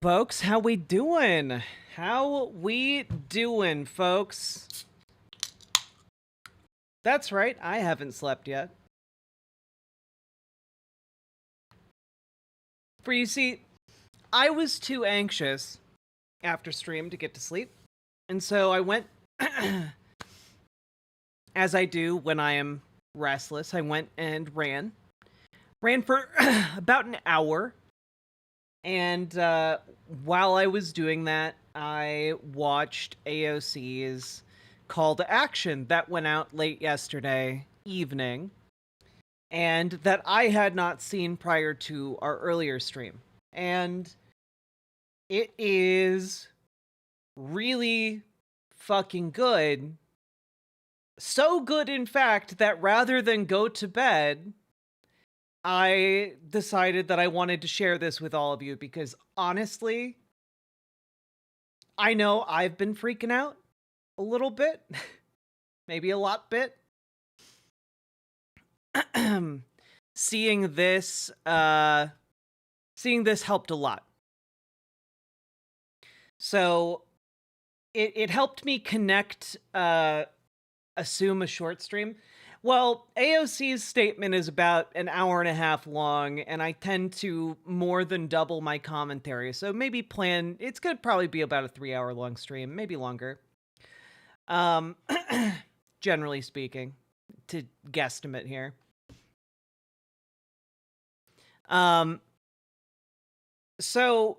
Folks, how we doing? How we doing, folks? That's right, I haven't slept yet. For you see, I was too anxious after stream to get to sleep, and so I went, as I do when I am restless, I went and ran. Ran for about an hour, and while I was doing that, I watched AOC's call to action that went out late yesterday evening, and that I had not seen prior to our earlier stream. And it is really fucking good. So good, in fact, that rather than go to bed, I decided that I wanted to share this with all of you because honestly, I know I've been freaking out a little bit, maybe a lot bit. Seeing this helped a lot. So it helped me connect, assume a short stream. Well, AOC's statement is about an hour and a half long, and I tend to more than double my commentary. So maybe it's gonna probably be about a 3-hour long stream, maybe longer. Generally speaking, to guesstimate here. So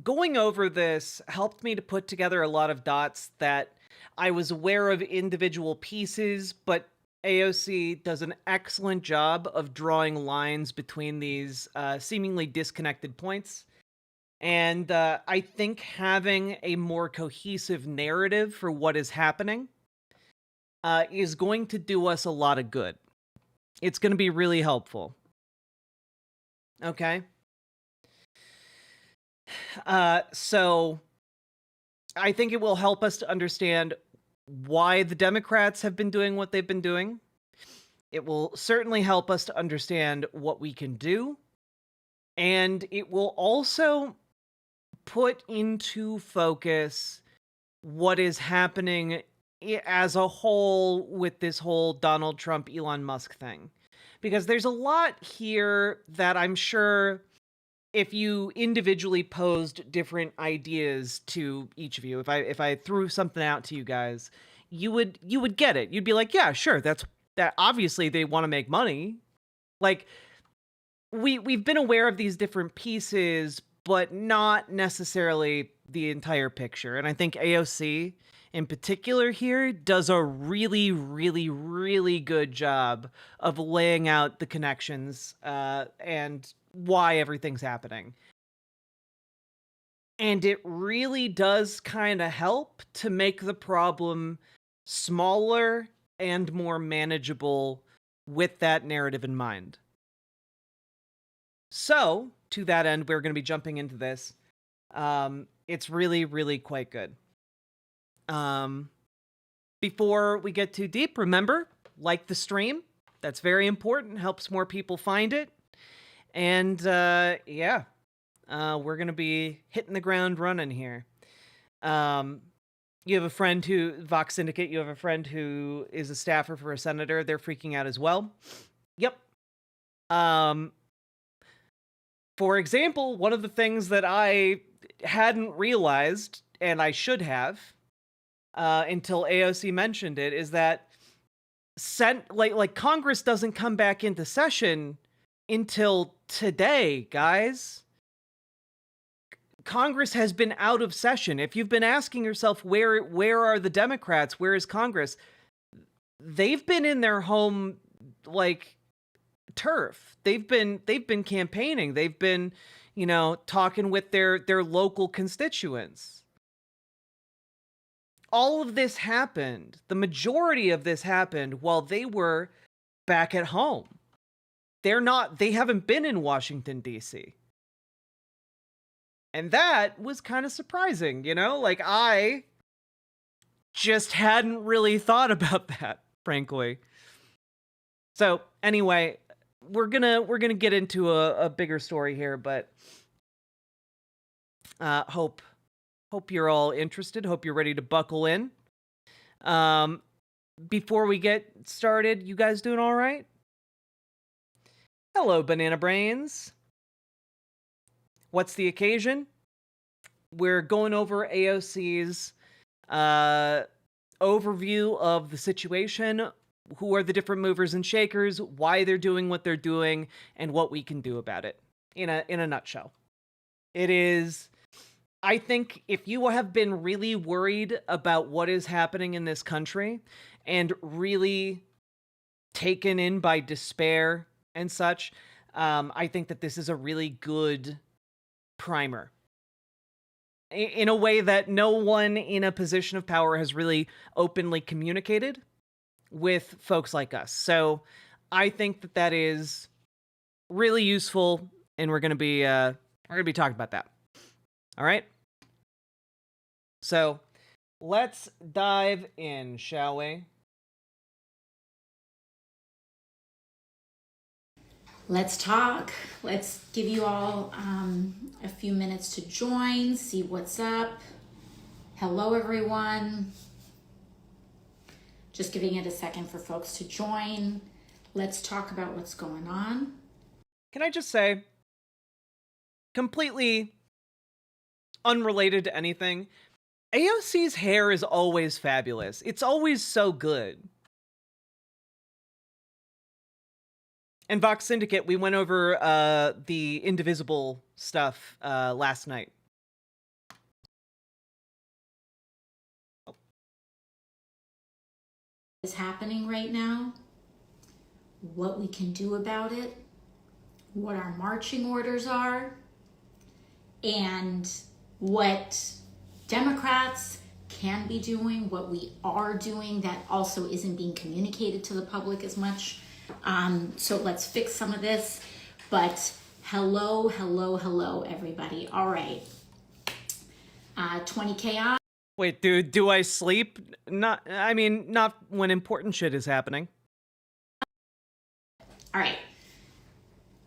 going over this helped me to put together a lot of dots that I was aware of individual pieces, but AOC does an excellent job of drawing lines between these seemingly disconnected points. And I think having a more cohesive narrative for what is happening is going to do us a lot of good. It's going to be really helpful. Okay? So I think it will help us to understand why the Democrats have been doing what they've been doing. It will certainly help us to understand what we can do. And it will also put into focus what is happening as a whole with this whole Donald Trump, Elon Musk thing. Because there's a lot here that I'm sure if you individually posed different ideas to each of you, if I threw something out to you guys, you would get it. You'd be like, yeah, sure, that obviously they want to make money. Like we've been aware of these different pieces, but not necessarily the entire picture. And I think AOC in particular here does a really, really, really good job of laying out the connections and why everything's happening. And it really does kind of help to make the problem smaller and more manageable with that narrative in mind. So, to that end, we're going to be jumping into this. It's really, really quite good. Before we get too deep, remember, like the stream. That's very important. Helps more people find it. And yeah, we're going to be hitting the ground running here. You have a friend who, Vox Syndicate, you have a friend who is a staffer for a senator. They're freaking out as well. Yep. For example, one of the things that I hadn't realized, and I should have, until AOC mentioned it, is that like Congress doesn't come back into session until today, guys. Congress has been out of session. If you've been asking yourself where are the Democrats, where is Congress, they've been in their home like turf. They've been campaigning. They've been, talking with their local constituents. All of this happened. The majority of this happened while they were back at home. They haven't been in Washington, D.C. And that was kind of surprising, Like, I just hadn't really thought about that, frankly. So, anyway, we're gonna get into a bigger story here, but Hope you're all interested. Hope you're ready to buckle in. Um, Before we get started, you guys doing all right? Hello, Banana Brains. What's the occasion? We're going over AOC's overview of the situation, who are the different movers and shakers, why they're doing what they're doing, and what we can do about it. In a nutshell, it is. I think if you have been really worried about what is happening in this country and really taken in by despair and such, I think that this is a really good primer. In a way that no one in a position of power has really openly communicated with folks like us. So I think that that is really useful, and we're gonna be talking about that. All right. So let's dive in, shall we? Let's talk. Let's give you all a few minutes to join, see what's up. Hello, everyone. Just giving it a second for folks to join. Let's talk about what's going on. Can I just say, completely unrelated to anything, AOC's hair is always fabulous. It's always so good. And Vox Syndicate, we went over the Indivisible stuff last night. Is happening right now, what we can do about it, what our marching orders are, and what Democrats can be doing, what we are doing that also isn't being communicated to the public as much. So let's fix some of this. But hello, everybody. All right. 20K on. Wait, dude, do I sleep? Not when important shit is happening. All right.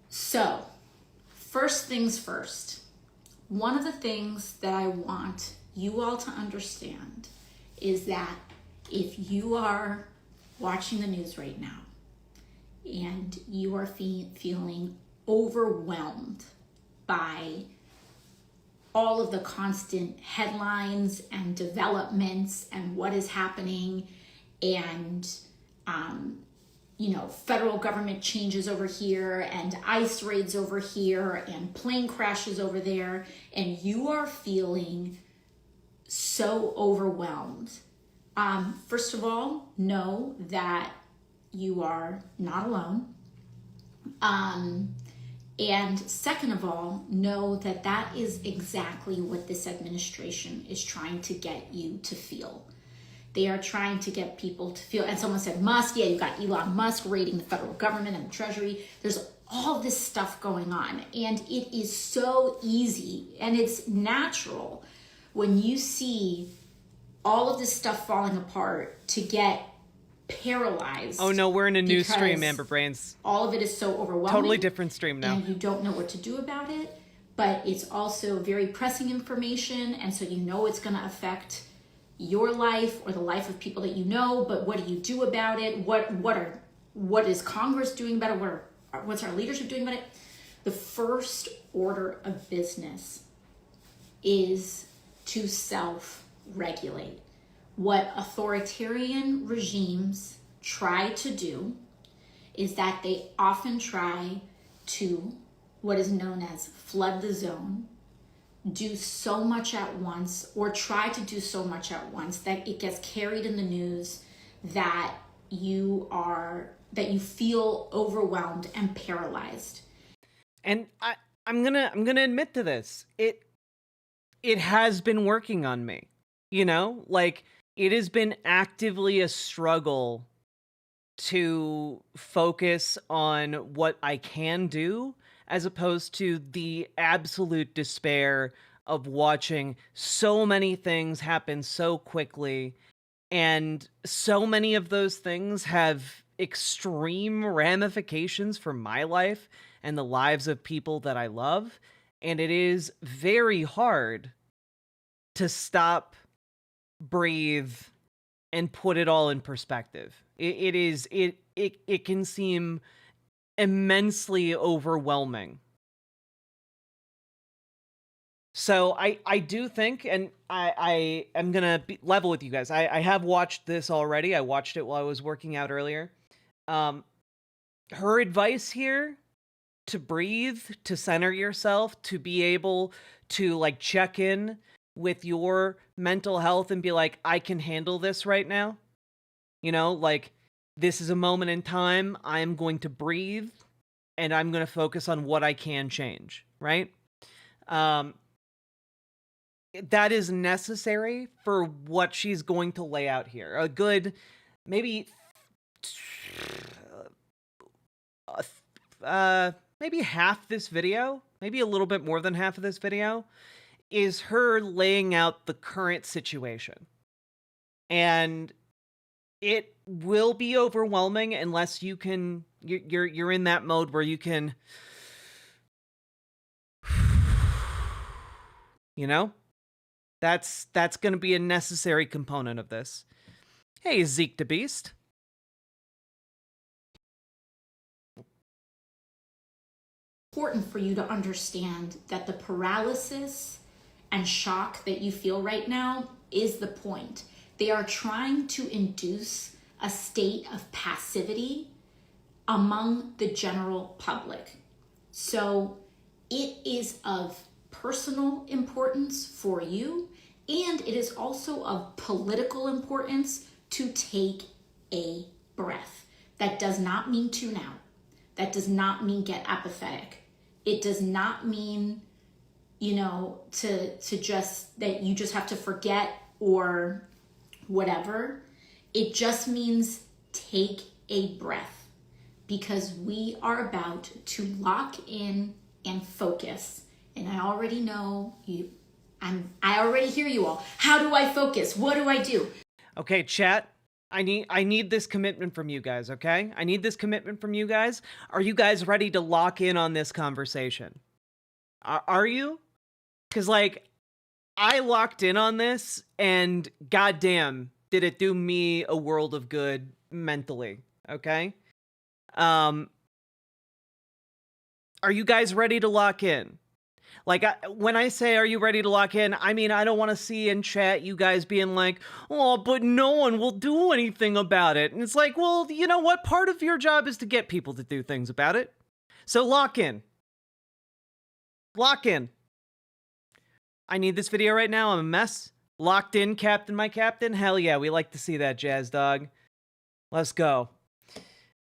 So, first things first. One of the things that I want you all to understand is that if you are watching the news right now and you are feeling overwhelmed by all of the constant headlines and developments and what is happening and federal government changes over here and ICE raids over here and plane crashes over there, and you are feeling so overwhelmed. First of all, know that you are not alone. And second of all, know that that is exactly what this administration is trying to get you to feel. They are trying to get people to feel, and someone said Musk, yeah, you've got Elon Musk raiding the federal government and the Treasury. There's all this stuff going on, and it is so easy and it's natural when you see all of this stuff falling apart to get paralyzed. Oh no, we're in a new stream, Amber Brains. All of it is so overwhelming. Totally different stream now. And you don't know what to do about it, but it's also very pressing information, and so you know it's going to affect your life or the life of people that you know, but what do you do about it? What is Congress doing about it? What's our leadership doing about it? The first order of business is to self-regulate. What authoritarian regimes try to do is that they often try to, what is known as flood the zone, do so much at once, or try to do so much at once that it gets carried in the news that you feel overwhelmed and paralyzed. And I'm gonna admit to this. It has been working on me. It has been actively a struggle to focus on what I can do, as opposed to the absolute despair of watching so many things happen so quickly. And so many of those things have extreme ramifications for my life and the lives of people that I love. And it is very hard to stop, breathe, and put it all in perspective. It can seem immensely overwhelming. So I do think, and I am gonna be level with you guys. I have watched this already. I watched it while I was working out earlier. Her advice here, to breathe, to center yourself, to be able to like check in with your mental health and be like, I can handle this right now. You know, like, this is a moment in time. I'm going to breathe and I'm going to focus on what I can change, right? That is necessary for what she's going to lay out here. A good, maybe, maybe half this video, maybe a little bit more than half of this video, is her laying out the current situation. And it will be overwhelming unless you can, you're in that mode where you can, you know, that's going to be a necessary component of this. Hey, Zeke the Beast. Important for you to understand that the paralysis and shock that you feel right now is the point. They are trying to induce a state of passivity among the general public. So it is of personal importance for you, and it is also of political importance to take a breath. That does not mean tune out. That does not mean get apathetic. It does not mean, you know, to just, that you just have to forget or whatever. It just means take a breath, because we are about to lock in and focus. And I already know you, I already hear you all. How do I focus? What do I do? Okay, chat. I need this commitment from you guys, okay? I need this commitment from you guys. Are you guys ready to lock in on this conversation? Are you? Because, like, I locked in on this, and goddamn, did it do me a world of good mentally, okay? Are you guys ready to lock in? Like, when I say, are you ready to lock in? I mean, I don't want to see in chat you guys being like, oh, but no one will do anything about it. And it's like, well, you know what? Part of your job is to get people to do things about it. So lock in. Lock in. I need this video right now. I'm a mess. Locked in, Captain, my captain. Hell yeah, we like to see that, Jazz Dog. Let's go.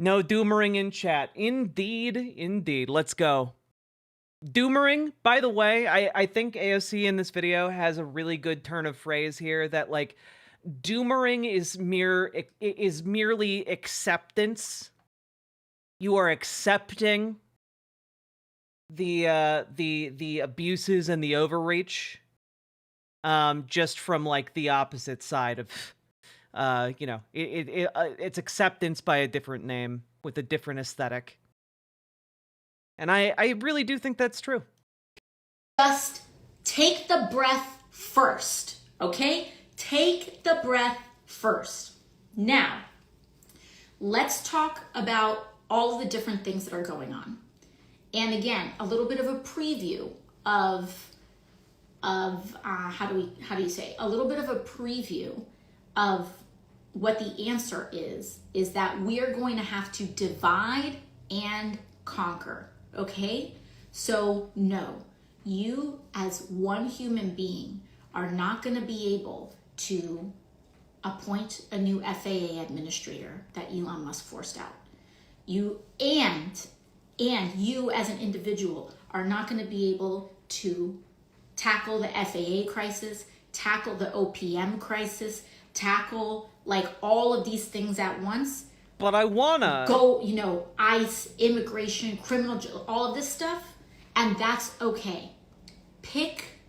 No doomering in chat. Indeed, indeed. Let's go. Doomering, by the way, I think AOC in this video has a really good turn of phrase here, that like doomering is merely acceptance. You are accepting the abuses and the overreach, just from like the opposite side of, you know, it's acceptance by a different name with a different aesthetic. And I really do think that's true. Just take the breath first, okay? Take the breath first. Now, let's talk about all of the different things that are going on. And again, a little bit of a preview of how do you say? A little bit of a preview of what the answer is that we are going to have to divide and conquer. Okay? So no, you as one human being are not going to be able to appoint a new FAA administrator that Elon Musk forced out. You and you as an individual are not going to be able to tackle the FAA crisis, tackle the OPM crisis, tackle like all of these things at once. But I wanna go, you know, ICE, immigration, criminal, all of this stuff, and that's okay. Pick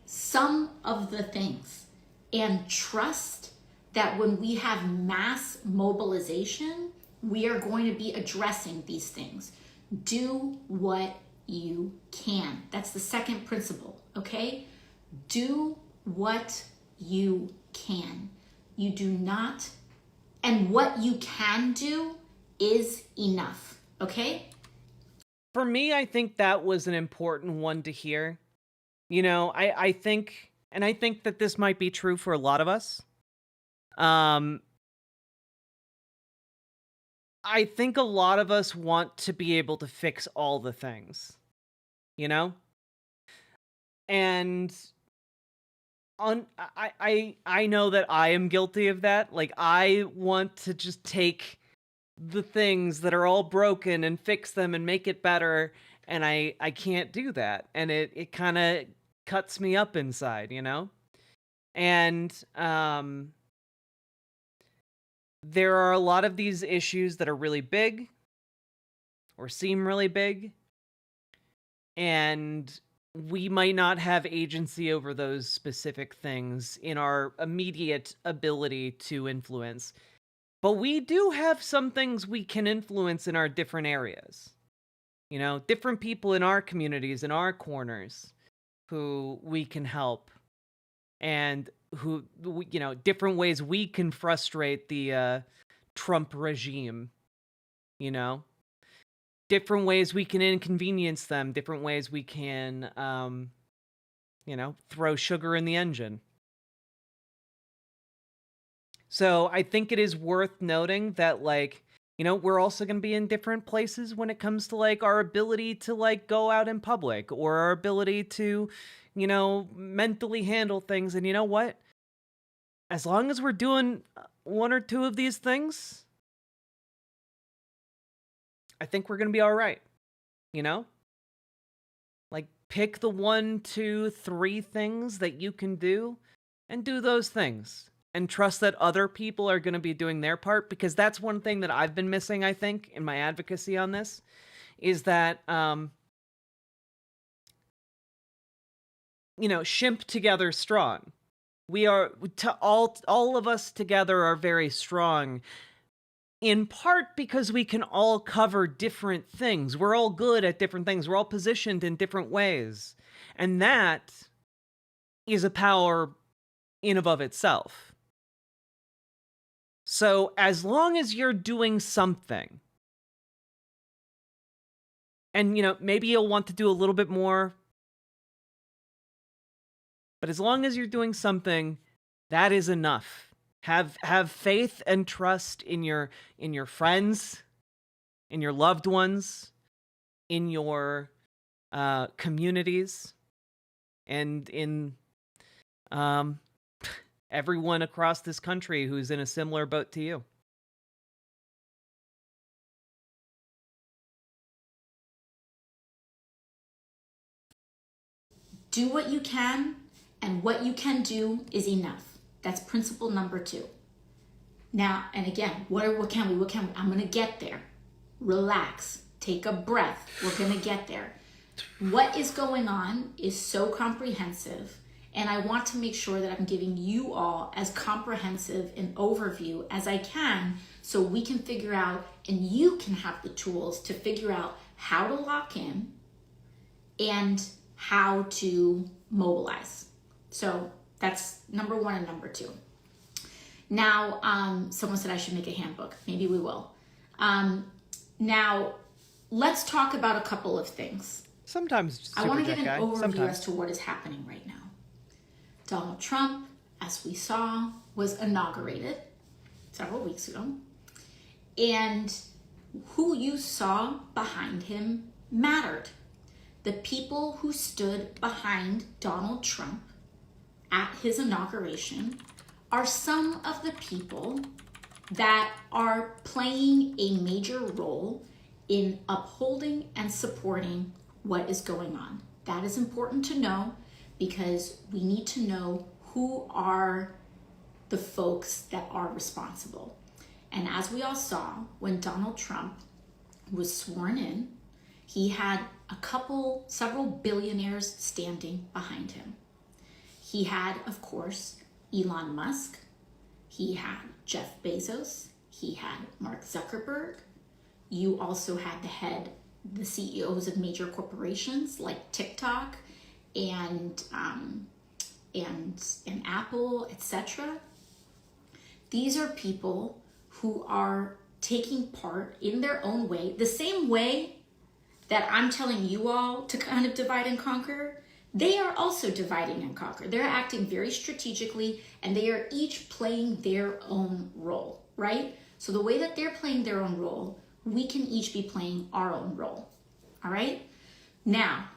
some of the things and trust that when we have mass mobilization, we are going to be addressing these things. Do what you can. That's the second principle, okay? Do what you can. You do not, and what you can do is enough, okay? For me, I think that was an important one to hear. I think, and I think that this might be true for a lot of us. I think a lot of us want to be able to fix all the things, you know? And I know that I am guilty of that. Like, I want to just take the things that are all broken and fix them and make it better, and I can't do that. And it kind of cuts me up inside, And there are a lot of these issues that are really big or seem really big, and we might not have agency over those specific things in our immediate ability to influence. But we do have some things we can influence in our different areas. Different people in our communities, in our corners, who we can help, and who, different ways we can frustrate the Trump regime, different ways we can inconvenience them, different ways we can, throw sugar in the engine. So I think it is worth noting that, we're also going to be in different places when it comes to, our ability to, go out in public, or our ability to, mentally handle things. And you know what? As long as we're doing one or two of these things, I think we're going to be all right. Pick the 1, 2, 3 things that you can do and do those things. And trust that other people are going to be doing their part, because that's one thing that I've been missing, I think, in my advocacy on this, is that, shimp together strong. We are, all of us together are very strong, in part because we can all cover different things. We're all good at different things. We're all positioned in different ways. And that is a power in and of itself. So as long as you're doing something, and, maybe you'll want to do a little bit more, but as long as you're doing something, that is enough. Have faith and trust in your friends, in your loved ones, in your communities, and in everyone across this country who's in a similar boat to you. Do what you can, and what you can do is enough. That's principle number 2. Now, and again, what can we? I'm going to get there. Relax. Take a breath. We're going to get there. What is going on is so comprehensive, and I want to make sure that I'm giving you all as comprehensive an overview as I can, so we can figure out, and you can have the tools to figure out how to lock in and how to mobilize. So that's number 1 and number 2. Now, someone said I should make a handbook. Maybe we will. Now, let's talk about a couple of things. Sometimes I want to get an overview as to what is happening right now. Donald Trump, as we saw, was inaugurated several weeks ago. And who you saw behind him mattered. The people who stood behind Donald Trump at his inauguration are some of the people that are playing a major role in upholding and supporting what is going on. That is important to know, because we need to know who are the folks that are responsible. And as we all saw, when Donald Trump was sworn in, he had several billionaires standing behind him. He had, of course, Elon Musk. He had Jeff Bezos. He had Mark Zuckerberg. You also had the head the CEOs of major corporations like TikTok and Apple, etc. These are people who are taking part in their own way, the same way that I'm telling you all to kind of divide and conquer. They are also dividing and conquer. They're acting very strategically, and they are each playing their own role, right? So the way that they're playing their own role, we can each be playing our own role, all right? Now,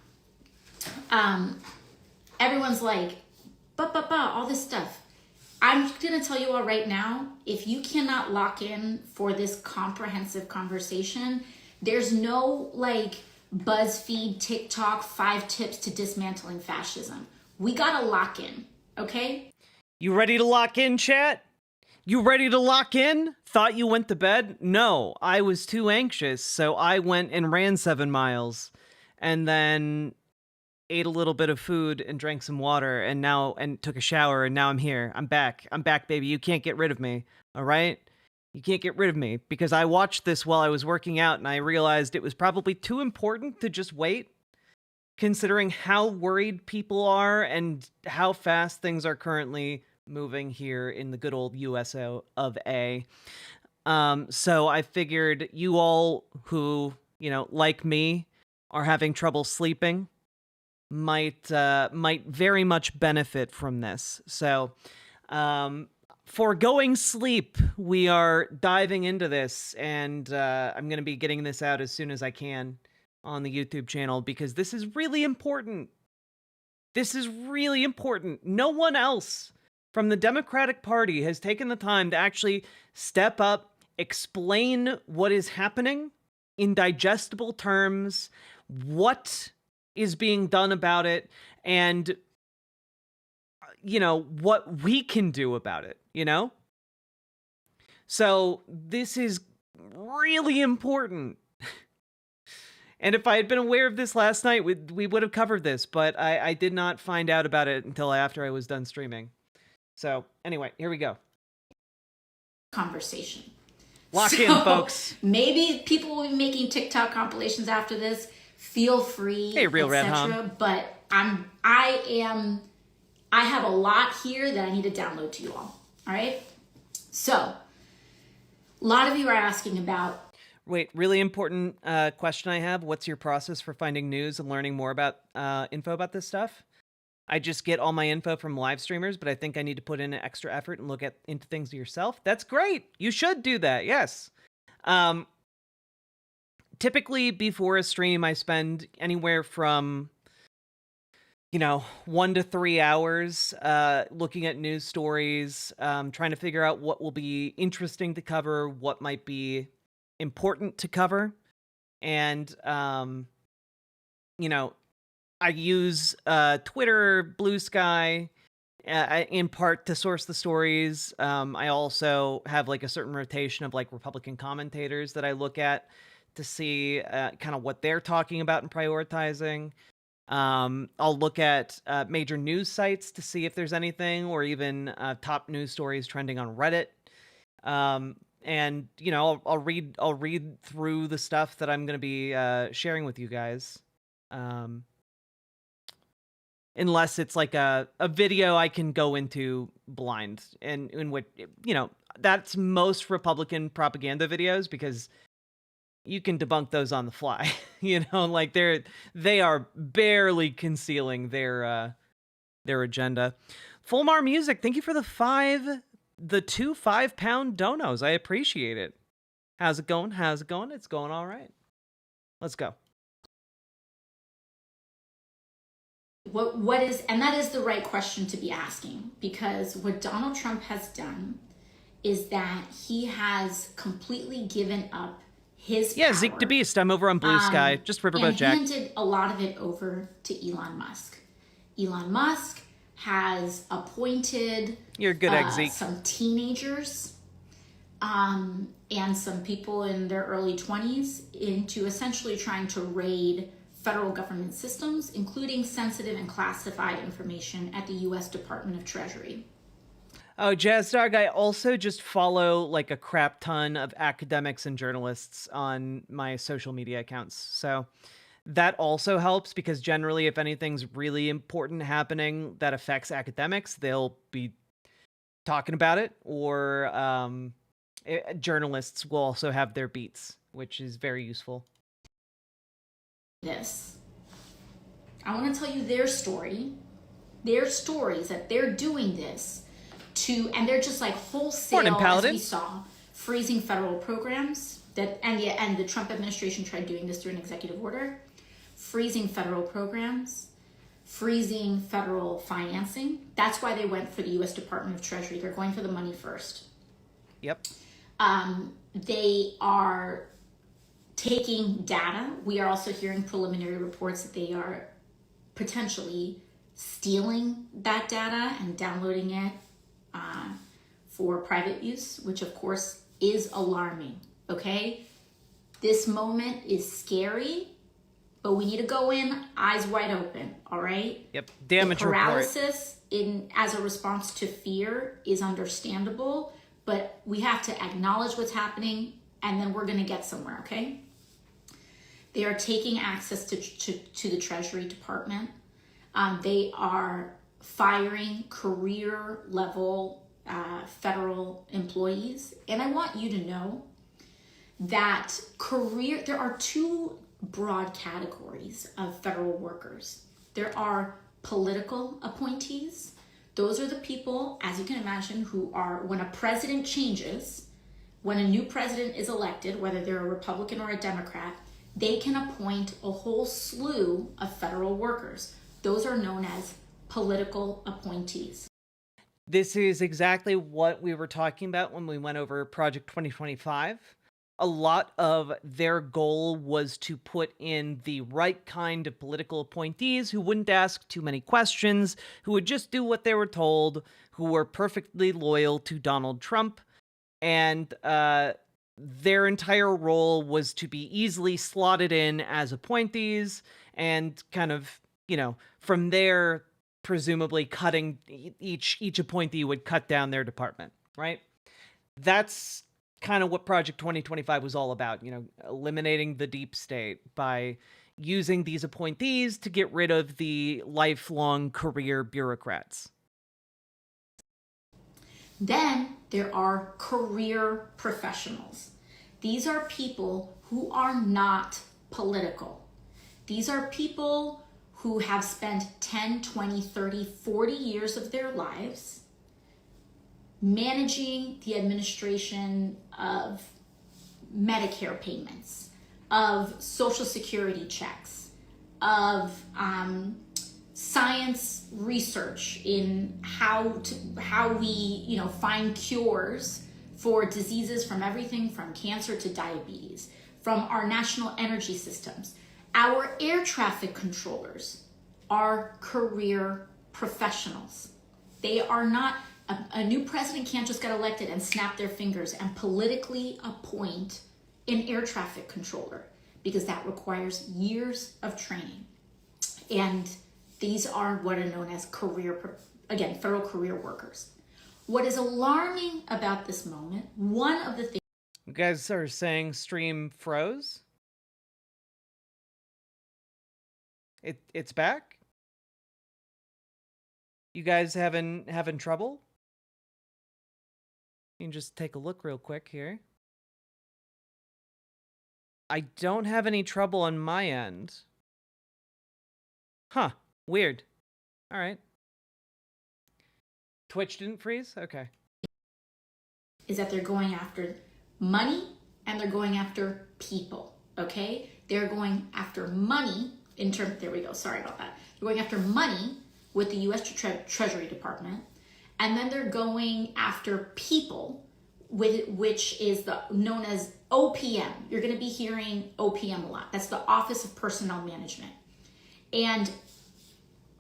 everyone's like, all this stuff. I'm gonna tell you all right now, if you cannot lock in for this comprehensive conversation, there's no like BuzzFeed, TikTok, 5 tips to dismantling fascism. We gotta lock in, okay? You ready to lock in, chat? You ready to lock in? Thought you went to bed? No, I was too anxious, so I went and ran 7 miles, and then ate a little bit of food and drank some water, and took a shower, and now I'm here. I'm back, baby. You can't get rid of me, all right? You can't get rid of me, because I watched this while I was working out, and I realized it was probably too important to just wait, considering how worried people are and how fast things are currently moving here in the good old US of A. So I figured you all who, like me, are having trouble sleeping might very much benefit from this. So, foregoing sleep, we are diving into this, and I'm going to be getting this out as soon as I can on the YouTube channel, because this is really important. This is really important. No one else from the Democratic Party has taken the time to actually step up, explain what is happening in digestible terms, what is being done about it, and what we can do about it, So this is really important. And if I had been aware of this last night, we would have covered this, but I did not find out about it until after I was done streaming. So anyway, here we go. Conversation. Lock in, folks. Maybe people will be making TikTok compilations after this. Feel free, hey, Real Red etc. But I have a lot here that I need to download to you all. All right. So, a lot of you are asking about. Wait, really important question I have. What's your process for finding news and learning more about info about this stuff? I just get all my info from live streamers, but I think I need to put in an extra effort and look into things yourself. That's great. You should do that. Yes. Typically before a stream, I spend anywhere from 1 to 3 hours looking at news stories, trying to figure out what will be interesting to cover, what might be important to cover. And I use Twitter, Blue Sky, in part to source the stories. I also have like a certain rotation of like Republican commentators that I look at to see kind of what they're talking about and prioritizing. I'll look at major news sites to see if there's anything, or even top news stories trending on Reddit. And I'll read through the stuff that I'm going to be sharing with you guys. Unless it's like a video I can go into blind, and in which that's most Republican propaganda videos, because you can debunk those on the fly. Like they are barely concealing their agenda. Fulmar Music, thank you for the 2 5-pound donos. I appreciate it. How's it going? It's going all right. Let's go. What is, and that is the right question to be asking, because what Donald Trump has done is that he has completely given up his power. Zeke the Beast. I'm over on Blue Sky, just Riverboat Jack. And handed a lot of it over to Elon Musk. Elon Musk has appointed You're a good egg, Zeke. Some teenagers and some people in their early 20s into essentially trying to raid federal government systems, including sensitive and classified information at the U.S. Department of Treasury. Oh, Jazz Dog, I also just follow like a crap ton of academics and journalists on my social media accounts. So that also helps because generally, if anything's really important happening that affects academics, they'll be talking about it, or journalists will also have their beats, which is very useful. This. I want to tell you their story, their stories that they're doing this to, and they're just like Morning, wholesale, as Paladin. we saw, freezing federal programs that, and the Trump administration tried doing this through an executive order, freezing federal programs, freezing federal financing. That's why they went for the U.S. Department of Treasury. They're going for the money first. Yep. They are taking data. We are also hearing preliminary reports that they are potentially stealing that data and downloading it for private use, which of course is alarming. Okay, this moment is scary, but we need to go in eyes wide open. All right. Yep. Damage the report. paralysis as a response to fear is understandable, but we have to acknowledge what's happening, and then we're going to get somewhere. Okay. They are taking access to the Treasury Department. They are firing career level federal employees. And I want you to know that there are two broad categories of federal workers. There are political appointees. Those are the people, as you can imagine, who are, when a president changes, when a new president is elected, whether they're a Republican or a Democrat, they can appoint a whole slew of federal workers. Those are known as political appointees. This is exactly what we were talking about when we went over Project 2025. A lot of their goal was to put in the right kind of political appointees who wouldn't ask too many questions, who would just do what they were told, who were perfectly loyal to Donald Trump, and their entire role was to be easily slotted in as appointees and kind of, from there, presumably cutting each appointee would cut down their department, right? That's kind of what Project 2025 was all about, eliminating the deep state by using these appointees to get rid of the lifelong career bureaucrats. Then there are career professionals. These are people who are not political. These are people who have spent 10, 20, 30, 40 years of their lives managing the administration of Medicare payments, of Social Security checks, of science research in how we find cures for diseases, from everything from cancer to diabetes, from our national energy systems. Our air traffic controllers are career professionals. They are not, a new president can't just get elected and snap their fingers and politically appoint an air traffic controller, because that requires years of training. And these are what are known as federal career workers. What is alarming about this moment, one of the things... You guys are saying stream froze? It's back? You guys having trouble? You can just take a look real quick here. I don't have any trouble on my end. Huh. Weird. All right. Twitch didn't freeze? Okay. Is that they're going after money and they're going after people, okay? They're going after money there we go, sorry about that. They're going after money with the U.S. Treasury Department, and then they're going after people, which is known as OPM. You're going to be hearing OPM a lot. That's the Office of Personnel Management. And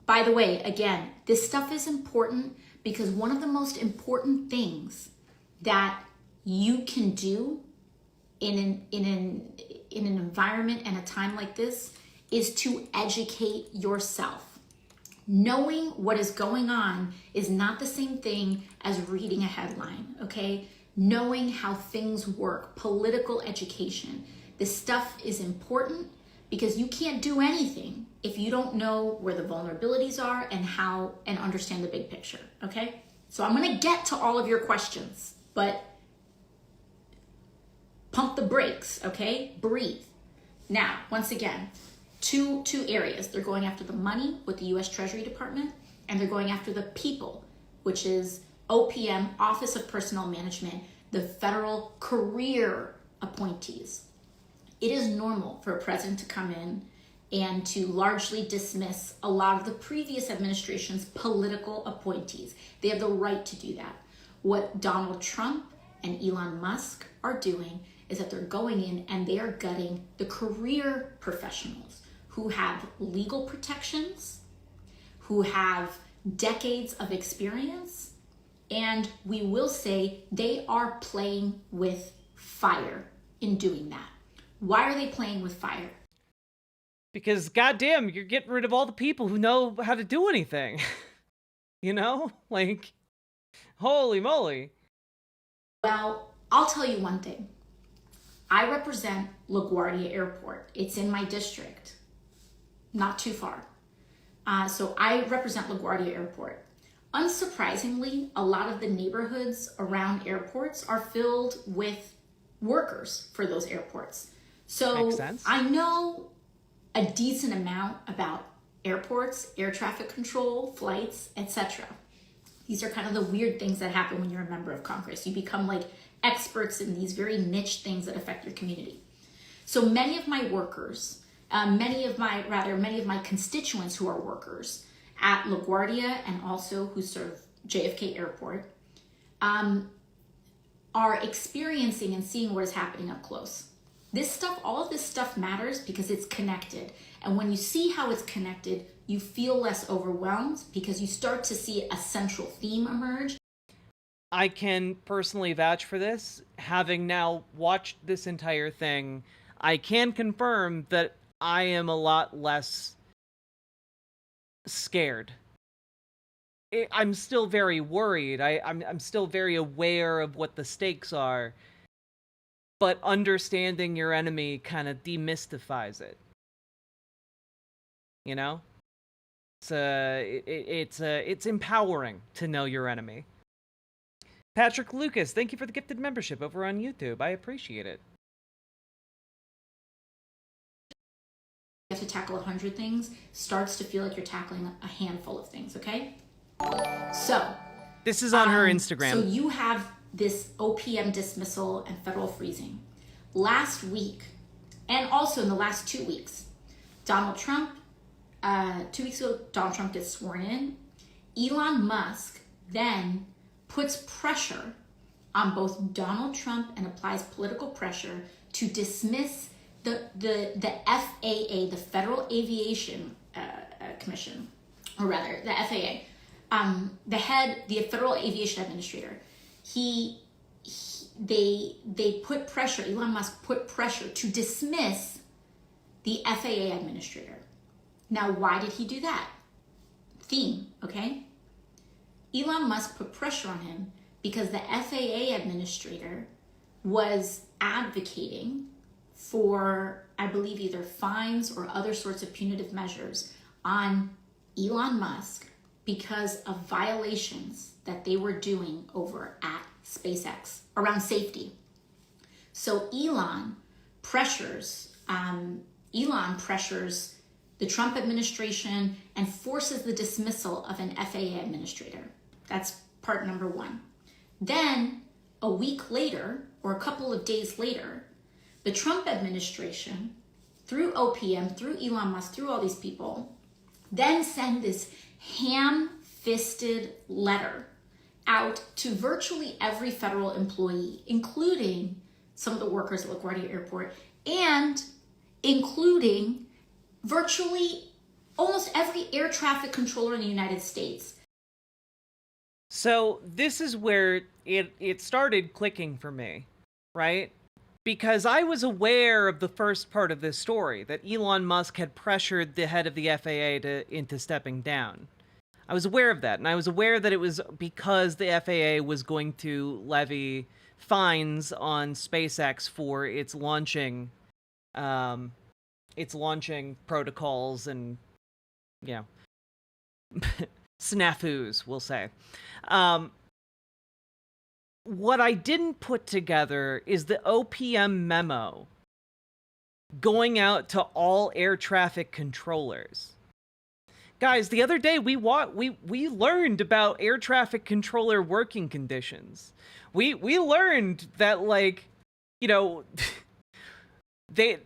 by the way, again, this stuff is important because one of the most important things that you can do in an environment and a time like this is to educate yourself. Knowing what is going on is not the same thing as reading a headline, okay? Knowing how things work, political education. This stuff is important because you can't do anything if you don't know where the vulnerabilities are and understand the big picture, okay? So I'm gonna get to all of your questions, but pump the brakes, okay? Breathe. Now, once again, two areas. They're going after the money with the US Treasury Department, and they're going after the people, which is OPM, Office of Personnel Management, the federal career appointees. It is normal for a president to come in and to largely dismiss a lot of the previous administration's political appointees. They have the right to do that. What Donald Trump and Elon Musk are doing is that they're going in and they are gutting the career professionals who have legal protections, who have decades of experience, and we will say they are playing with fire in doing that. Why are they playing with fire? Because goddamn, you're getting rid of all the people who know how to do anything. You know? Like, holy moly. Well, I'll tell you one thing. I represent LaGuardia Airport. It's in my district, not too far. So I represent LaGuardia Airport. Unsurprisingly, a lot of the neighborhoods around airports are filled with workers for those airports. So Makes sense. I know a decent amount about airports, air traffic control, flights, etc. These are kind of the weird things that happen when you're a member of Congress. You become like experts in these very niche things that affect your community. So many of my workers, many of my constituents who are workers at LaGuardia and also who serve JFK Airport, are experiencing and seeing what is happening up close. This stuff, all of this stuff matters because it's connected. And when you see how it's connected, you feel less overwhelmed because you start to see a central theme emerge. I can personally vouch for this. Having now watched this entire thing, I can confirm that I am a lot less scared. I'm still very worried. I'm still very aware of what the stakes are. But understanding your enemy kind of demystifies it. You know? It's empowering to know your enemy. Patrick Lucas, thank you for the gifted membership over on YouTube. I appreciate it. You have to tackle 100 things, starts to feel like you're tackling a handful of things, okay? So this is on her Instagram. So you have this OPM dismissal and federal freezing. Last week, and also in the last 2 weeks, Donald Trump, 2 weeks ago, Donald Trump gets sworn in. Elon Musk then puts pressure on both Donald Trump and applies political pressure to dismiss the FAA, the Federal Aviation Commission, or rather the FAA, the Federal Aviation Administrator. They put pressure, Elon Musk put pressure to dismiss the FAA administrator. Now, why did he do that? Theme, okay? Elon Musk put pressure on him because the FAA administrator was advocating for, I believe, either fines or other sorts of punitive measures on Elon Musk because of violations that they were doing over at SpaceX around safety. So Elon pressures the Trump administration and forces the dismissal of an FAA administrator. That's part number one. Then a week later, or a couple of days later, the Trump administration, through OPM, through Elon Musk, through all these people, then send this ham-fisted letter out to virtually every federal employee, including some of the workers at LaGuardia Airport, and including virtually almost every air traffic controller in the United States. So this is where it started clicking for me, right? Because I was aware of the first part of this story, that Elon Musk had pressured the head of the FAA into stepping down. I was aware of that, and I was aware that it was because the FAA was going to levy fines on SpaceX for its launching protocols and, you know, snafus, we'll say. What I didn't put together is the OPM memo going out to all air traffic controllers. Guys, the other day we learned about air traffic controller working conditions. We learned that, like, you know, they,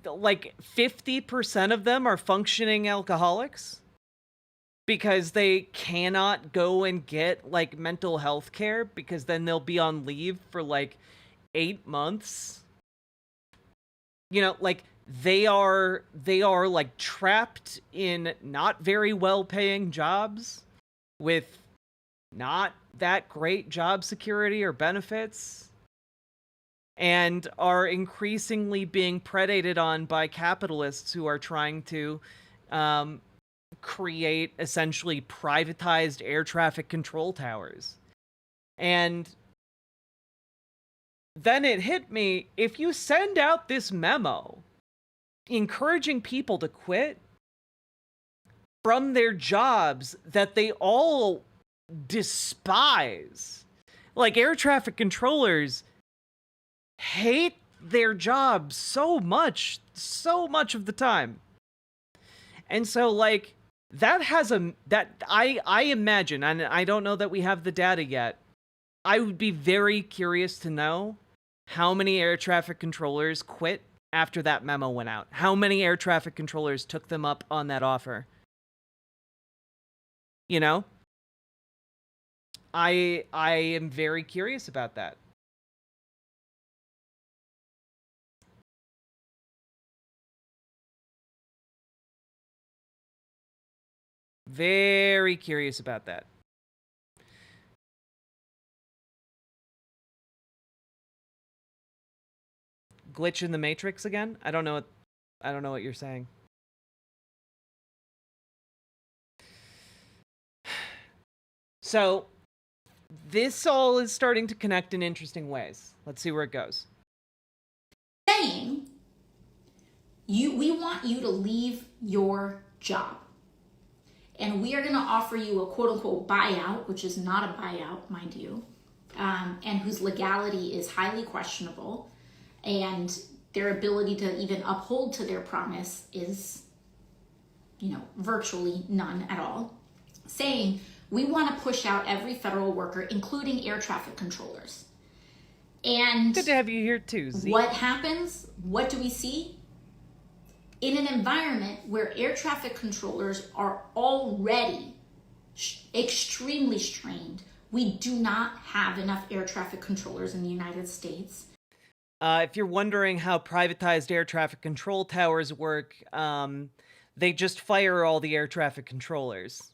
like, 50% of them are functioning alcoholics because they cannot go and get, like, mental health care because then they'll be on leave for, like, 8 months. You know, like, they are like trapped in not very well paying jobs with not that great job security or benefits, and are increasingly being predated on by capitalists who are trying to create essentially privatized air traffic control towers. And then it hit me, if you send out this memo encouraging people to quit from their jobs that they all despise, like, air traffic controllers hate their jobs so much of the time. And so, like, that has I imagine, and I don't know that we have the data yet, I would be very curious to know how many air traffic controllers quit after that memo went out. How many air traffic controllers took them up on that offer? You know? I am very curious about that. Very curious about that. Glitch in the Matrix again? I don't know what you're saying. So, this all is starting to connect in interesting ways. Let's see where it goes. Saying, we want you to leave your job. And we are going to offer you a quote-unquote buyout, which is not a buyout, mind you, and whose legality is highly questionable, and their ability to even uphold to their promise is, virtually none at all. Saying, we want to push out every federal worker, including air traffic controllers. And good to have you here too, Z. What happens? What do we see? In an environment where air traffic controllers are already extremely strained, we do not have enough air traffic controllers in the United States. If you're wondering how privatized air traffic control towers work, they just fire all the air traffic controllers.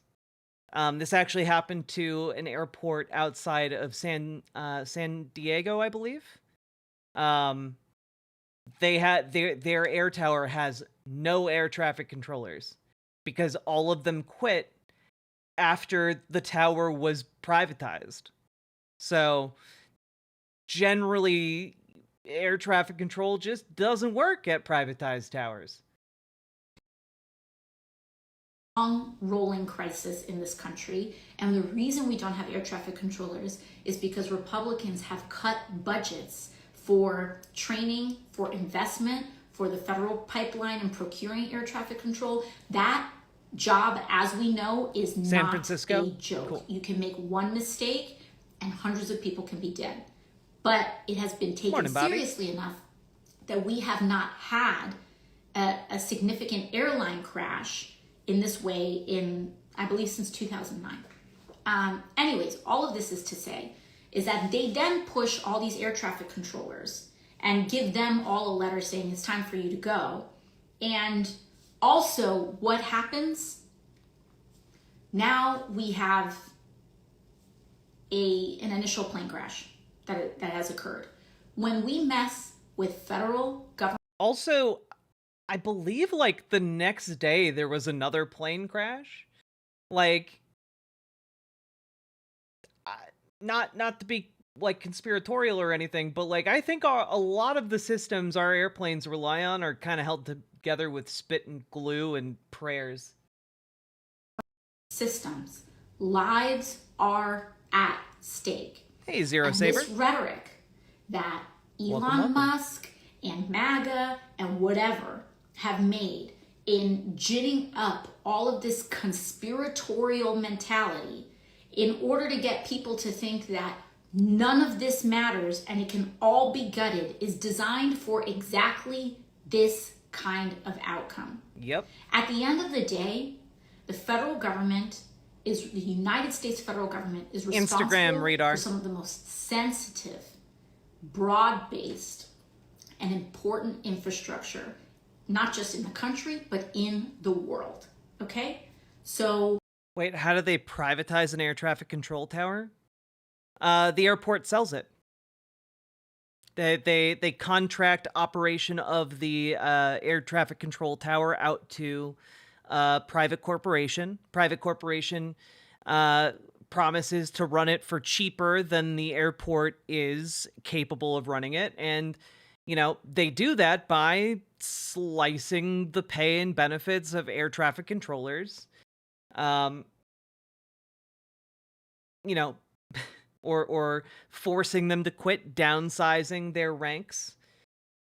This actually happened to an airport outside of San Diego, I believe. They had their air tower has no air traffic controllers because all of them quit after the tower was privatized. So generally, air traffic control just doesn't work at privatized towers. Long rolling crisis in this country, and the reason we don't have air traffic controllers is because Republicans have cut budgets for training, for investment, for the federal pipeline and procuring air traffic control. That job, as we know, is San not Francisco? a joke. Cool. You can make one mistake and hundreds of people can be dead. But it has been taken seriously enough that we have not had a significant airline crash in this way in, I believe, since 2009. Anyways, all of this is to say is that they then push all these air traffic controllers and give them all a letter saying it's time for you to go. And also, what happens? Now we have an initial plane crash that has occurred. When we mess with federal government. Also, I believe, like, the next day there was another plane crash. Like, not to be like conspiratorial or anything, but like I think a lot of the systems our airplanes rely on are kind of held together with spit and glue and prayers. Systems. Lives are at stake. Hey, Zero And Saber. this rhetoric that Elon Welcome. Musk and MAGA and whatever have made in ginning up all of this conspiratorial mentality in order to get people to think that none of this matters and it can all be gutted is designed for exactly this kind of outcome. Yep. At the end of the day, the federal government the United States federal government is responsible Instagram radar. for some of the most sensitive, broad-based, and important infrastructure, not just in the country, but in the world. Okay? So Wait, how do they privatize an air traffic control tower? The airport sells it. They contract operation of the air traffic control tower out to private corporation. Private corporation promises to run it for cheaper than the airport is capable of running it, and they do that by slicing the pay and benefits of air traffic controllers. Or forcing them to quit, downsizing their ranks.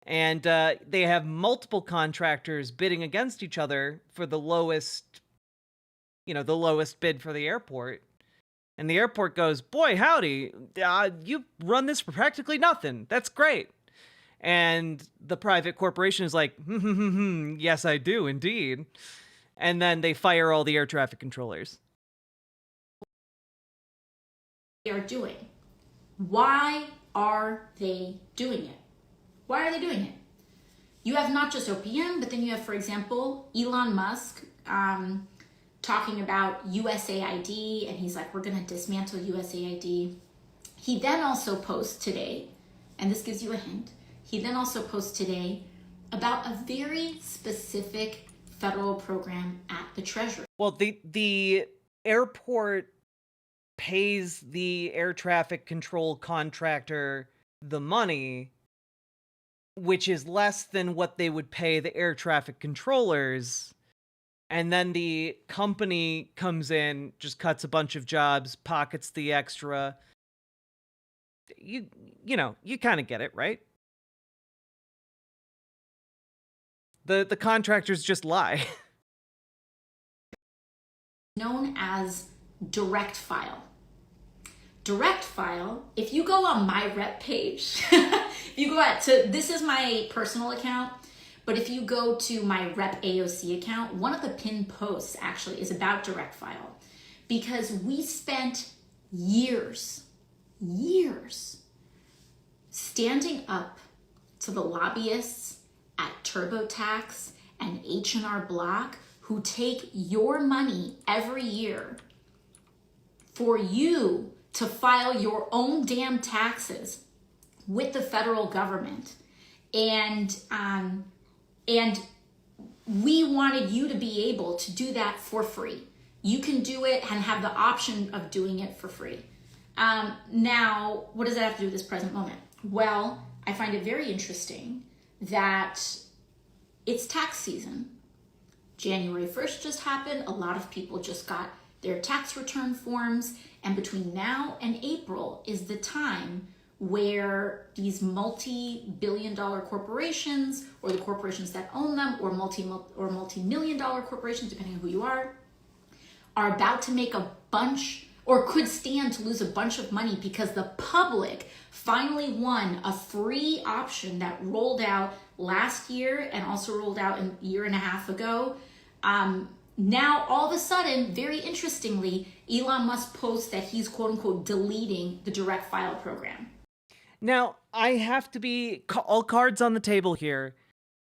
And they have multiple contractors bidding against each other for the lowest bid for the airport. And the airport goes, boy, howdy, you run this for practically nothing. That's great. And the private corporation is like, yes, I do, indeed. And then they fire all the air traffic controllers. they are doing. Why are they doing it? Why are they doing it? You have not just OPM, but then you have, for example, Elon Musk talking about USAID, and he's like, we're going to dismantle USAID. He then also posts today, and this gives you a hint, he then also posts today about a very specific federal program at the Treasury. Well, the airport pays the air traffic control contractor the money, which is less than what they would pay the air traffic controllers. And then the company comes in, just cuts a bunch of jobs, pockets the extra. You kind of get it, right? The contractors just lie. Known as direct file. Direct file, if you go on my rep page, if you go out to, this is my personal account, but if you go to my rep AOC account, one of the pinned posts actually is about direct file, because we spent years standing up to the lobbyists at TurboTax and H&R Block who take your money every year for you to file your own damn taxes with the federal government. And we wanted you to be able to do that for free. You can do it and have the option of doing it for free. Now, what does that have to do with this present moment? Well, I find it very interesting that it's tax season. January 1st just happened. A lot of people just got their tax return forms. And between now and April is the time where these multi-billion-dollar corporations, or the corporations that own them, or multi-million-dollar corporations, depending on who you are about to make a bunch, or could stand to lose a bunch of money, because the public finally won a free option that rolled out last year and also rolled out a year and a half ago. Now, all of a sudden, very interestingly, Elon Musk posts that he's quote unquote deleting the direct file program. Now, I have to be all cards on the table here.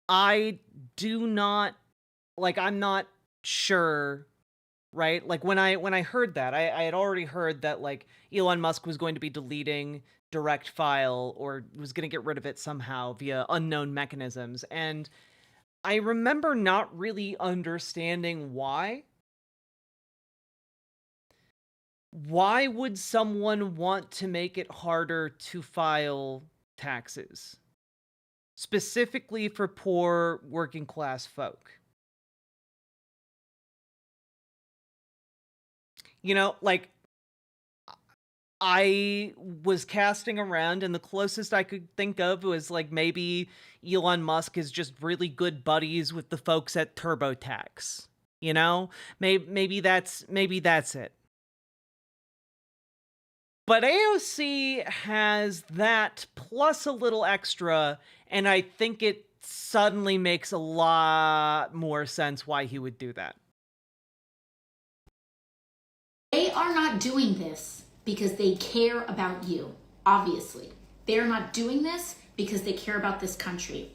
I do not, I'm not sure, right? Like when I heard that, I had already heard that Elon Musk was going to be deleting direct file, or was going to get rid of it somehow via unknown mechanisms. And I remember not really understanding why. Why would someone want to make it harder to file taxes, specifically for poor working class folk? Like, I was casting around, and the closest I could think of was like maybe Elon Musk is just really good buddies with the folks at TurboTax. Maybe that's it. But AOC has that plus a little extra, and I think it suddenly makes a lot more sense why he would do that. They are not doing this because they care about you, obviously. They are not doing this because they care about this country.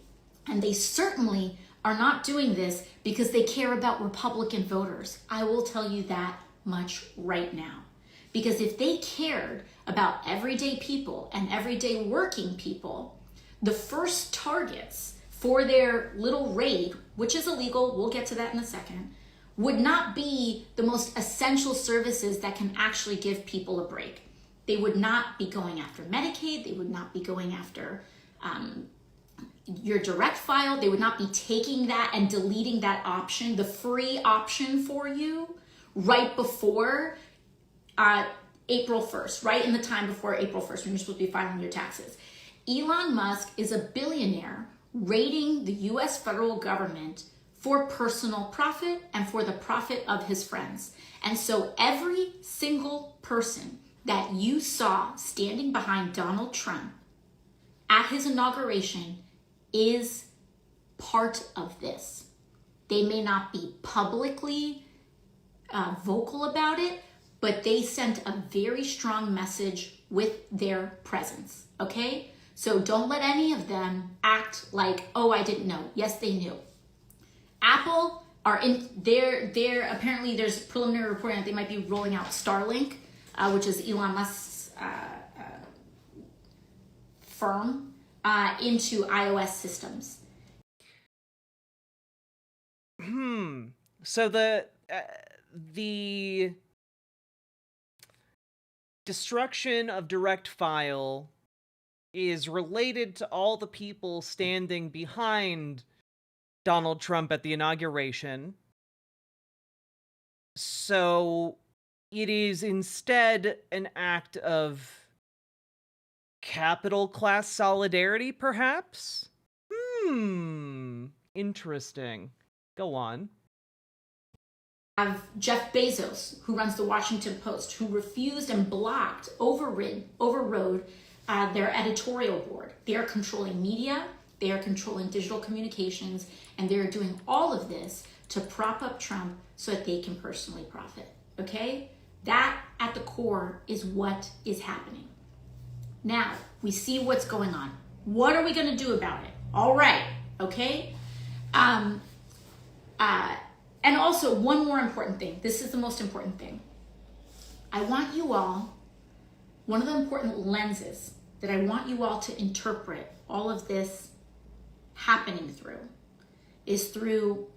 And they certainly are not doing this because they care about Republican voters. I will tell you that much right now. Because if they cared about everyday people and everyday working people, the first targets for their little raid, which is illegal, we'll get to that in a second, would not be the most essential services that can actually give people a break. They would not be going after Medicaid. They would not be going after your direct file. They would not be taking that and deleting that option, the free option for you, right before April 1st, right in the time before April 1st when you're supposed to be filing your taxes. Elon Musk is a billionaire raiding the US federal government for personal profit and for the profit of his friends. And so every single person that you saw standing behind Donald Trump at his inauguration is part of this. They may not be publicly vocal about it, but they sent a very strong message with their presence, okay? So don't let any of them act like, oh, I didn't know. Yes, they knew. Apple are in there. Apparently there's preliminary reporting that they might be rolling out Starlink, which is Elon Musk's firm, into iOS systems. So the destruction of direct file is related to all the people standing behind Donald Trump at the inauguration. So it is instead an act of capital class solidarity, perhaps? Interesting. Go on. Have Jeff Bezos, who runs the Washington Post, who refused and blocked, overrode their editorial board. They are controlling media, they are controlling digital communications, and they're doing all of this to prop up Trump so that they can personally profit, okay? That, at the core, is what is happening. Now, we see what's going on. What are we gonna do about it? All right, okay? And also, one more important thing. This is the most important thing. I want you all, one of the important lenses that I want you all to interpret all of this happening through is through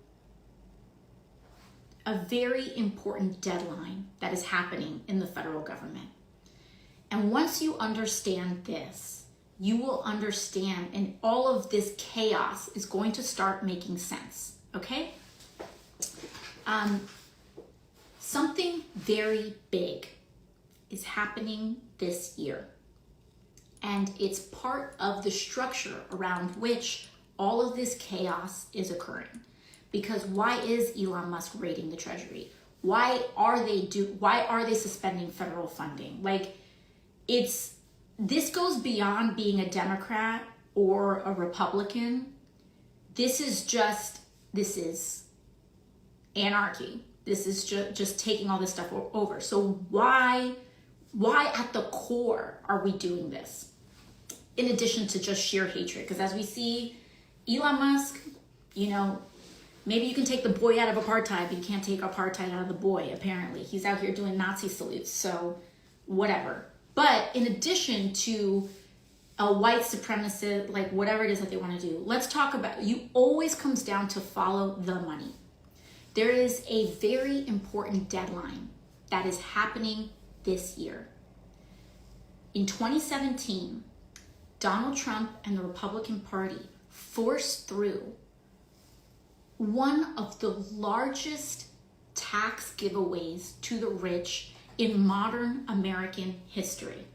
a very important deadline that is happening in the federal government. And once you understand this, you will understand, and all of this chaos is going to start making sense, okay? Something very big is happening this year. And it's part of the structure around which all of this chaos is occurring. Because why is Elon Musk raiding the Treasury? Why are they suspending federal funding? Like, this goes beyond being a Democrat or a Republican. This is anarchy. This is just taking all this stuff over. So why at the core are we doing this? In addition to just sheer hatred, because as we see, Elon Musk, maybe you can take the boy out of apartheid, but you can't take apartheid out of the boy, apparently. He's out here doing Nazi salutes, so whatever. But in addition to a white supremacist, like whatever it is that they want to do, let's talk about, you always comes down to follow the money. There is a very important deadline that is happening this year. In 2017, Donald Trump and the Republican Party forced through one of the largest tax giveaways to the rich in modern American history.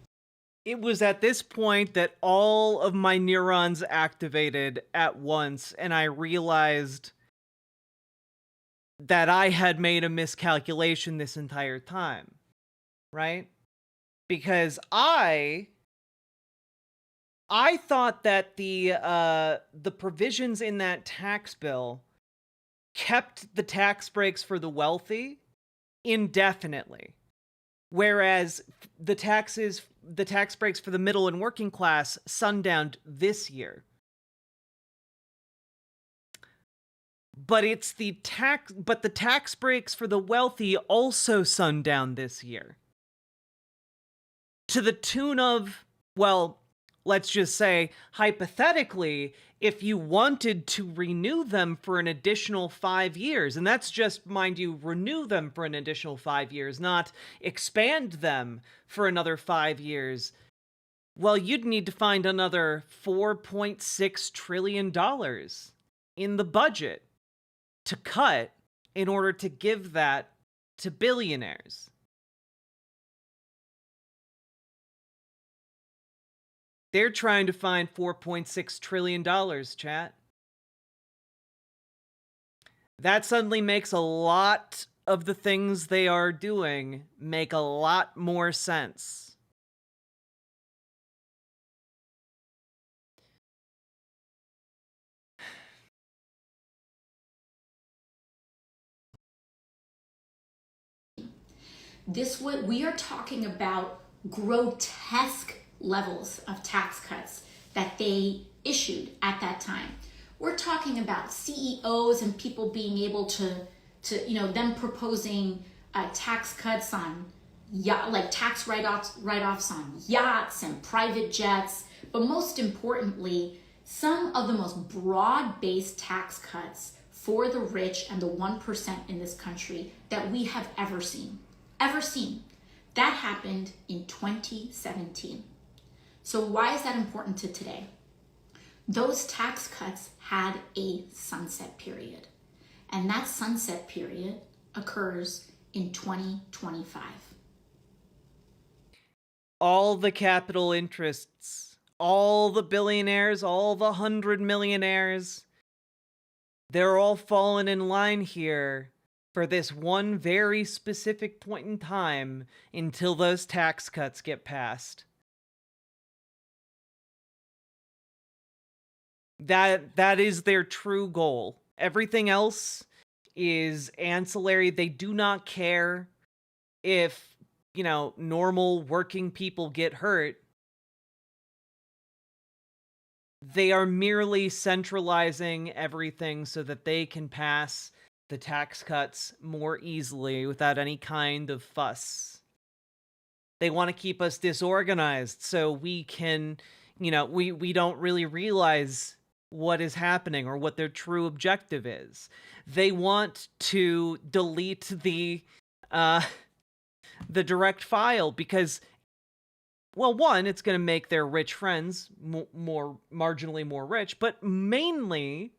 It was at this point that all of my neurons activated at once, and I realized that I had made a miscalculation this entire time, right? Because I thought that the provisions in that tax bill kept the tax breaks for the wealthy indefinitely, whereas the tax breaks for the middle and working class sundowned this year. But the tax breaks for the wealthy also sundown this year. To the tune of, well, let's just say, hypothetically, if you wanted to renew them for an additional 5 years, and that's just, mind you, renew them for an additional 5 years, not expand them for another 5 years, well, you'd need to find another $4.6 trillion in the budget to cut in order to give that to billionaires. They're trying to find $4.6 trillion, chat. That suddenly makes a lot of the things they are doing make a lot more sense. We are talking about grotesque levels of tax cuts that they issued at that time. We're talking about CEOs and people being able to them proposing tax cuts on tax write-offs on yachts and private jets, but most importantly, some of the most broad-based tax cuts for the rich and the 1% in this country that we have ever seen. That happened in 2017. So why is that important to today? Those tax cuts had a sunset period, and that sunset period occurs in 2025. All the capital interests, all the billionaires, all the 100 millionaires, they're all falling in line here for this one very specific point in time until those tax cuts get passed. That is their true goal. Everything else is ancillary. They do not care if, normal working people get hurt. They are merely centralizing everything so that they can pass the tax cuts more easily without any kind of fuss. They want to keep us disorganized so we can, we don't really realize what is happening or what their true objective is. They want to delete the direct file because, well, one, it's going to make their rich friends marginally more rich, but mainly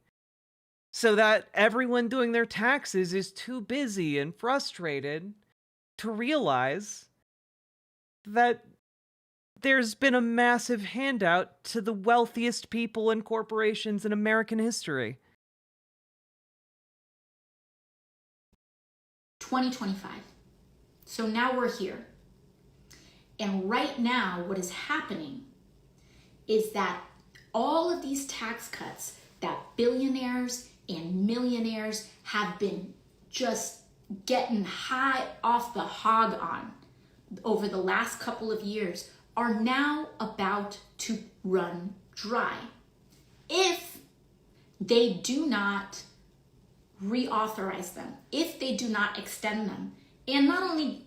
so that everyone doing their taxes is too busy and frustrated to realize that there's been a massive handout to the wealthiest people and corporations in American history. 2025. So now we're here. And right now, what is happening is that all of these tax cuts that billionaires and millionaires have been just getting high off the hog on over the last couple of years are now about to run dry if they do not reauthorize them, if they do not extend them, and not only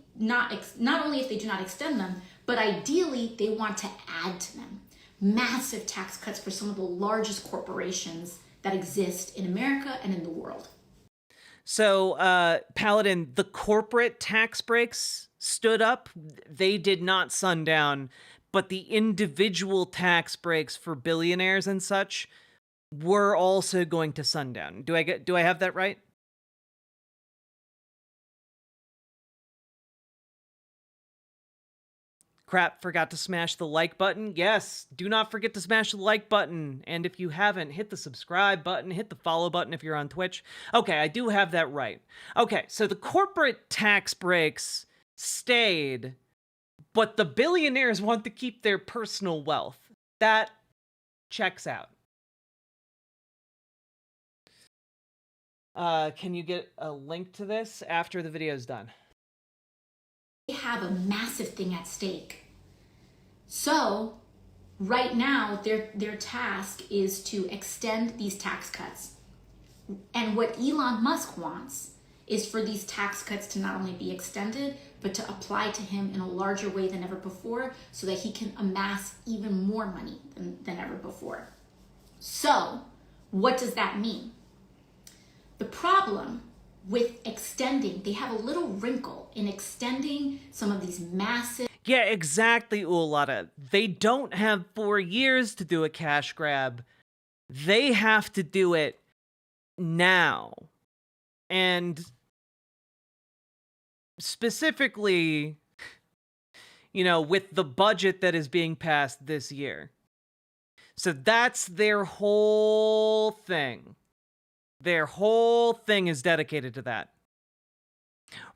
if they do not extend them, but ideally they want to add to them. Massive tax cuts for some of the largest corporations that exist in America and in the world. So, Paladin, the corporate tax breaks stood up, they did not sundown, but the individual tax breaks for billionaires and such were also going to sundown. Do I have that right? Crap, forgot to smash the like button. Yes, do not forget to smash the like button. And if you haven't, hit the subscribe button, hit the follow button if you're on Twitch. Okay, I do have that right. Okay, so the corporate tax breaks stayed, but the billionaires want to keep their personal wealth. That checks out. Can you get a link to this after the video is done? They have a massive thing at stake. So right now, their task is to extend these tax cuts. And what Elon Musk wants is for these tax cuts to not only be extended, but to apply to him in a larger way than ever before so that he can amass even more money than ever before. So what does that mean? The problem with extending, they have a little wrinkle in extending some of these massive. Yeah, exactly, Ulata. They don't have 4 years to do a cash grab. They have to do it now. And specifically, with the budget that is being passed this year. So that's their whole thing. Their whole thing is dedicated to that.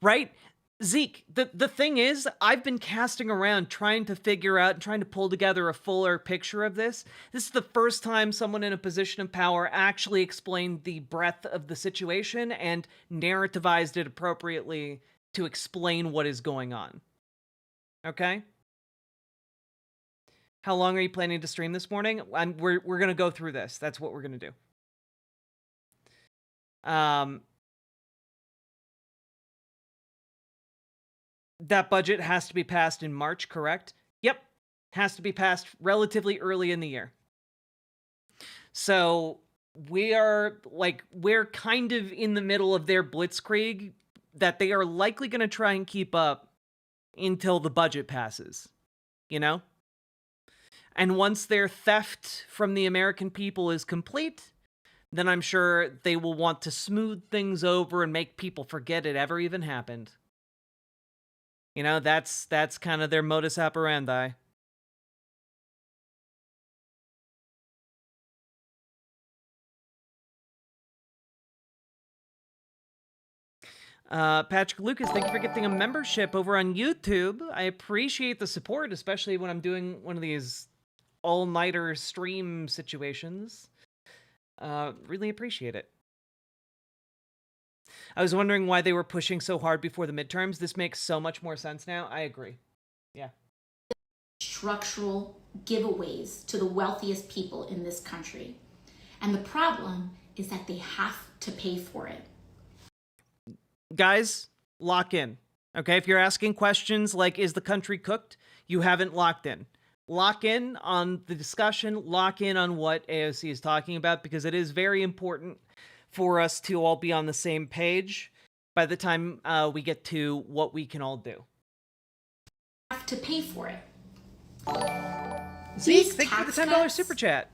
Right? Zeke, the thing is, I've been casting around trying to figure out and trying to pull together a fuller picture of this. This is the first time someone in a position of power actually explained the breadth of the situation and narrativized it appropriately to explain what is going on. Okay? How long are you planning to stream this morning? We're going to go through this. That's what we're going to do. That budget has to be passed in March, correct? Yep. Has to be passed relatively early in the year. So we're kind of in the middle of their blitzkrieg that they are likely going to try and keep up until the budget passes, And once their theft from the American people is complete, then I'm sure they will want to smooth things over and make people forget it ever even happened. That's kind of their modus operandi. Patrick Lucas, thank you for gifting a membership over on YouTube. I appreciate the support, especially when I'm doing one of these all-nighter stream situations. Really appreciate it. I was wondering why they were pushing so hard before the midterms. This makes so much more sense now. I agree. Yeah. Structural giveaways to the wealthiest people in this country. And the problem is that they have to pay for it. Guys, lock in. Okay, if you're asking questions like, is the country cooked? You haven't locked in. Lock in on the discussion. Lock in on what AOC is talking about, because it is very important for us to all be on the same page by the time we get to what we can all do. Have to pay for it. Zeke, thank you for the $10 super chat.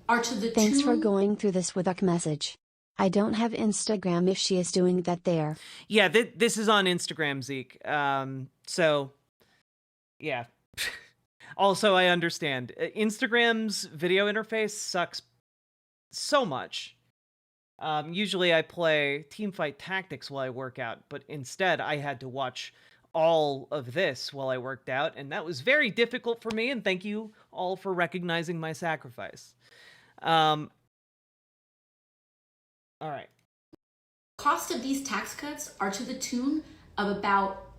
Thanks for going through this with a message. I don't have Instagram if she is doing that there. Yeah, this is on Instagram, Zeke. So, yeah. Also, I understand. Instagram's video interface sucks so much. Usually I play Teamfight Tactics while I work out, but instead I had to watch all of this while I worked out, and that was very difficult for me, and thank you all for recognizing my sacrifice. All right. Cost of these tax cuts are to the tune of about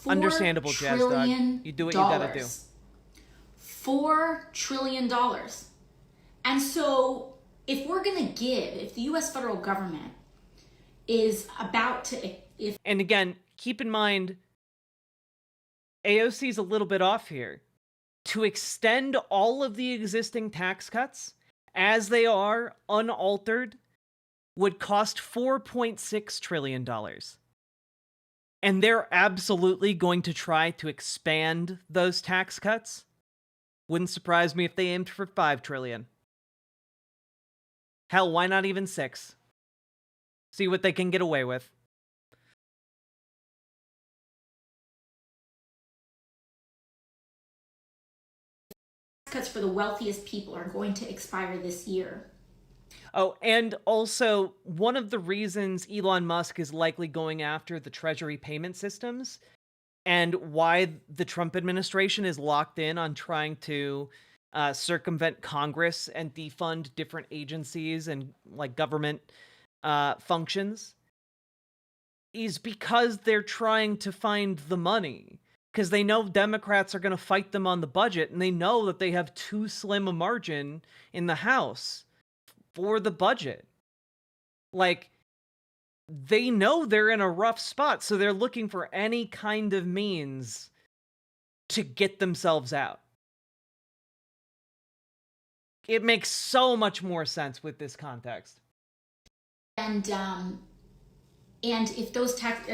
Understandable, Jazz Dog. You do what you gotta do. $4 trillion. And so if the US federal government is about to... And again, keep in mind, AOC is a little bit off here. To extend all of the existing tax cuts as they are, unaltered, would cost $4.6 trillion. And they're absolutely going to try to expand those tax cuts. Wouldn't surprise me if they aimed for 5 trillion. Hell, why not even 6? See what they can get away with. Cuts for the wealthiest people are going to expire this year. Oh, and also, one of the reasons Elon Musk is likely going after the Treasury payment systems and why the Trump administration is locked in on trying to circumvent Congress and defund different agencies and like government functions is because they're trying to find the money. Because they know Democrats are going to fight them on the budget, and they know that they have too slim a margin in the House for the budget. Like, they know they're in a rough spot, so they're looking for any kind of means to get themselves out. It makes so much more sense with this context. And if those tax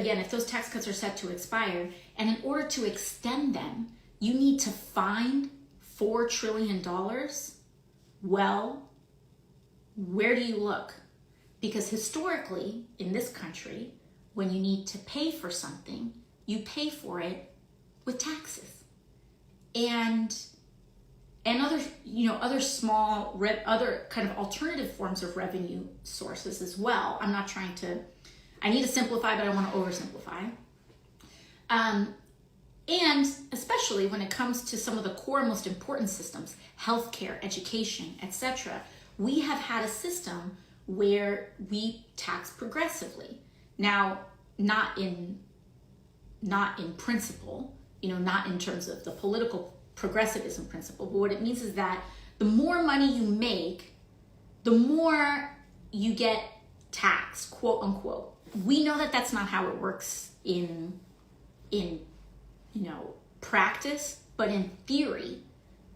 cuts are set to expire, and in order to extend them, you need to find $4 trillion, well, where do you look? Because historically, in this country, when you need to pay for something, you pay for it with taxes. And other small, other kind of alternative forms of revenue sources as well. I need to simplify, but I want to oversimplify. And especially when it comes to some of the core most important systems, healthcare, education, etc., we have had a system where we tax progressively. Now, not in principle, not in terms of the political progressivism principle, but what it means is that the more money you make, the more you get taxed, quote unquote. We know that that's not how it works in practice, but in theory,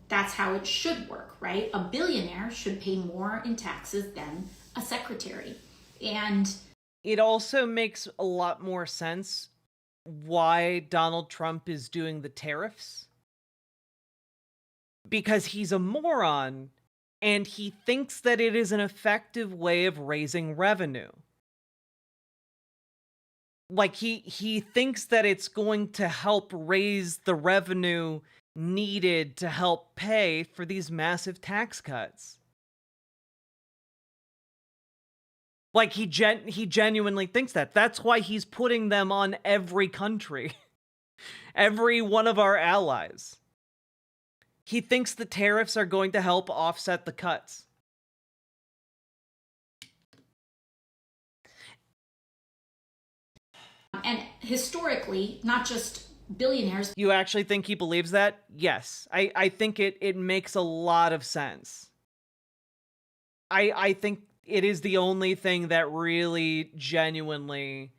that's how it should work, right? A billionaire should pay more in taxes than a secretary. And it also makes a lot more sense why Donald Trump is doing the tariffs. Because he's a moron and he thinks that it is an effective way of raising revenue. Like he thinks that it's going to help raise the revenue needed to help pay for these massive tax cuts. Like he genuinely thinks that. That's why he's putting them on every country. Every one of our allies. He thinks the tariffs are going to help offset the cuts. And historically, not just billionaires. You actually think he believes that? Yes. I think it makes a lot of sense. I think it is the only thing that really genuinely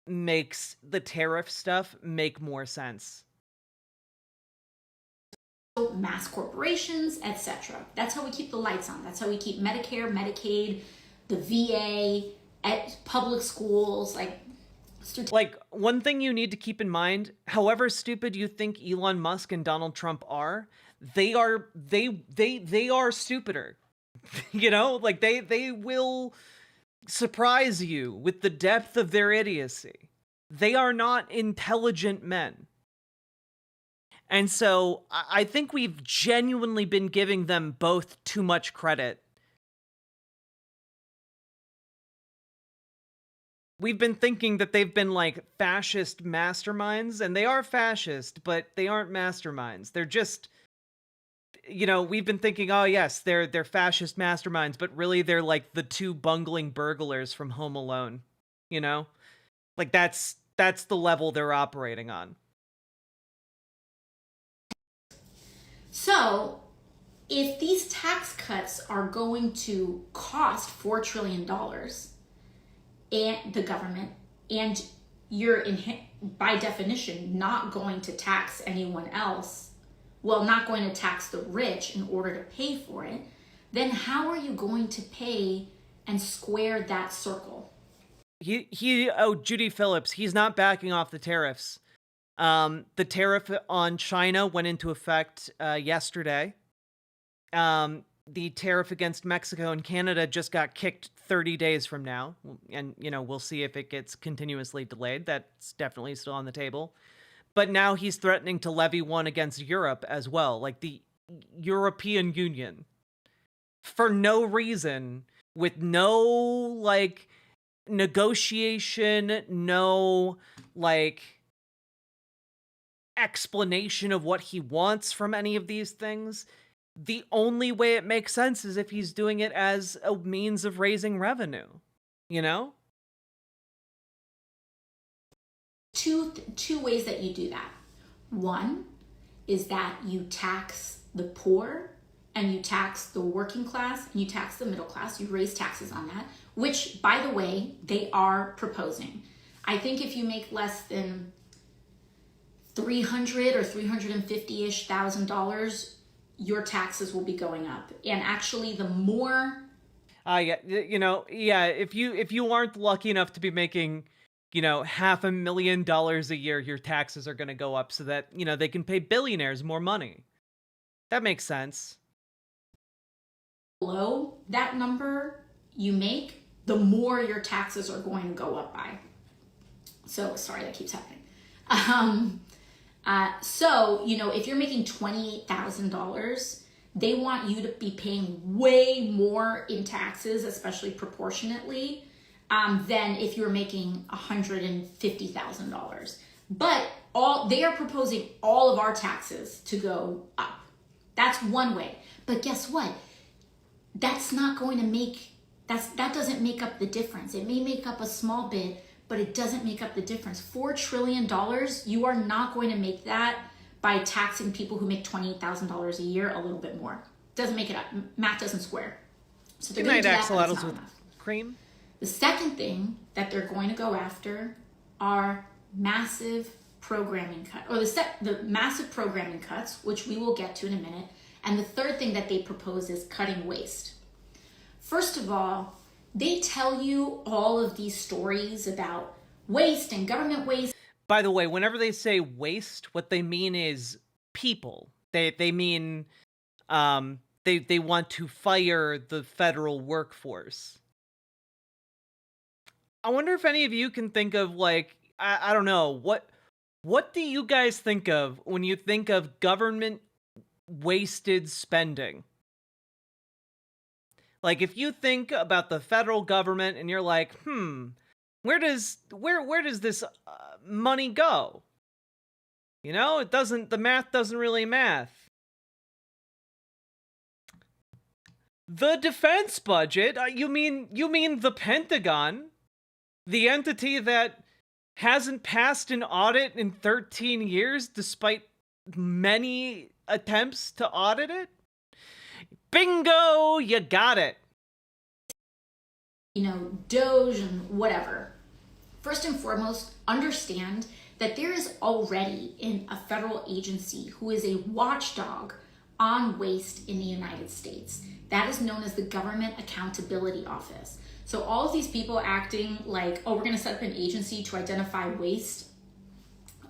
makes the tariff stuff make more sense. Mass corporations, etc. That's how we keep the lights on. That's how we keep Medicare, Medicaid, the VA, at public schools, Like, one thing you need to keep in mind, however stupid you think Elon Musk and Donald Trump are, they are stupider. Like they will surprise you with the depth of their idiocy. They are not intelligent men. And so I think we've genuinely been giving them both too much credit. We've been thinking that they've been like fascist masterminds, and they are fascist, but they aren't masterminds. They're just, we've been thinking, oh yes, they're fascist masterminds, but really they're like the two bungling burglars from Home Alone. Like that's the level they're operating on. So, if these tax cuts are going to cost $4 trillion and the government, and you're by definition not going to tax anyone else, not going to tax the rich in order to pay for it, then how are you going to pay and square that circle? Judy Phillips, he's not backing off the tariffs. The tariff on China went into effect yesterday. The tariff against Mexico and Canada just got kicked 30 days from now. And, we'll see if it gets continuously delayed. That's definitely still on the table. But now he's threatening to levy one against Europe as well, like the European Union. For no reason, with no, like, negotiation, no, like, explanation of what he wants from any of these things. The only way it makes sense is if he's doing it as a means of raising revenue, you know? Two ways that you do that. One is that you tax the poor and you tax the working class and you tax the middle class. You raise taxes on that, which, by the way, they are proposing. I think if you make less than $300 or $350-ish thousand, your taxes will be going up. And actually, the more, if you aren't lucky enough to be making, $500,000 a year, your taxes are going to go up so that, they can pay billionaires more money. That makes sense. below that number you make, the more your taxes are going to go up by. So, sorry, that keeps happening. If you're making $28,000, they want you to be paying way more in taxes, especially proportionately, than if you're making $150,000. But they are proposing all of our taxes to go up. That's one way. But guess what? That's not going to that doesn't make up the difference. It may make up a small bit, but it doesn't make up the difference. $4 trillion, you are not going to make that by taxing people who make $28,000 a year a little bit more. Doesn't make it up. Math doesn't square. So they're going to do that, but it's not enough. Cream. The second thing that they're going to go after are massive programming cuts, or the massive programming cuts, which we will get to in a minute. And the third thing that they propose is cutting waste. First of all, they tell you all of these stories about waste and government waste. By the way, whenever they say waste, what they mean is people. They mean they want to fire the federal workforce. I wonder if any of you can think of, like, I don't know, what do you guys think of when you think of government wasted spending? Like, if you think about the federal government and you're like, where does this money go? The math doesn't really math. The defense budget, you mean the Pentagon, the entity that hasn't passed an audit in 13 years despite many attempts to audit it? Bingo! You got it. Doge and whatever. First and foremost, understand that there is already a federal agency who is a watchdog on waste in the United States. That is known as the Government Accountability Office. So all of these people acting like, we're going to set up an agency to identify waste,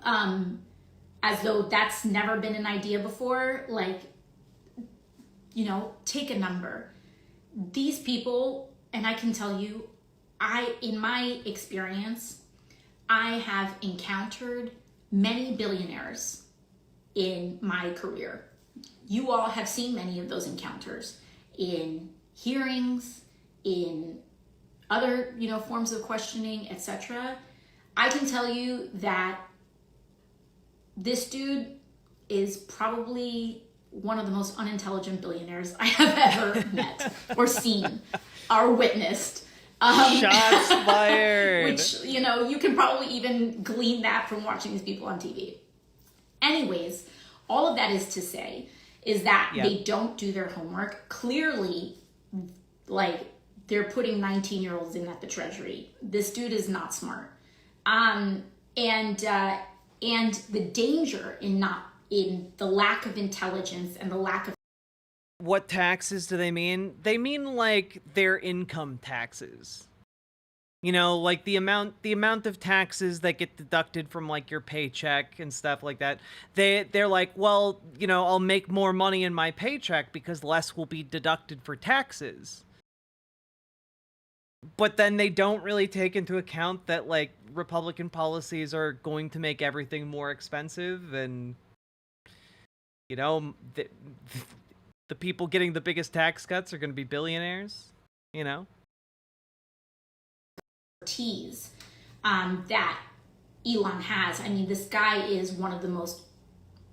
as though that's never been an idea before, take a number. These people, and I can tell you, in my experience, I have encountered many billionaires in my career. You all have seen many of those encounters in hearings, in other, forms of questioning, etc. I can tell you that this dude is probably one of the most unintelligent billionaires I have ever met or seen or witnessed. Shots fired. Which, you can probably even glean that from watching these people on TV. Anyways, all of that is to say is that they don't do their homework. Clearly, they're putting 19-year-olds in at the Treasury. This dude is not smart. And the danger in the lack of intelligence and the lack of... What taxes do they mean? They mean, their income taxes. You know, like the amount of taxes that get deducted from like your paycheck and stuff like that. They're like, well, you know, I'll make more money in my paycheck because less will be deducted for taxes. But then they don't really take into account that like Republican policies are going to make everything more expensive, and you know, the people getting the biggest tax cuts are going to be billionaires, you know? Expertise that Elon has. I mean, this guy is one of the most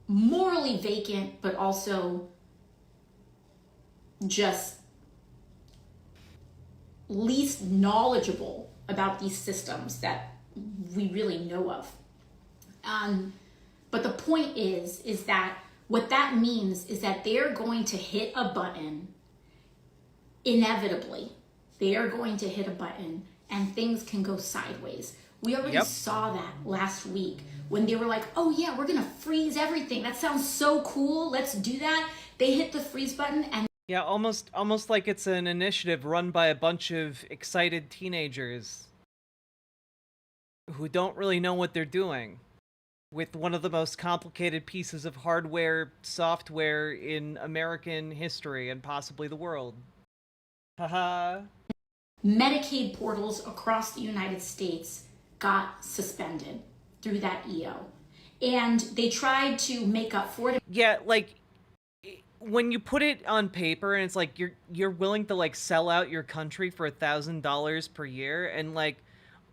morally vacant, but also just least knowledgeable about these systems that we really know of. But the point is that what that means is that they're going to hit a button inevitably. They are going to hit a button and things can go sideways. We already saw that last week when they were like, oh yeah, we're gonna freeze everything. That sounds so cool. Let's do that. They hit the freeze button and yeah, almost like it's an initiative run by a bunch of excited teenagers who don't really know what they're doing with one of the most complicated pieces of hardware software in American history and possibly the world. Haha. Medicaid portals across the United States got suspended through that EO. And they tried to make up for it. Yeah, like when you put it on paper and it's like you're willing to like sell out your country for $1,000 per year, and like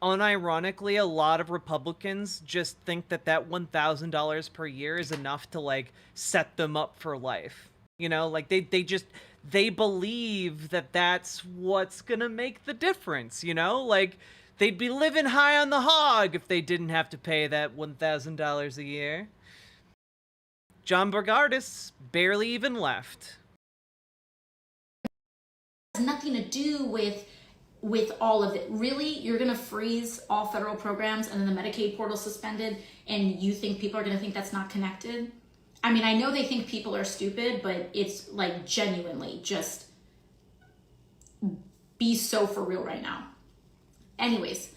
unironically a lot of Republicans just think that $1,000 per year is enough to like set them up for life. You know, like they believe that that's what's gonna make the difference, you know? Like, they'd be living high on the hog if they didn't have to pay that $1,000 a year. John Bogardus barely even left. It has nothing to do with all of it. Really, you're gonna freeze all federal programs and then the Medicaid portal suspended, and you think people are gonna think that's not connected? I mean, I know they think people are stupid, but it's like genuinely just be so for real right now. Anyways,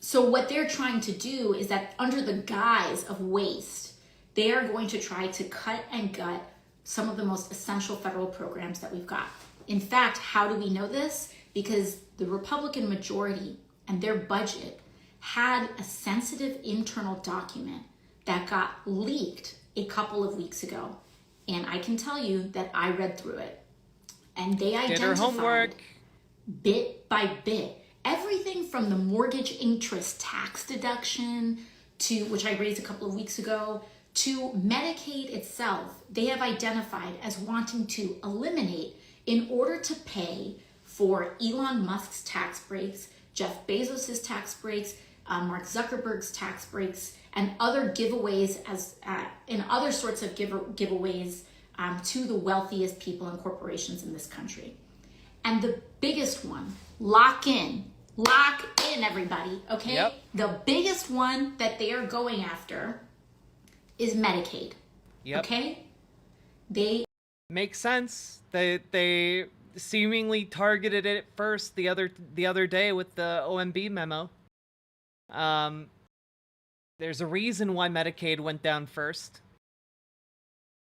so what they're trying to do is that under the guise of waste, they are going to try to cut and gut some of the most essential federal programs that we've got. In fact, how do we know this? Because the Republican majority and their budget had a sensitive internal document that got leaked a couple of weeks ago. And I can tell you that I read through it. And they identified bit by bit everything from the mortgage interest tax deduction to, which I raised a couple of weeks ago, to Medicaid itself. They have identified as wanting to eliminate in order to pay for Elon Musk's tax breaks, Jeff Bezos's tax breaks, Mark Zuckerberg's tax breaks, and other giveaways and other sorts of giveaways to the wealthiest people and corporations in this country. And the biggest one, lock in everybody, okay? Yep. The biggest one that they are going after is Medicaid. Yep. Okay? They makes sense. They seemingly targeted it first the other day with the OMB memo. There's a reason why Medicaid went down first.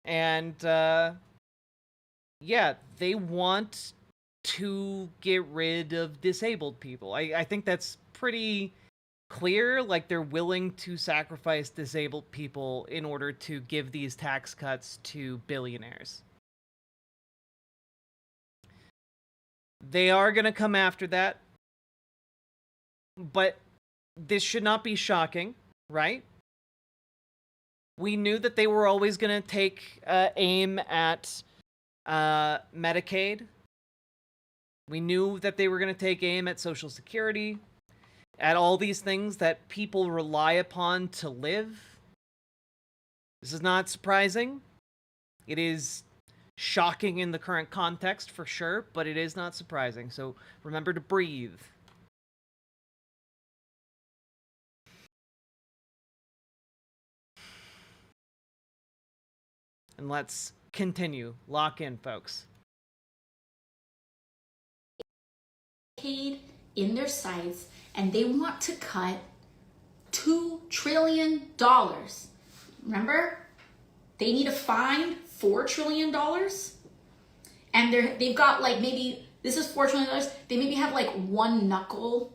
And yeah, they want to get rid of disabled people. I think that's pretty clear. Like, they're willing to sacrifice disabled people in order to give these tax cuts to billionaires. They are going to come after that. But this should not be shocking, right? We knew that they were always going to take aim at Medicaid. We knew that they were going to take aim at Social Security, at all these things that people rely upon to live. This is not surprising. It is shocking in the current context for sure, but it is not surprising. So remember to breathe. And let's continue. Lock in, folks. Medicaid in their sights, and they want to cut $2 trillion. Remember? They need to find $4 trillion. And they've got like, maybe this is $4 trillion. They maybe have like one knuckle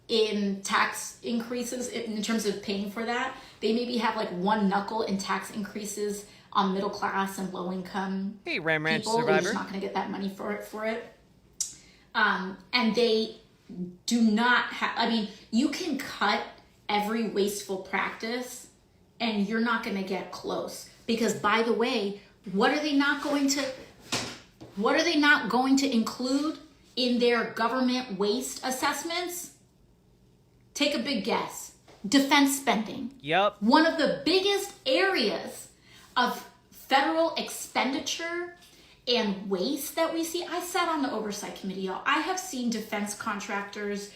in tax increases in terms of paying for that. They maybe have like one knuckle in tax increases on middle class and low income Ram Ranch people. They're survivor. just not going to get that money for it. And they do not have, I mean, you can cut every wasteful practice and you're not going to get close. Because by the way, what are they not going to include in their government waste assessments? Take a big guess. Defense spending. Yep. One of the biggest areas of federal expenditure and waste that we see. I sat on the oversight committee, y'all. I have seen defense contractors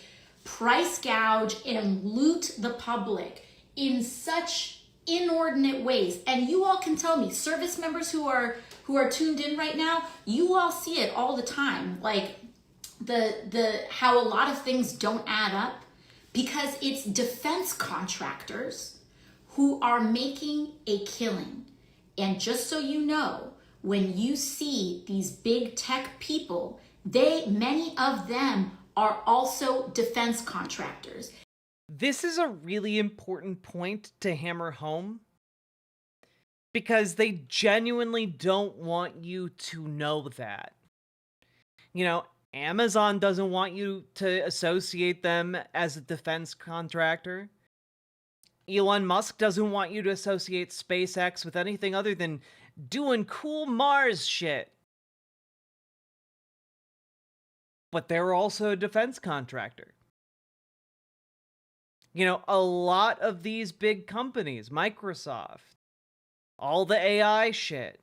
price gouge and loot the public in such inordinate ways. And you all can tell me, service members who are tuned in right now, you all see it all the time. Like the how a lot of things don't add up because it's defense contractors who are making a killing. And just so you know, when you see these big tech people, many of them are also defense contractors. This is a really important point to hammer home because they genuinely don't want you to know that. You know, Amazon doesn't want you to associate them as a defense contractor. Elon Musk doesn't want you to associate SpaceX with anything other than doing cool Mars shit. But they're also a defense contractor. You know, a lot of these big companies, Microsoft, all the AI shit,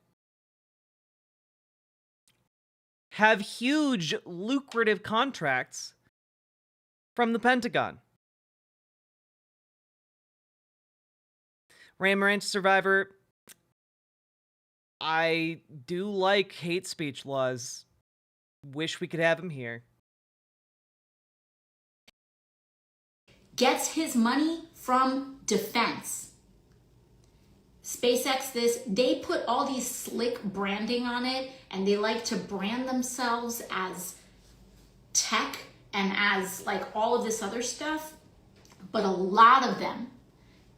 have huge lucrative contracts from the Pentagon. Ram Ranch survivor, I do like hate speech laws. Wish we could have them here. Gets his money from defense. SpaceX, they put all these slick branding on it, and they like to brand themselves as tech and as like all of this other stuff. But a lot of them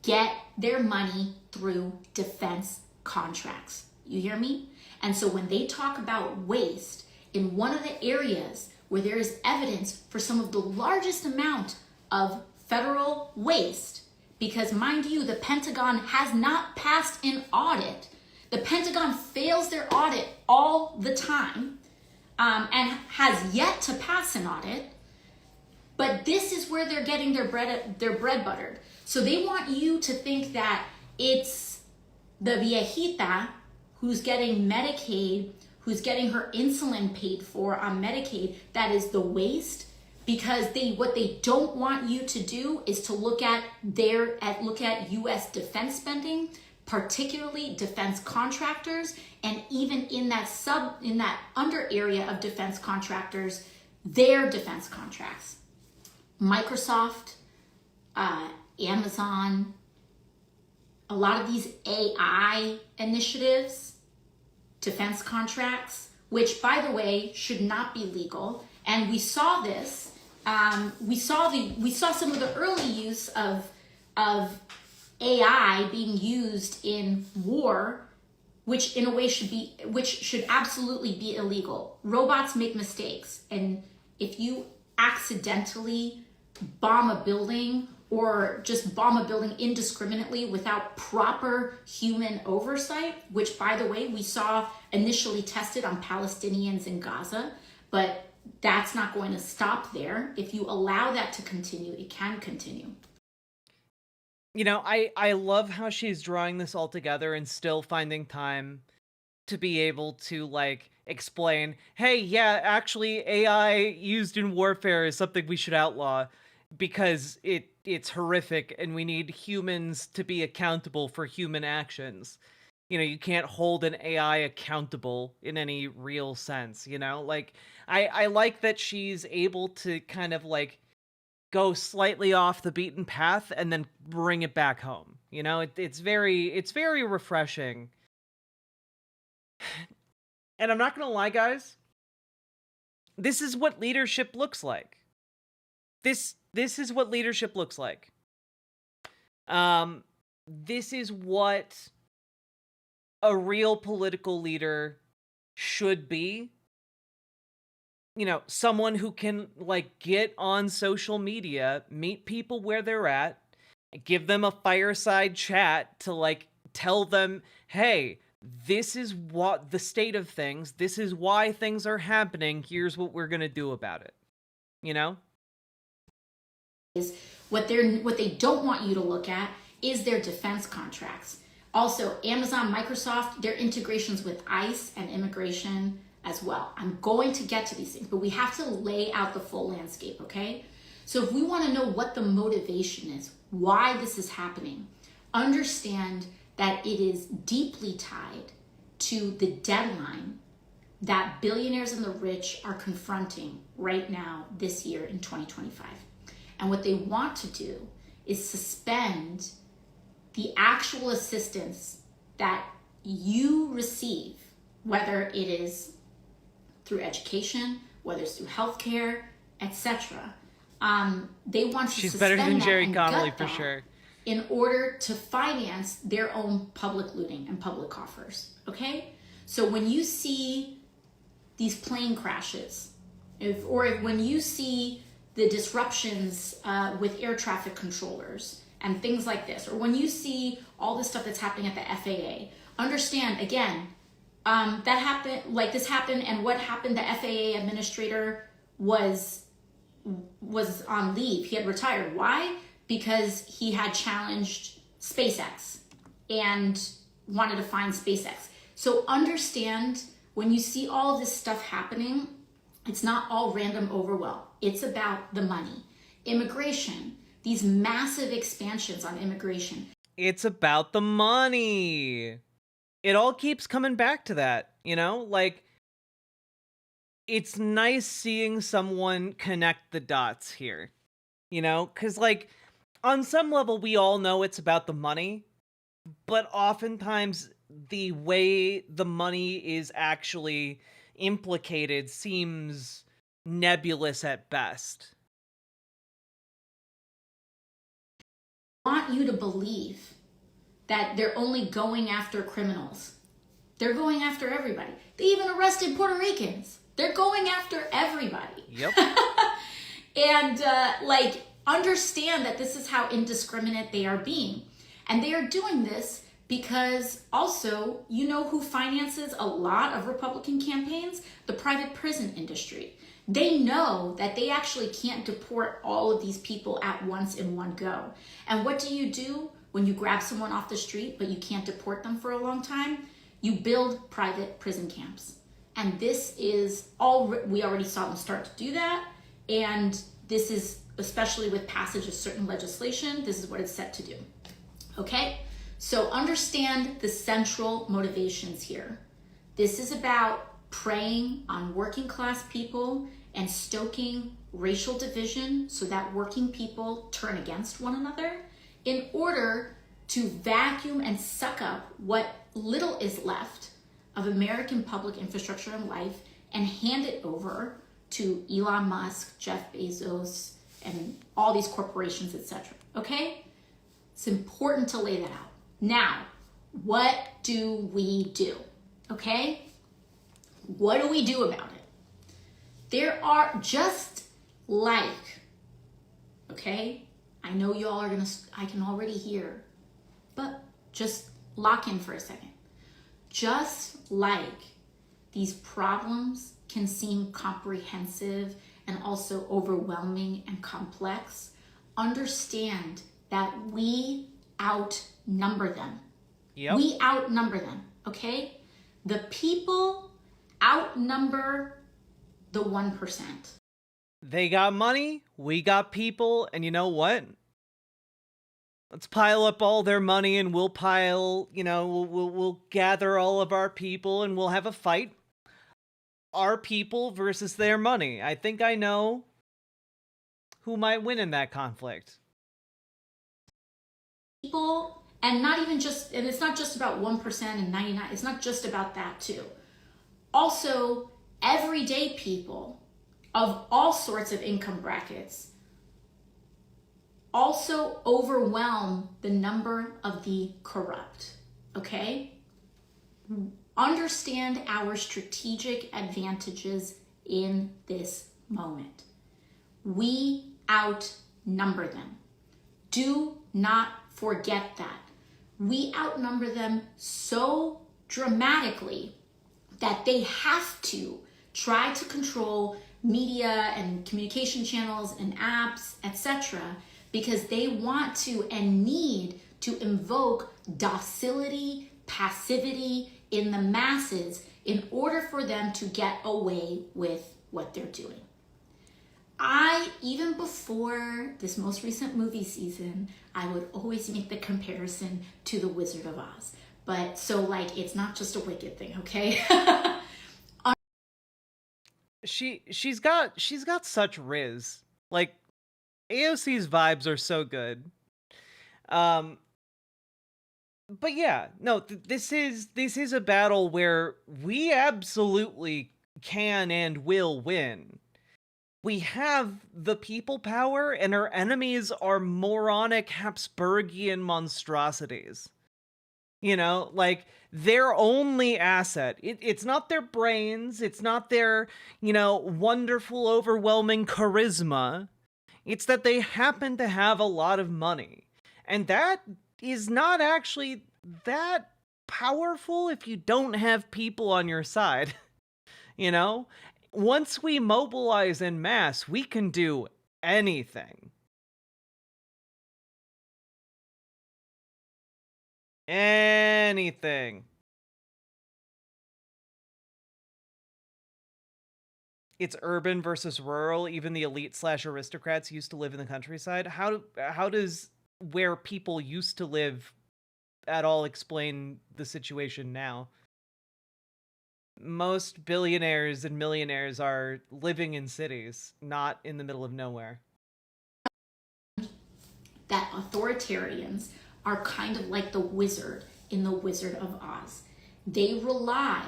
get their money through defense contracts. You hear me? And so when they talk about waste, in one of the areas where there is evidence for some of the largest amount of federal waste, because mind you, the Pentagon has not passed an audit. The Pentagon fails their audit all the time and has yet to pass an audit. But this is where they're getting their bread buttered. So they want you to think that it's the viejita who's getting Medicaid, who's getting her insulin paid for on Medicaid, that is the waste. Because what they don't want you to do is to look at U.S. defense spending, particularly defense contractors, and even in that under area of defense contractors, their defense contracts. Microsoft, Amazon, a lot of these AI initiatives, defense contracts, which by the way should not be legal, and we saw this. We saw some of the early use of AI being used in war, which in a way should absolutely be illegal. Robots make mistakes, and if you accidentally bomb a building or just bomb a building indiscriminately without proper human oversight, which by the way we saw initially tested on Palestinians in Gaza, but that's not going to stop there. If you allow that to continue, it can continue. You know, I love how she's drawing this all together and still finding time to be able to, like, explain, hey, yeah, actually, AI used in warfare is something we should outlaw because it's horrific and we need humans to be accountable for human actions. You know, you can't hold an AI accountable in any real sense, you know? Like, I like that she's able to kind of, like, go slightly off the beaten path and then bring it back home. You know, it's very refreshing. And I'm not gonna lie, guys. This is what leadership looks like. This is what leadership looks like. This is what a real political leader should be. You know, someone who can like get on social media, meet people where they're at, give them a fireside chat to like tell them, "Hey, this is what the state of things, this is why things are happening, here's what we're going to do about it." You know? Is what they don't want you to look at is their defense contracts. Also, Amazon, Microsoft, their integrations with ICE and immigration as well. I'm going to get to these things, but we have to lay out the full landscape, okay? So if we want to know what the motivation is, why this is happening, understand that it is deeply tied to the deadline that billionaires and the rich are confronting right now this year in 2025. And what they want to do is suspend the actual assistance that you receive, whether it is through education, whether it's through healthcare, etc. They want to She's suspend better than that Jerry and Connolly gut for that sure. in order to finance their own public looting and public coffers. Okay, so when you see these plane crashes, when you see the disruptions with air traffic controllers and things like this, or when you see all this stuff that's happening at the FAA, understand again, that happened, like this happened, and what happened, the FAA administrator was on leave. He had retired. Why? Because he had challenged SpaceX and wanted to find SpaceX. So understand, when you see all of this stuff happening, it's not all random overwhelm. It's about the money. Immigration, these massive expansions on immigration. It's about the money. It all keeps coming back to that, you know? Like, it's nice seeing someone connect the dots here, you know? Because, like, on some level, we all know it's about the money, but oftentimes the way the money is actually implicated seems nebulous at best. I want you to believe that they're only going after criminals. They're going after everybody. They even arrested Puerto Ricans. They're going after everybody. Yep. And understand that this is how indiscriminate they are being. And they are doing this because also, you know who finances a lot of Republican campaigns? The private prison industry. They know that they actually can't deport all of these people at once in one go. And what do when you grab someone off the street but you can't deport them for a long time? You build private prison camps. And this is all, we already saw them start to do that. And this is, especially with passage of certain legislation, this is what it's set to do. Okay? So understand the central motivations here. This is about preying on working class people and stoking racial division so that working people turn against one another in order to vacuum and suck up what little is left of American public infrastructure and life and hand it over to Elon Musk, Jeff Bezos, and all these corporations, etc. Okay? It's important to lay that out. Now, what do we do? Okay? What do we do about it? There are just like, okay? I know y'all are I can already hear, but just lock in for a second. Just like these problems can seem comprehensive and also overwhelming and complex, understand that we outnumber them. Yep. We outnumber them, okay? The people outnumber the 1%. They got money, we got people, and you know what? Let's pile up all their money and we'll pile, we'll gather all of our people and we'll have a fight. Our people versus their money. I think I know who might win in that conflict. People, and not even just, and it's not just about 1% and 99, it's not just about that too. Also, everyday people of all sorts of income brackets also overwhelm the number of the corrupt, okay? Understand our strategic advantages in this moment. We outnumber them. Do not forget that. We outnumber them so dramatically that they have to try to control media and communication channels and apps, etc., because they want to and need to invoke docility, passivity in the masses in order for them to get away with what they're doing. Even before this most recent movie season, I would always make the comparison to The Wizard of Oz. But so like, it's not just a Wicked thing, okay? She's got such riz. Like, AOC's vibes are so good. But yeah, no, this is a battle where we absolutely can and will win. We have the people power, and our enemies are moronic Habsburgian monstrosities. You know, like, their only asset, it's not their brains, it's not their, wonderful, overwhelming charisma. It's that they happen to have a lot of money. And that is not actually that powerful if you don't have people on your side. Once we mobilize en masse, we can do anything. Anything. It's urban versus rural. Even the elite/aristocrats used to live in the countryside. How does where people used to live at all explain the situation now? Most billionaires and millionaires are living in cities, not in the middle of nowhere. That authoritarians are kind of like the wizard in The Wizard of Oz. They rely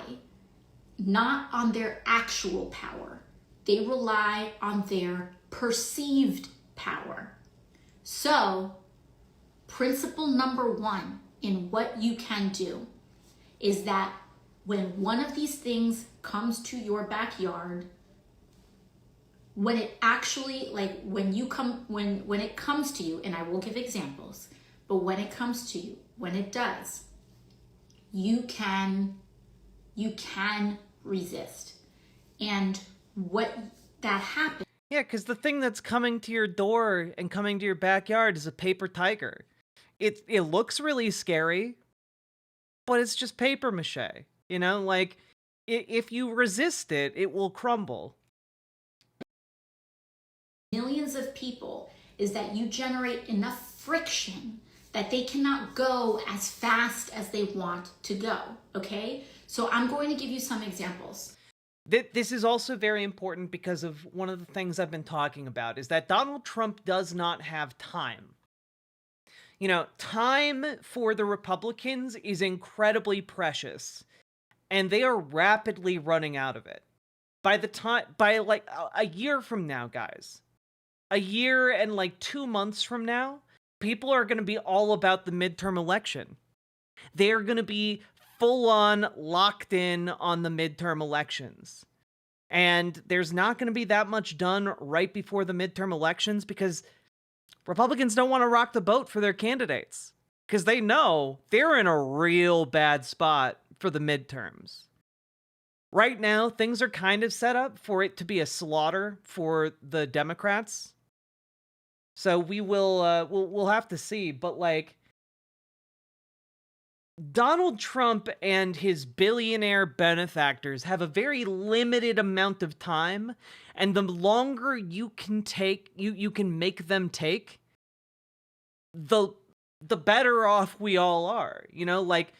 not on their actual power. They rely on their perceived power. So, principle number one in what you can do is that when one of these things comes to your backyard, when it actually, like when it comes to you, and I will give examples, but when it comes to you, when it does, you can resist. And what that happens. Yeah, because the thing that's coming to your door and coming to your backyard is a paper tiger. It looks really scary, but it's just paper mache. Like, if you resist it, it will crumble. Millions of people is that you generate enough friction that they cannot go as fast as they want to go, okay? So I'm going to give you some examples. This is also very important because of one of the things I've been talking about, is that Donald Trump does not have time. Time for the Republicans is incredibly precious, and they are rapidly running out of it. By like a year from now, guys, a year and like 2 months from now, people are going to be all about the midterm election. They are going to be full on locked in on the midterm elections. And there's not going to be that much done right before the midterm elections because Republicans don't want to rock the boat for their candidates because they know they're in a real bad spot for the midterms. Right now, things are kind of set up for it to be a slaughter for the Democrats. So we'll have to see, but like, Donald Trump and his billionaire benefactors have a very limited amount of time, and the longer you can make them take, the better off we all are. Like,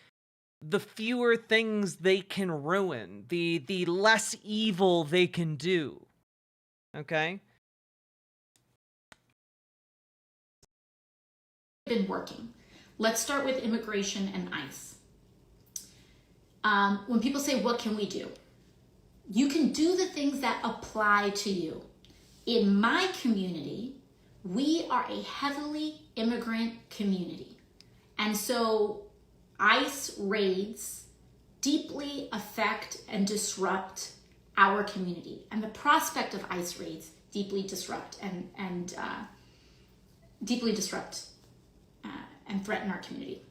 the fewer things they can ruin, the less evil they can do. Okay? been working. Let's start with immigration and ICE. When people say, what can we do? You can do the things that apply to you. In my community, we are a heavily immigrant community. And so ICE raids deeply affect and disrupt our community. And the prospect of ICE raids deeply disrupt and threaten our community.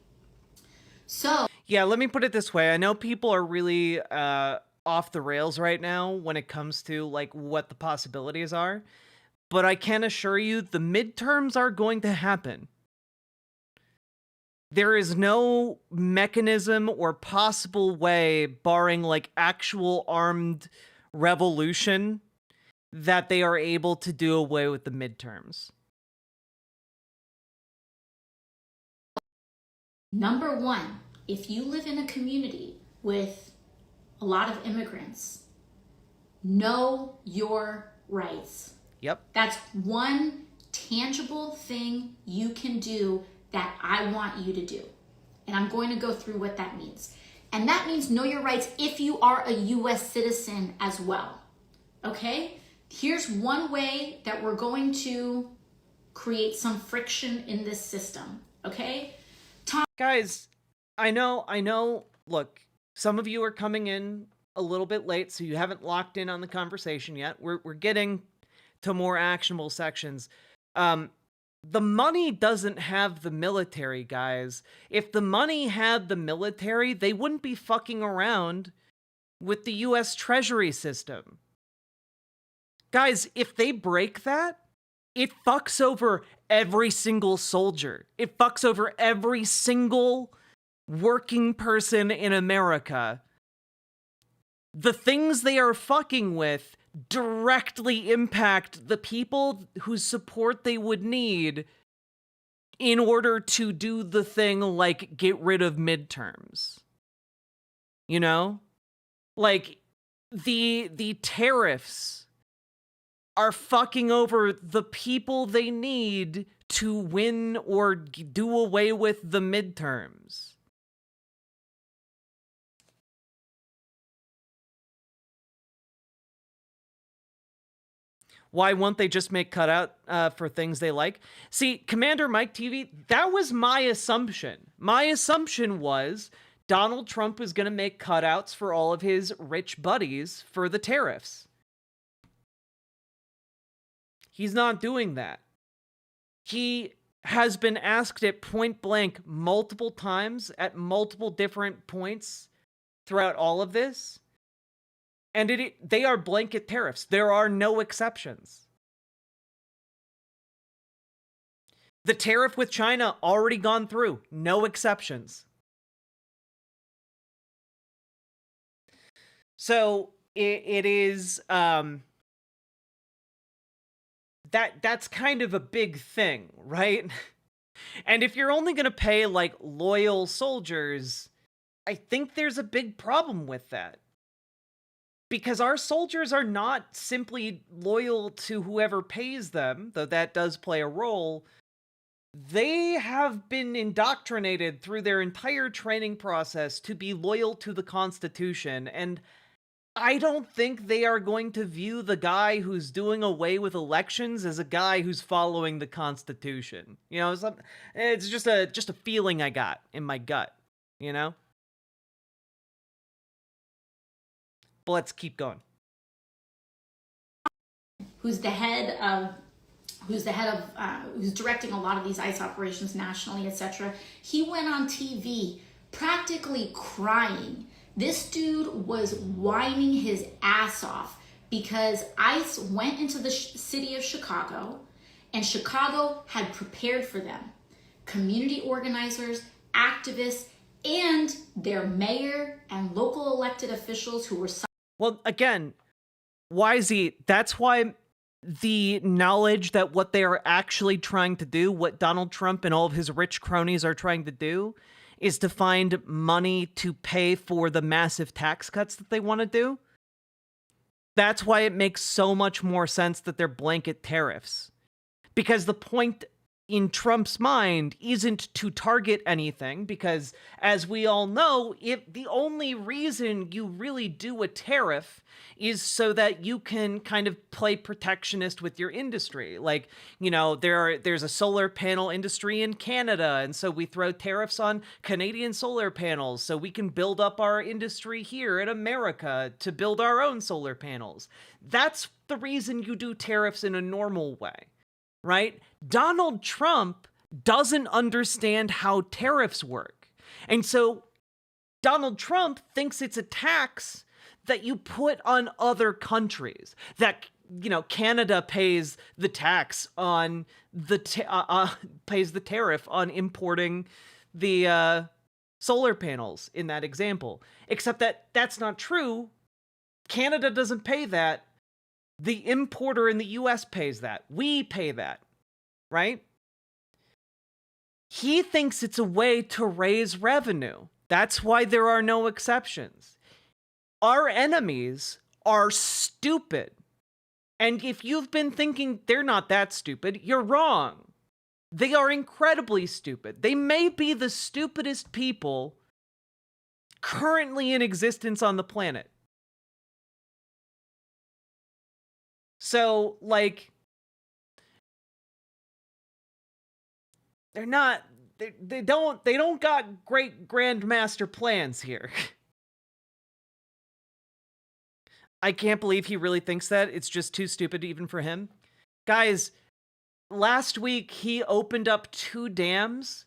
So yeah, let me put it this way. I know people are really off the rails right now when it comes to like what the possibilities are, but I can assure you the midterms are going to happen. There is no mechanism or possible way, barring like actual armed revolution, that they are able to do away with the midterms. Number one, if you live in a community with a lot of immigrants, know your rights. Yep. That's one tangible thing you can do that I want you to do. And I'm going to go through what that means. And that means know your rights if you are a US citizen as well. Okay? Here's one way that we're going to create some friction in this system. Okay? Guys, I know, look, some of you are coming in a little bit late, so you haven't locked in on the conversation yet. We're getting to more actionable sections. The money doesn't have the military, guys. If the money had the military, they wouldn't be fucking around with the US Treasury system. Guys, if they break that, it fucks over every single soldier. It fucks over every single working person in America. The things they are fucking with directly impact the people whose support they would need in order to do the thing like get rid of midterms. You know? Like, the tariffs are fucking over the people they need to win or do away with the midterms. Why won't they just make cutout for things they like? See, Commander Mike TV, that was my assumption. My assumption was Donald Trump was going to make cutouts for all of his rich buddies for the tariffs. He's not doing that. He has been asked it point blank multiple times at multiple different points throughout all of this. And they are blanket tariffs. There are no exceptions. The tariff with China already gone through. No exceptions. So it is that's kind of a big thing, right? And if you're only going to pay like loyal soldiers, I think there's a big problem with that. Because our soldiers are not simply loyal to whoever pays them, though that does play a role. They have been indoctrinated through their entire training process to be loyal to the Constitution, and I don't think they are going to view the guy who's doing away with elections as a guy who's following the Constitution. You know, it's just a feeling I got in my gut, you know? But let's keep going. Who's directing a lot of these ICE operations nationally, etc. He went on TV practically crying. This dude was whining his ass off because ICE went into the city of Chicago and Chicago had prepared for them. Community organizers, activists, and their mayor and local elected officials who were... Well, again, YZ, that's why the knowledge that what they are actually trying to do, what Donald Trump and all of his rich cronies are trying to do, is to find money to pay for the massive tax cuts that they want to do. That's why it makes so much more sense that they're blanket tariffs. Because the point in Trump's mind isn't to target anything, because as we all know, the only reason you really do a tariff is so that you can kind of play protectionist with your industry. Like, there's a solar panel industry in Canada, and so we throw tariffs on Canadian solar panels so we can build up our industry here in America to build our own solar panels. That's the reason you do tariffs in a normal way. Right? Donald Trump doesn't understand how tariffs work. And so Donald Trump thinks it's a tax that you put on other countries, that, Canada pays the tax on pays the tariff on importing the solar panels in that example. Except that that's not true. Canada doesn't pay that. The importer in the US pays that. We pay that, right? He thinks it's a way to raise revenue. That's why there are no exceptions. Our enemies are stupid. And if you've been thinking they're not that stupid, you're wrong. They are incredibly stupid. They may be the stupidest people currently in existence on the planet. So, like, they don't got great grandmaster plans here. I can't believe he really thinks that. It's just too stupid even for him. Guys, last week he opened up 2 dams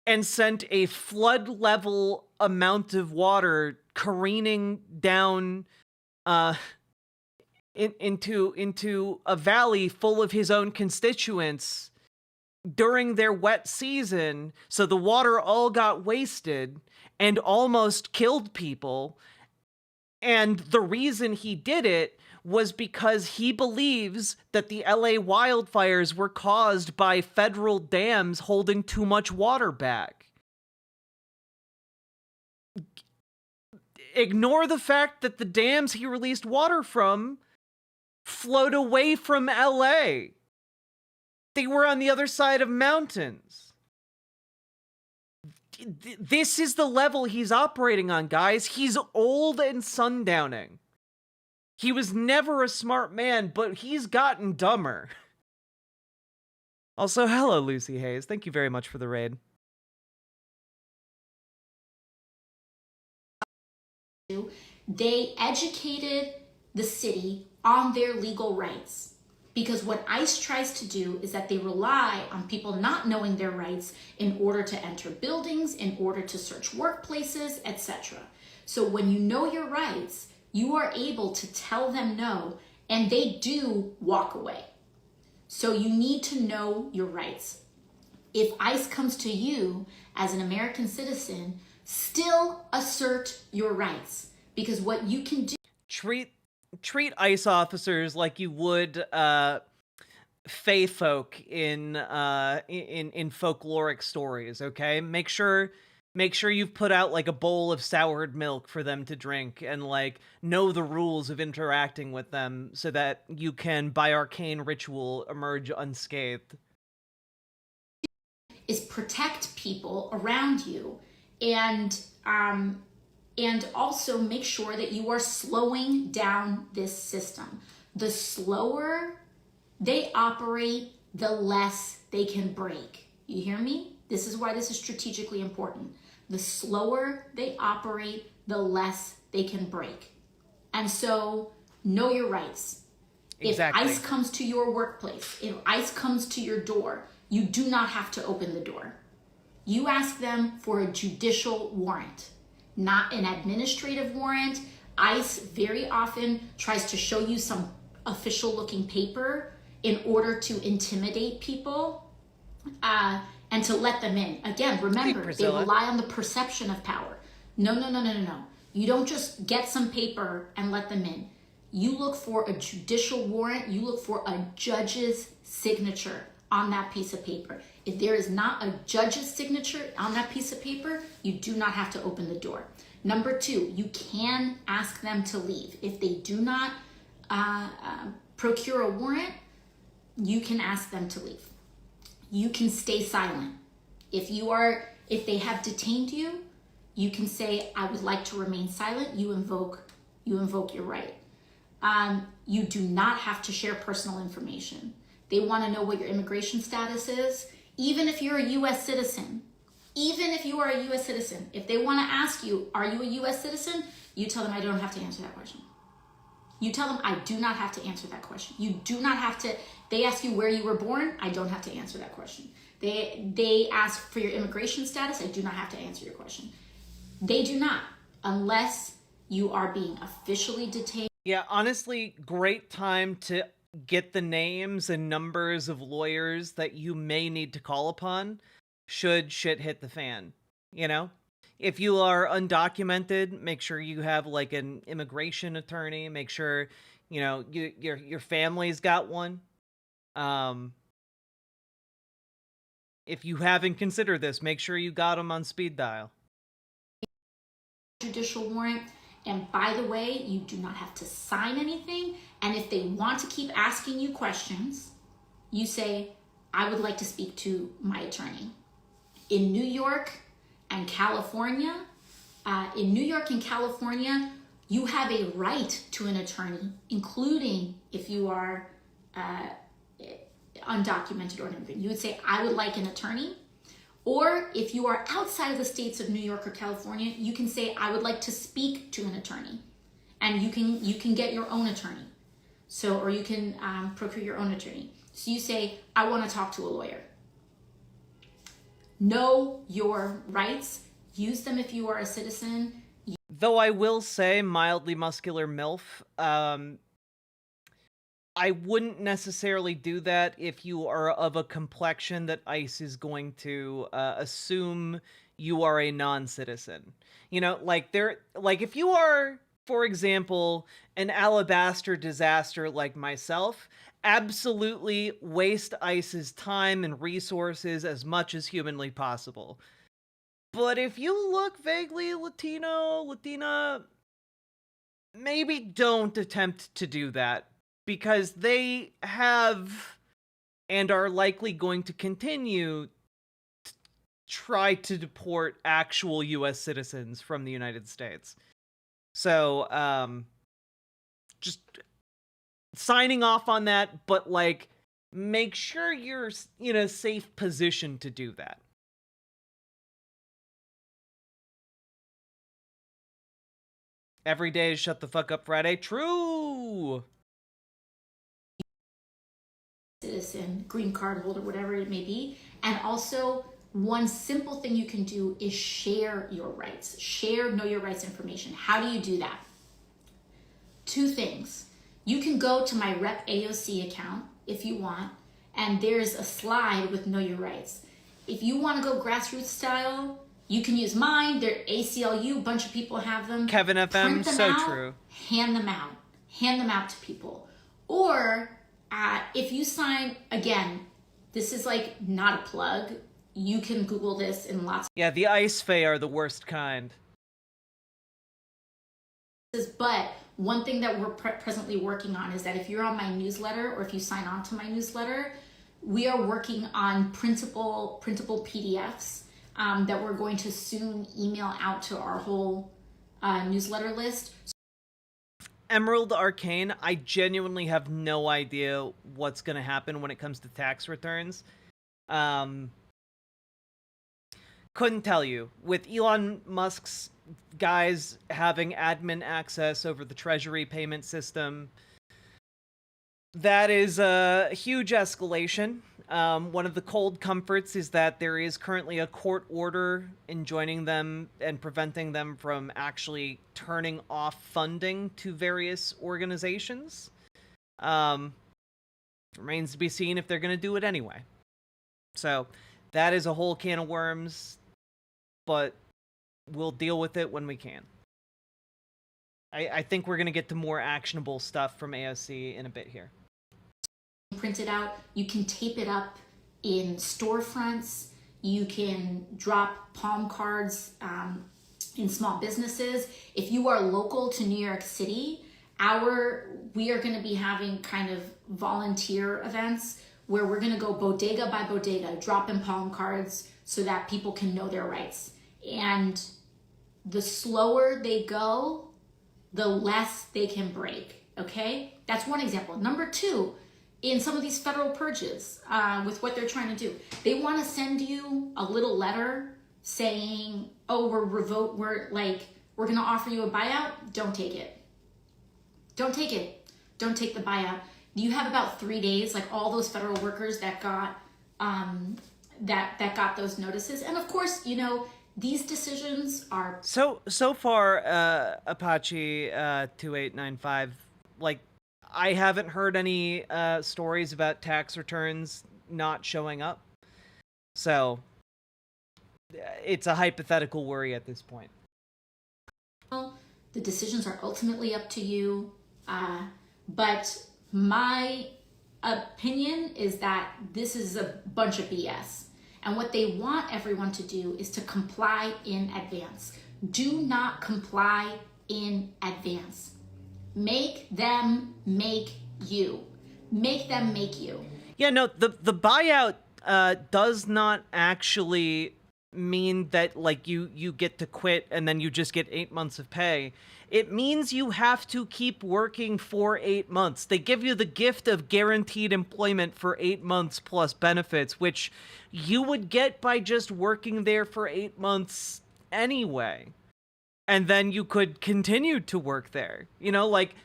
and sent a flood level amount of water careening down into a valley full of his own constituents during their wet season, so the water all got wasted and almost killed people. And the reason he did it was because he believes that the LA wildfires were caused by federal dams holding too much water back. Ignore the fact that the dams he released water from flowed away from LA. They were on the other side of mountains. This is the level he's operating on, guys. He's old and sundowning. He was never a smart man, but he's gotten dumber. Also, hello, Lucy Hayes. Thank you very much for the raid. They educated the city on their legal rights. Because what ICE tries to do is that they rely on people not knowing their rights in order to enter buildings, in order to search workplaces, etc. So when you know your rights, you are able to tell them no, and they do walk away. So you need to know your rights. If ICE comes to you as an American citizen, still assert your rights. Because what you can do... Treat ICE officers like you would fae folk in folkloric stories, okay? Make sure you've put out like a bowl of soured milk for them to drink, and like know the rules of interacting with them so that you can, by arcane ritual, emerge unscathed. Is protect people around you, and also make sure that you are slowing down this system. The slower they operate, the less they can break. You hear me? This is why this is strategically important. The slower they operate, the less they can break. And so, know your rights. Exactly. If ICE comes to your workplace, if ICE comes to your door, you do not have to open the door. You ask them for a judicial warrant, not an administrative warrant. ICE very often tries to show you some official looking paper in order to intimidate people and to let them in. Again, remember, they rely on the perception of power. No. You don't just get some paper and let them in. You look for a judicial warrant. You look for a judge's signature on that piece of paper. If there is not a judge's signature on that piece of paper, you do not have to open the door. Number 2, you can ask them to leave. If they do not procure a warrant, you can ask them to leave. you can stay silent. If they have detained you, you can say, I would like to remain silent. You invoke your right. You do not have to share personal information. They want to know what your immigration status is. Even if you're a US citizen, if they want to ask you, are you a US citizen? You tell them, I don't have to answer that question. You tell them, I do not have to answer that question. You do not have to, they ask you where you were born, I don't have to answer that question. They ask for your immigration status, I do not have to answer your question. They do not, unless you are being officially detained. Yeah, honestly, great time to get the names and numbers of lawyers that you may need to call upon should shit hit the fan, you know? If you are undocumented, make sure you have like an immigration attorney, make sure, you know, your family's got one. If you haven't considered this, make sure you got them on speed dial. Judicial warrant. And by the way, you do not have to sign anything. And if they want to keep asking you questions, you say, I would like to speak to my attorney. In New York and California, you have a right to an attorney, including if you are undocumented or anything. You would say, I would like an attorney. Or if you are outside of the states of New York or California, you can say, I would like to speak to an attorney. And you can get your own attorney. So, or you can procure your own attorney. So you say, I want to talk to a lawyer. Know your rights. Use them if you are a citizen. Though I will say, mildly muscular MILF, I wouldn't necessarily do that if you are of a complexion that ICE is going to assume you are a non-citizen. You know, like if you are, for example, an alabaster disaster like myself, absolutely waste ICE's time and resources as much as humanly possible. But if you look vaguely Latino, Latina, maybe don't attempt to do that. Because they have and are likely going to continue to try to deport actual US citizens from the United States. So, just signing off on that, but like, make sure you're in a safe position to do that. Every day is Shut the Fuck Up Friday. True! Citizen, green card holder, whatever it may be. And also, one simple thing you can do is share your rights. Share know your rights information. How do you do that? Two things. You can go to my Rep AOC account if you want, and there's a slide with know your rights. If you want to go grassroots style, you can use mine. They're ACLU, a bunch of people have them. Kevin FM, so true. Hand them out. Hand them out to people. Or if you sign, again, this is like not a plug. You can Google this in lots. Yeah, the ICE Fae are the worst kind. But one thing that we're presently working on is that if you're on my newsletter or if you sign on to my newsletter, we are working on printable PDFs that we're going to soon email out to our whole newsletter list. Emerald Arcane, I genuinely have no idea what's going to happen when it comes to tax returns. Couldn't tell you. With Elon Musk's guys having admin access over the Treasury payment system, that is a huge escalation. One of the cold comforts is that there is currently a court order enjoining them and preventing them from actually turning off funding to various organizations. Remains to be seen if they're going to do it anyway. So that is a whole can of worms, but we'll deal with it when we can. I think we're going to get to more actionable stuff from AOC in a bit here. Print it out. You can tape it up in storefronts. You can drop palm cards in small businesses. If you are local to New York City, we are going to be having kind of volunteer events where we're going to go bodega by bodega, drop in palm cards so that people can know their rights. And the slower they go, the less they can break, okay? That's one example. Number two, in some of these federal purges, with what they're trying to do, they want to send you a little letter saying, oh, we're going to offer you a buyout. Don't take it. Don't take it. Don't take the buyout. You have about 3 days, like all those federal workers that got that got those notices. And of course, you know, these decisions are so far, Apache 2895, like, I haven't heard any stories about tax returns not showing up. So it's a hypothetical worry at this point. the decisions are ultimately up to you. But my opinion is that this is a bunch of BS. And what they want everyone to do is to comply in advance. Do not comply in advance. Make them make you. Make them make you. Yeah, no, the buyout does not actually mean that, like, you get to quit and then you just get 8 months of pay. It means you have to keep working for 8 months. They give you the gift of guaranteed employment for 8 months plus benefits, which you would get by just working there for 8 months anyway. And then you could continue to work there. You know, like,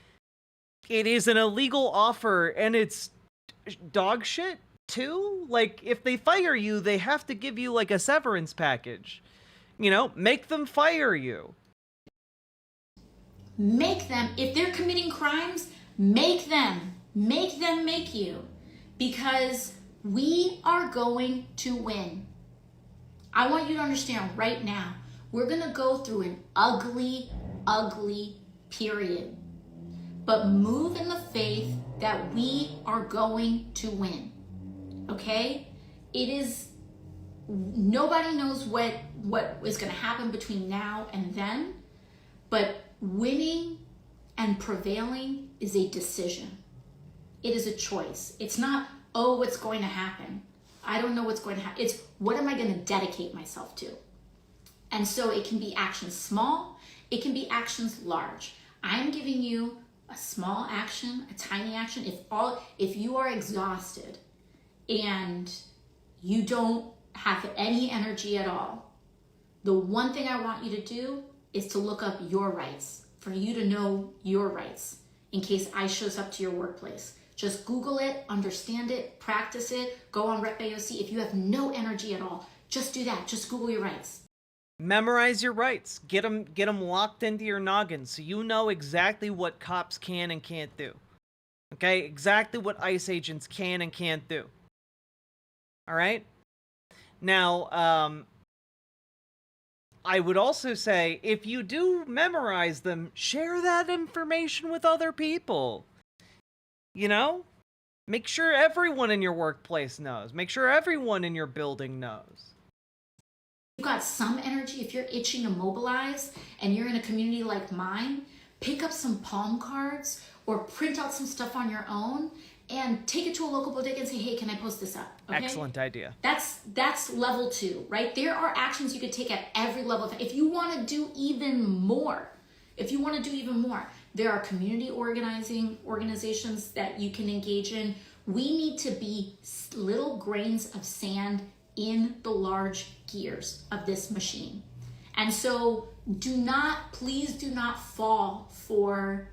it is an illegal offer and it's dog shit too. Like, if they fire you, they have to give you like a severance package. You know, make them fire you. Make them, if they're committing crimes, make them make you, because we are going to win. I want you to understand right now, we're going to go through an ugly, ugly period, but move in the faith that we are going to win. Okay? It is, nobody knows what is going to happen between now and then, but winning and prevailing is a decision. It is a choice. It's not, oh, what's going to happen? I don't know what's going to happen. It's, what am I going to dedicate myself to? And so it can be actions small, it can be actions large. I'm giving you a small action, a tiny action. If you are exhausted and you don't have any energy at all, the one thing I want you to do is to look up your rights, for you to know your rights in case ICE shows up to your workplace. Just Google it, understand it, practice it, go on Rep AOC. If you have no energy at all, just do that. Just Google your rights. Memorize your rights. Get them locked into your noggin so you know exactly what cops can and can't do. Okay? Exactly what ICE agents can and can't do. All right? Now, I would also say, if you do memorize them, share that information with other people. You know? Make sure everyone in your workplace knows. Make sure everyone in your building knows. You've got some energy, if you're itching to mobilize and you're in a community like mine, pick up some palm cards or print out some stuff on your own and take it to a local bodega and say, hey, can I post this up? Okay? Excellent idea. That's level 2, right? There are actions you could take at every level. If you want to do even more, there are community organizations that you can engage in. We need to be little grains of sand in the large gears of this machine. And so please do not fall for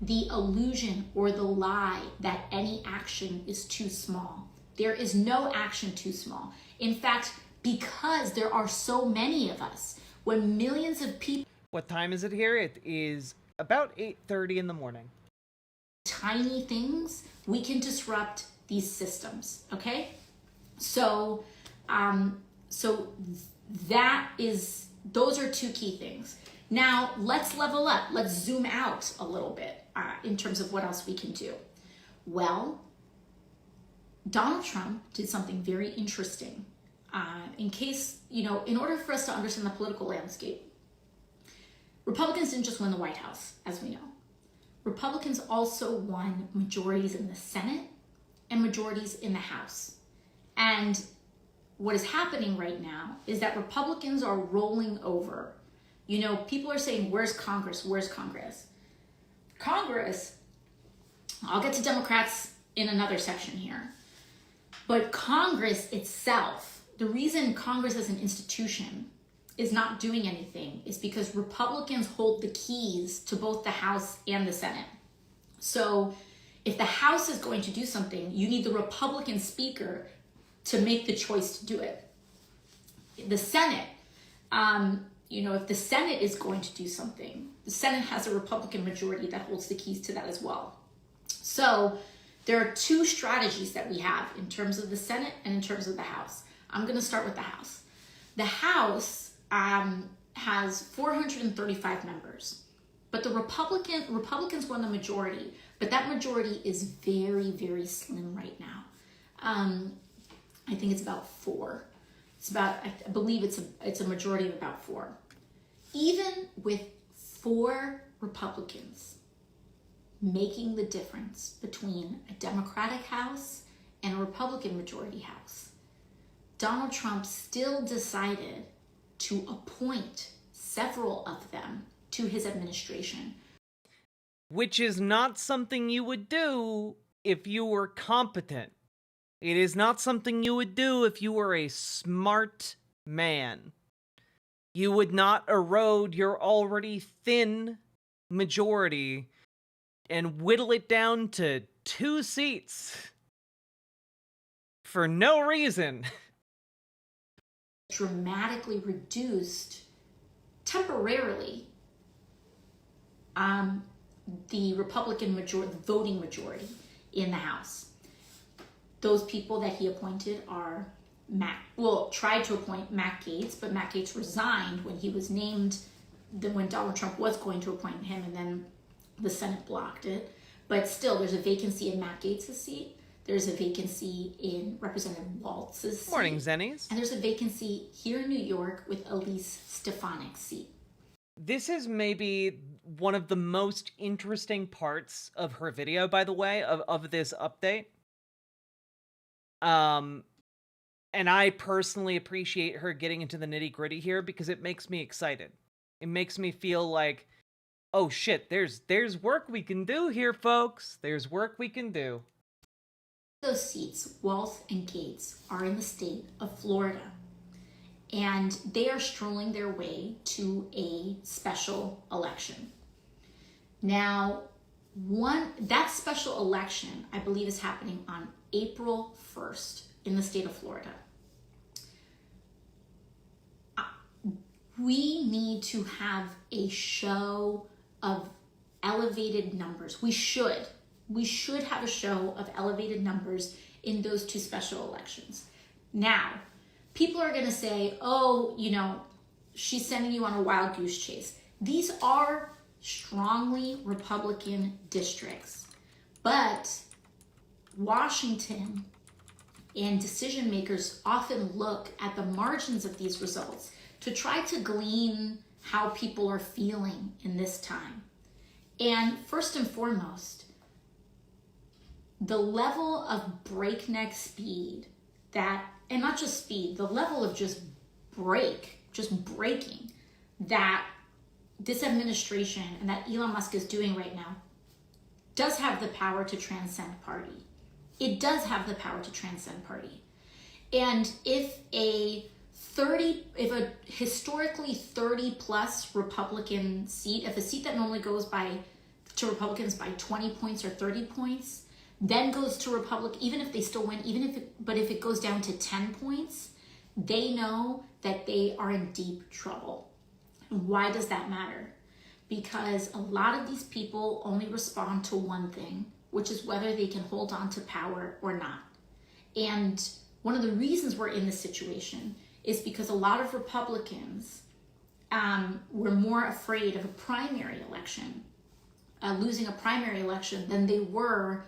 the illusion or the lie that any action is too small. There is no action too small. In fact, because there are so many of us, when millions of people... What time is it here? It is about 8:30 in the morning. Tiny things, we can disrupt these systems, okay? So those are 2 key things. Now, let's level up. Let's zoom out a little bit in terms of what else we can do. Well, Donald Trump did something very interesting. In case, in order for us to understand the political landscape, Republicans didn't just win the White House, as we know. Republicans also won majorities in the Senate and majorities in the House. And what is happening right now is that Republicans are rolling over. You know, people are saying, where's Congress? Where's Congress? Congress, I'll get to Democrats in another section here, but Congress itself, the reason Congress as an institution is not doing anything is because Republicans hold the keys to both the House and the Senate. So if the House is going to do something, you need the Republican speaker to make the choice to do it. The Senate, if the Senate is going to do something, the Senate has a Republican majority that holds the keys to that as well. So there are two strategies that we have in terms of the Senate and in terms of the House. I'm going to start with the House. The House has 435 members, but the Republicans won the majority, but that majority is very, very slim right now. I think it's about 4. I believe it's a majority of about 4. Even with 4 Republicans making the difference between a Democratic House and a Republican majority House, Donald Trump still decided to appoint several of them to his administration. Which is not something you would do if you were competent. It is not something you would do if you were a smart man. You would not erode your already thin majority and whittle it down to 2 seats for no reason. Dramatically reduced temporarily the Republican majority, the voting majority in the House. Those people that he appointed are tried to appoint Matt Gaetz, but Matt Gaetz resigned when he was named, when Donald Trump was going to appoint him, and then the Senate blocked it. But still, there's a vacancy in Matt Gaetz's seat. There's a vacancy in Representative Waltz's seat. Morning, Zennies. And there's a vacancy here in New York with Elise Stefanik's seat. This is maybe one of the most interesting parts of her video, by the way, of this update. And I personally appreciate her getting into the nitty-gritty here because it makes me excited. It makes me feel like, oh shit, there's work we can do here, folks. There's work we can do. Those seats, Waltz and Gaetz, are in the state of Florida. And they are strolling their way to a special election. Now, that special election, I believe, is happening on April 1st in the state of Florida. We need to have a show of elevated numbers. We should have a show of elevated numbers in those 2 special elections. Now, people are going to say, oh, she's sending you on a wild goose chase. These are strongly Republican districts, but Washington and decision makers often look at the margins of these results to try to glean how people are feeling in this time. And first and foremost, the level of breakneck speed and not just speed, the level of just breaking that this administration and that Elon Musk is doing right now does have the power to transcend party. It does have the power to transcend party. And if a historically 30 plus Republican seat, if a seat that normally goes to Republicans by 20 points or 30 points, then goes to Republic, even if they still win, if it goes down to 10 points, they know that they are in deep trouble. And why does that matter? Because a lot of these people only respond to one thing, which is whether they can hold on to power or not. And one of the reasons we're in this situation is because a lot of Republicans were more afraid of a primary election, losing a primary election, than they were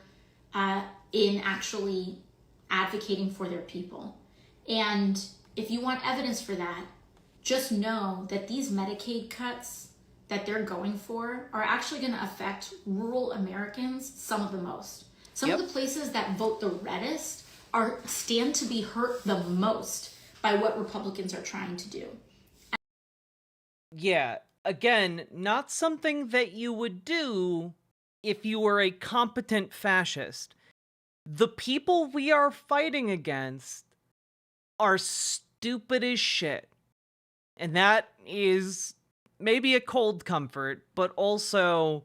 in actually advocating for their people. And if you want evidence for that, just know that these Medicaid cuts that they're going for are actually going to affect rural Americans some of the most. Some of the places that vote the reddest stand to be hurt the most by what Republicans are trying to do. Yeah, again, not something that you would do if you were a competent fascist. The people we are fighting against are stupid as shit. And that is maybe a cold comfort, but also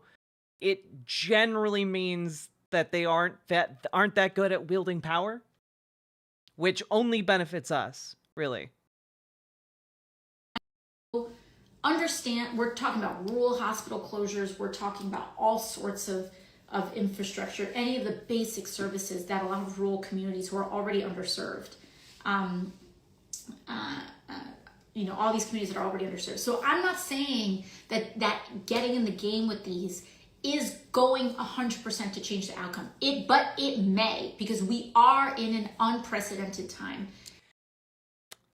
it generally means that they aren't that good at wielding power, which only benefits us, really. Understand, we're talking about rural hospital closures, we're talking about all sorts of infrastructure, any of the basic services that a lot of rural communities who are already underserved, all these communities that are already underserved. So I'm not saying that getting in the game with these is going 100% to change the outcome. But it may, because we are in an unprecedented time.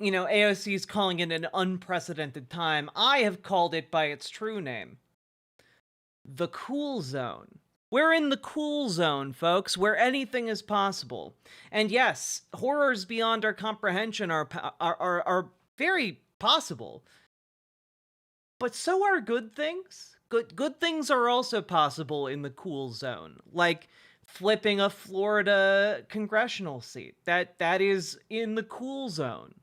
AOC is calling it an unprecedented time. I have called it by its true name. The cool zone. We're in the cool zone, folks, where anything is possible. And yes, horrors beyond our comprehension are very possible. But so are good things. Good things are also possible in the cool zone, like flipping a Florida congressional seat. That is in the cool zone,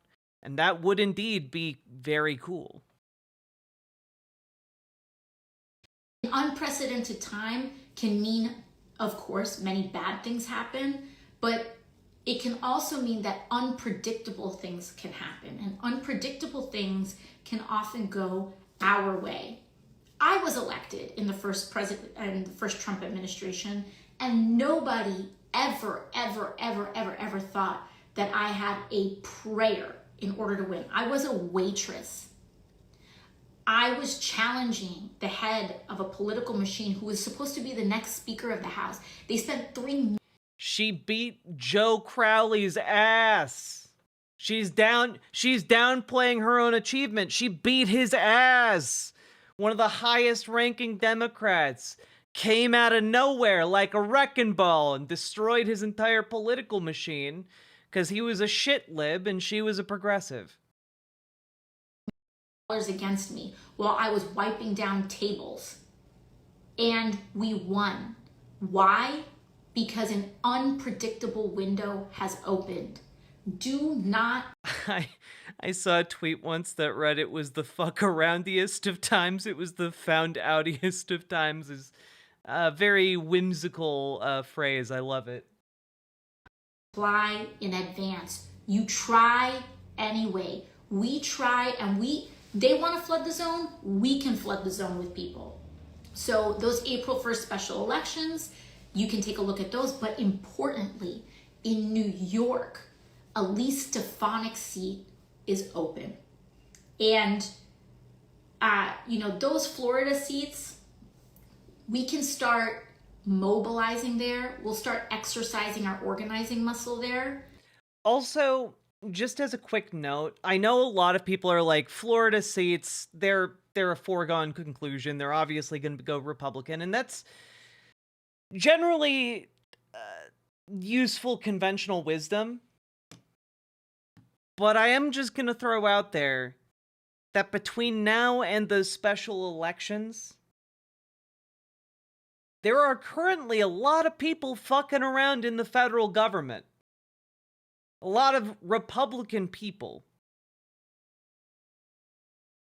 and that would indeed be very cool. An unprecedented time can mean, of course, many bad things happen, but it can also mean that unpredictable things can happen, and unpredictable things can often go our way. I was elected in the first Trump administration, and nobody ever thought that I had a prayer in order to win. I was a waitress. I was challenging the head of a political machine who was supposed to be the next Speaker of the House. They spent 3 She beat Joe Crowley's ass. She's downplaying her own achievement. She beat his ass. One of the highest ranking Democrats came out of nowhere like a wrecking ball and destroyed his entire political machine because he was a shit lib and she was a progressive. Against me while I was wiping down tables. And we won. Why? Because an unpredictable window has opened. Do not. I saw a tweet once that read it was the fuck aroundiest of times. It was the found outiest of times. Is a very whimsical phrase. I love it. Fly in advance. You try anyway. We try, and they want to flood the zone. We can flood the zone with people. So those April 1st special elections, you can take a look at those. But importantly, in New York, a Elise Stefanik seat is open. And, those Florida seats, we can start mobilizing there. We'll start exercising our organizing muscle there. Also, just as a quick note, I know a lot of people are like, Florida seats, they're a foregone conclusion. They're obviously going to go Republican. And that's generally useful conventional wisdom. But I am just going to throw out there that between now and those special elections, there are currently a lot of people fucking around in the federal government. A lot of Republican people.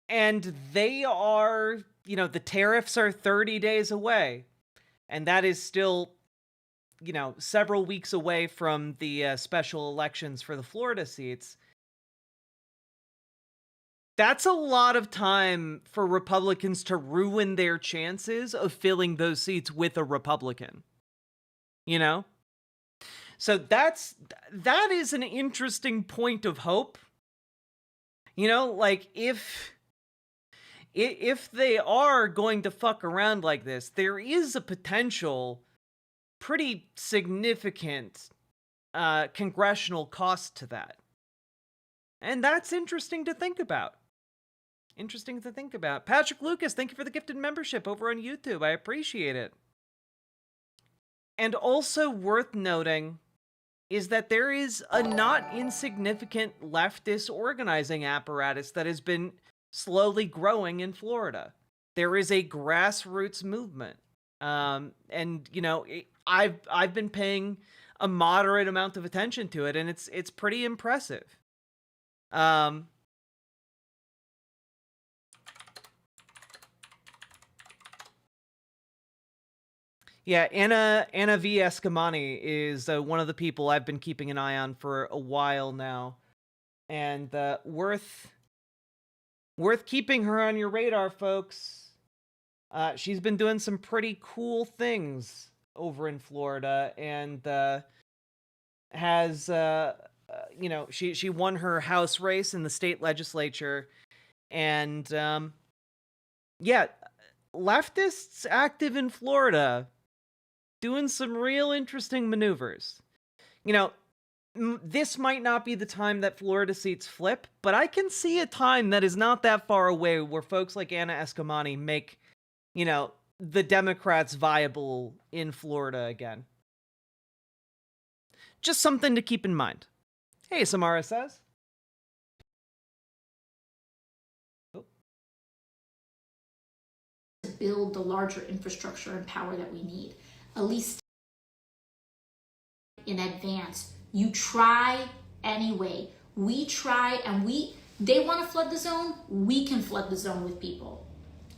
And they are, the tariffs are 30 days away. And that is still, several weeks away from the special elections for the Florida seats. That's a lot of time for Republicans to ruin their chances of filling those seats with a Republican. So that is an interesting point of hope. If they are going to fuck around like this, there is a potential pretty significant congressional cost to that. And that's interesting to think about. Patrick Lucas, thank you for the gifted membership over on YouTube. I appreciate it. And also worth noting is that there is a not insignificant leftist organizing apparatus that has been slowly growing in Florida. There is a grassroots movement. And you know, I've been paying a moderate amount of attention to it, and it's pretty impressive. Yeah, Anna V. Escamani is one of the people I've been keeping an eye on for a while now, and worth keeping her on your radar, folks. She's been doing some pretty cool things over in Florida, and has you know, she won her House race in the state legislature, and yeah, leftists active in Florida doing some real interesting maneuvers. You know, this might not be the time that Florida seats flip, but I can see a time that is not that far away where folks like Anna Escamani make, you know, the Democrats viable in Florida again. Just something to keep in mind. Hey, Samara says. To build the larger infrastructure and power that we need, at least in advance. You try anyway. We try, and they want to flood the zone, we can flood the zone with people.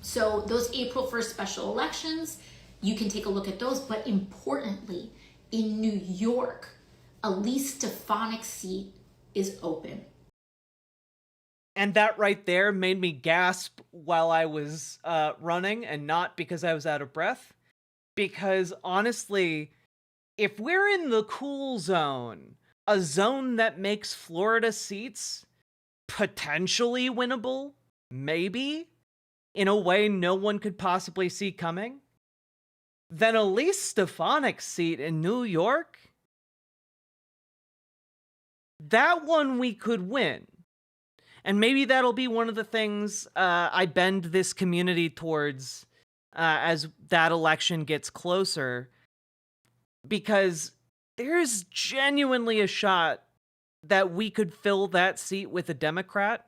So those April 1st special elections, you can take a look at those. But importantly, in New York, Elise Stefanik's seat is open. And that right there made me gasp while I was running, and not because I was out of breath. Because honestly, if we're in the cool zone, a zone that makes Florida seats potentially winnable, maybe, in a way no one could possibly see coming, then Elise Stefanik's seat in New York, that one we could win. And maybe that'll be one of the things I bend this community towards as that election gets closer. Because there's genuinely a shot that we could fill that seat with a Democrat,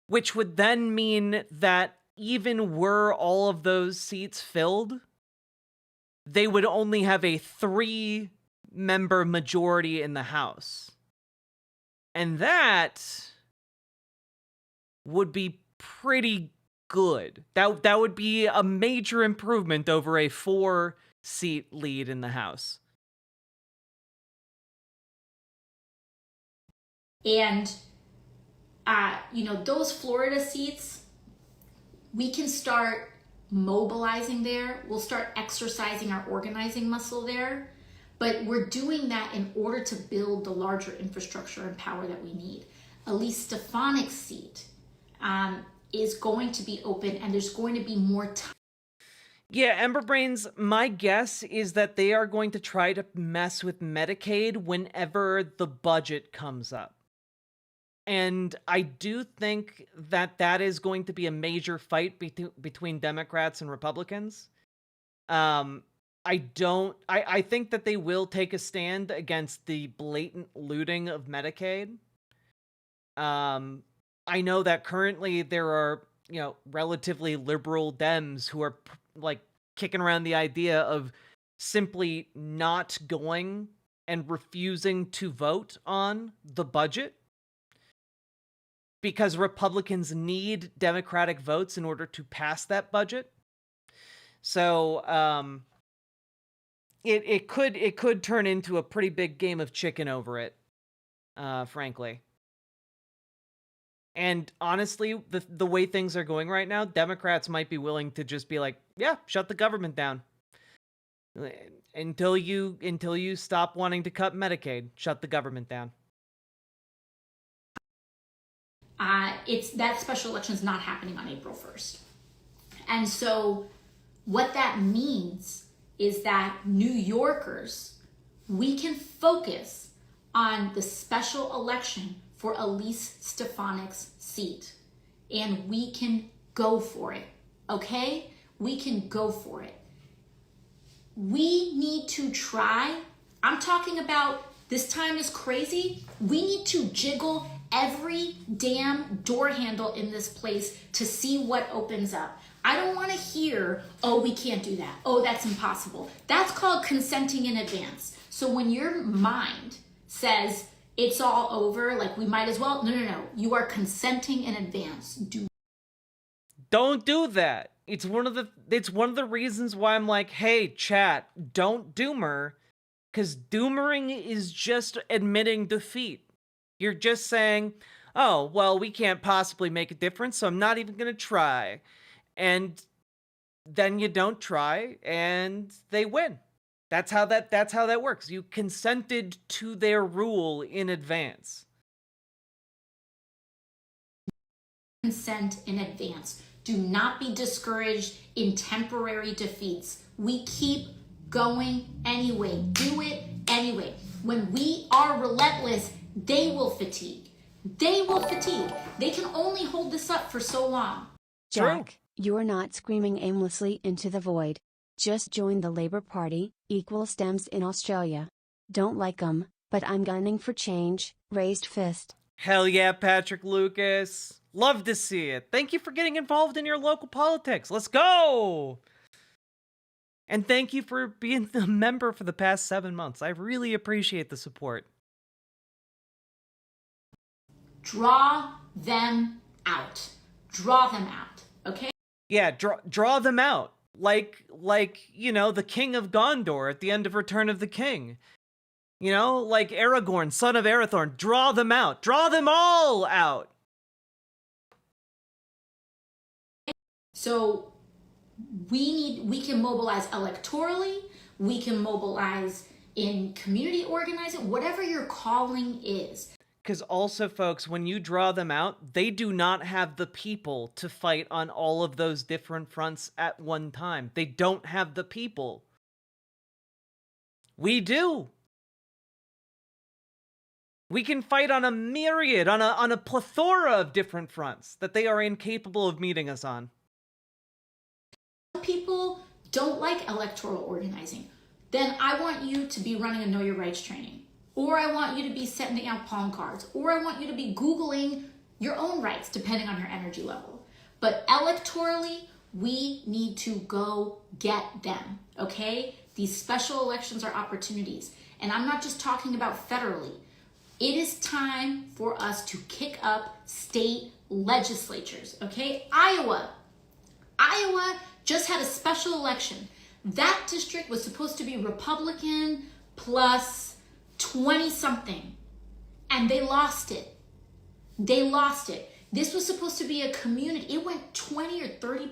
which would then mean that even were all of those seats filled, they would only have a 3-member majority in the House. And that would be pretty good. That would be a major improvement over a 4-seat lead in the House. And, you know, those Florida seats, we can start mobilizing there. We'll start exercising our organizing muscle there. But we're doing that in order to build the larger infrastructure and power that we need. Elise Stefanik's seat is going to be open, and there's going to be more time. Yeah, Ember Brains, my guess is that they are going to try to mess with Medicaid whenever the budget comes up. And I do think that that is going to be a major fight between Democrats and Republicans. I think that they will take a stand against the blatant looting of Medicaid. I know that currently there are, you know, relatively liberal Dems who are like kicking around the idea of simply not going and refusing to vote on the budget because Republicans need Democratic votes in order to pass that budget. So, it could turn into a pretty big game of chicken over it, frankly. And honestly, the way things are going right now, Democrats might be willing to just be like, yeah, shut the government down. Until you stop wanting to cut Medicaid, shut the government down. It's that special election is not happening on April 1st. And so what that means is that New Yorkers, we can focus on the special election for Elise Stefanik's seat. And we can go for it, okay? We can go for it. We need to try. I'm talking about this time is crazy. We need to jiggle every damn door handle in this place to see what opens up. I don't want to hear, oh, we can't do that. Oh, that's impossible. That's called consenting in advance. So when your mind says it's all over, like we might as well, no. You are consenting in advance. Don't do that. It's one of the reasons why I'm like, hey, chat, don't doomer, because doomering is just admitting defeat. You're just saying, oh, well, we can't possibly make a difference, so I'm not even going to try. And then you don't try, and they win. That's how that works. You consented to their rule in advance. Consent in advance. Do not be discouraged in temporary defeats. We keep going anyway. Do it anyway. When we are relentless, they will fatigue. They will fatigue. They can only hold this up for so long. Jack, you're not screaming aimlessly into the void. Just joined the Labour Party, equal stems in Australia. Don't like 'em, but I'm gunning for change, raised fist. Hell yeah, Patrick Lucas. Love to see it. Thank you for getting involved in your local politics. Let's go! And thank you for being a member for the past 7 months. I really appreciate the support. Draw them out. Draw them out, okay? Yeah, draw them out. Like, you know, the King of Gondor at the end of Return of the King. You know, like Aragorn, son of Arathorn. Draw them out. Draw them all out. So we can mobilize electorally, we can mobilize in community organizing, whatever your calling is. Because also, folks, when you draw them out, they do not have the people to fight on all of those different fronts at one time. They don't have the people. We do. We can fight on a myriad, on a plethora of different fronts that they are incapable of meeting us on. People don't like electoral organizing. Then I want you to be running a Know Your Rights training. Or I want you to be sending out palm cards. Or I want you to be Googling your own rights, depending on your energy level. But electorally, we need to go get them, okay? These special elections are opportunities. And I'm not just talking about federally. It is time for us to kick up state legislatures, okay? Iowa just had a special election. That district was supposed to be Republican plus 20 something, and they lost it. This was supposed to be a community. It went 20 or 30,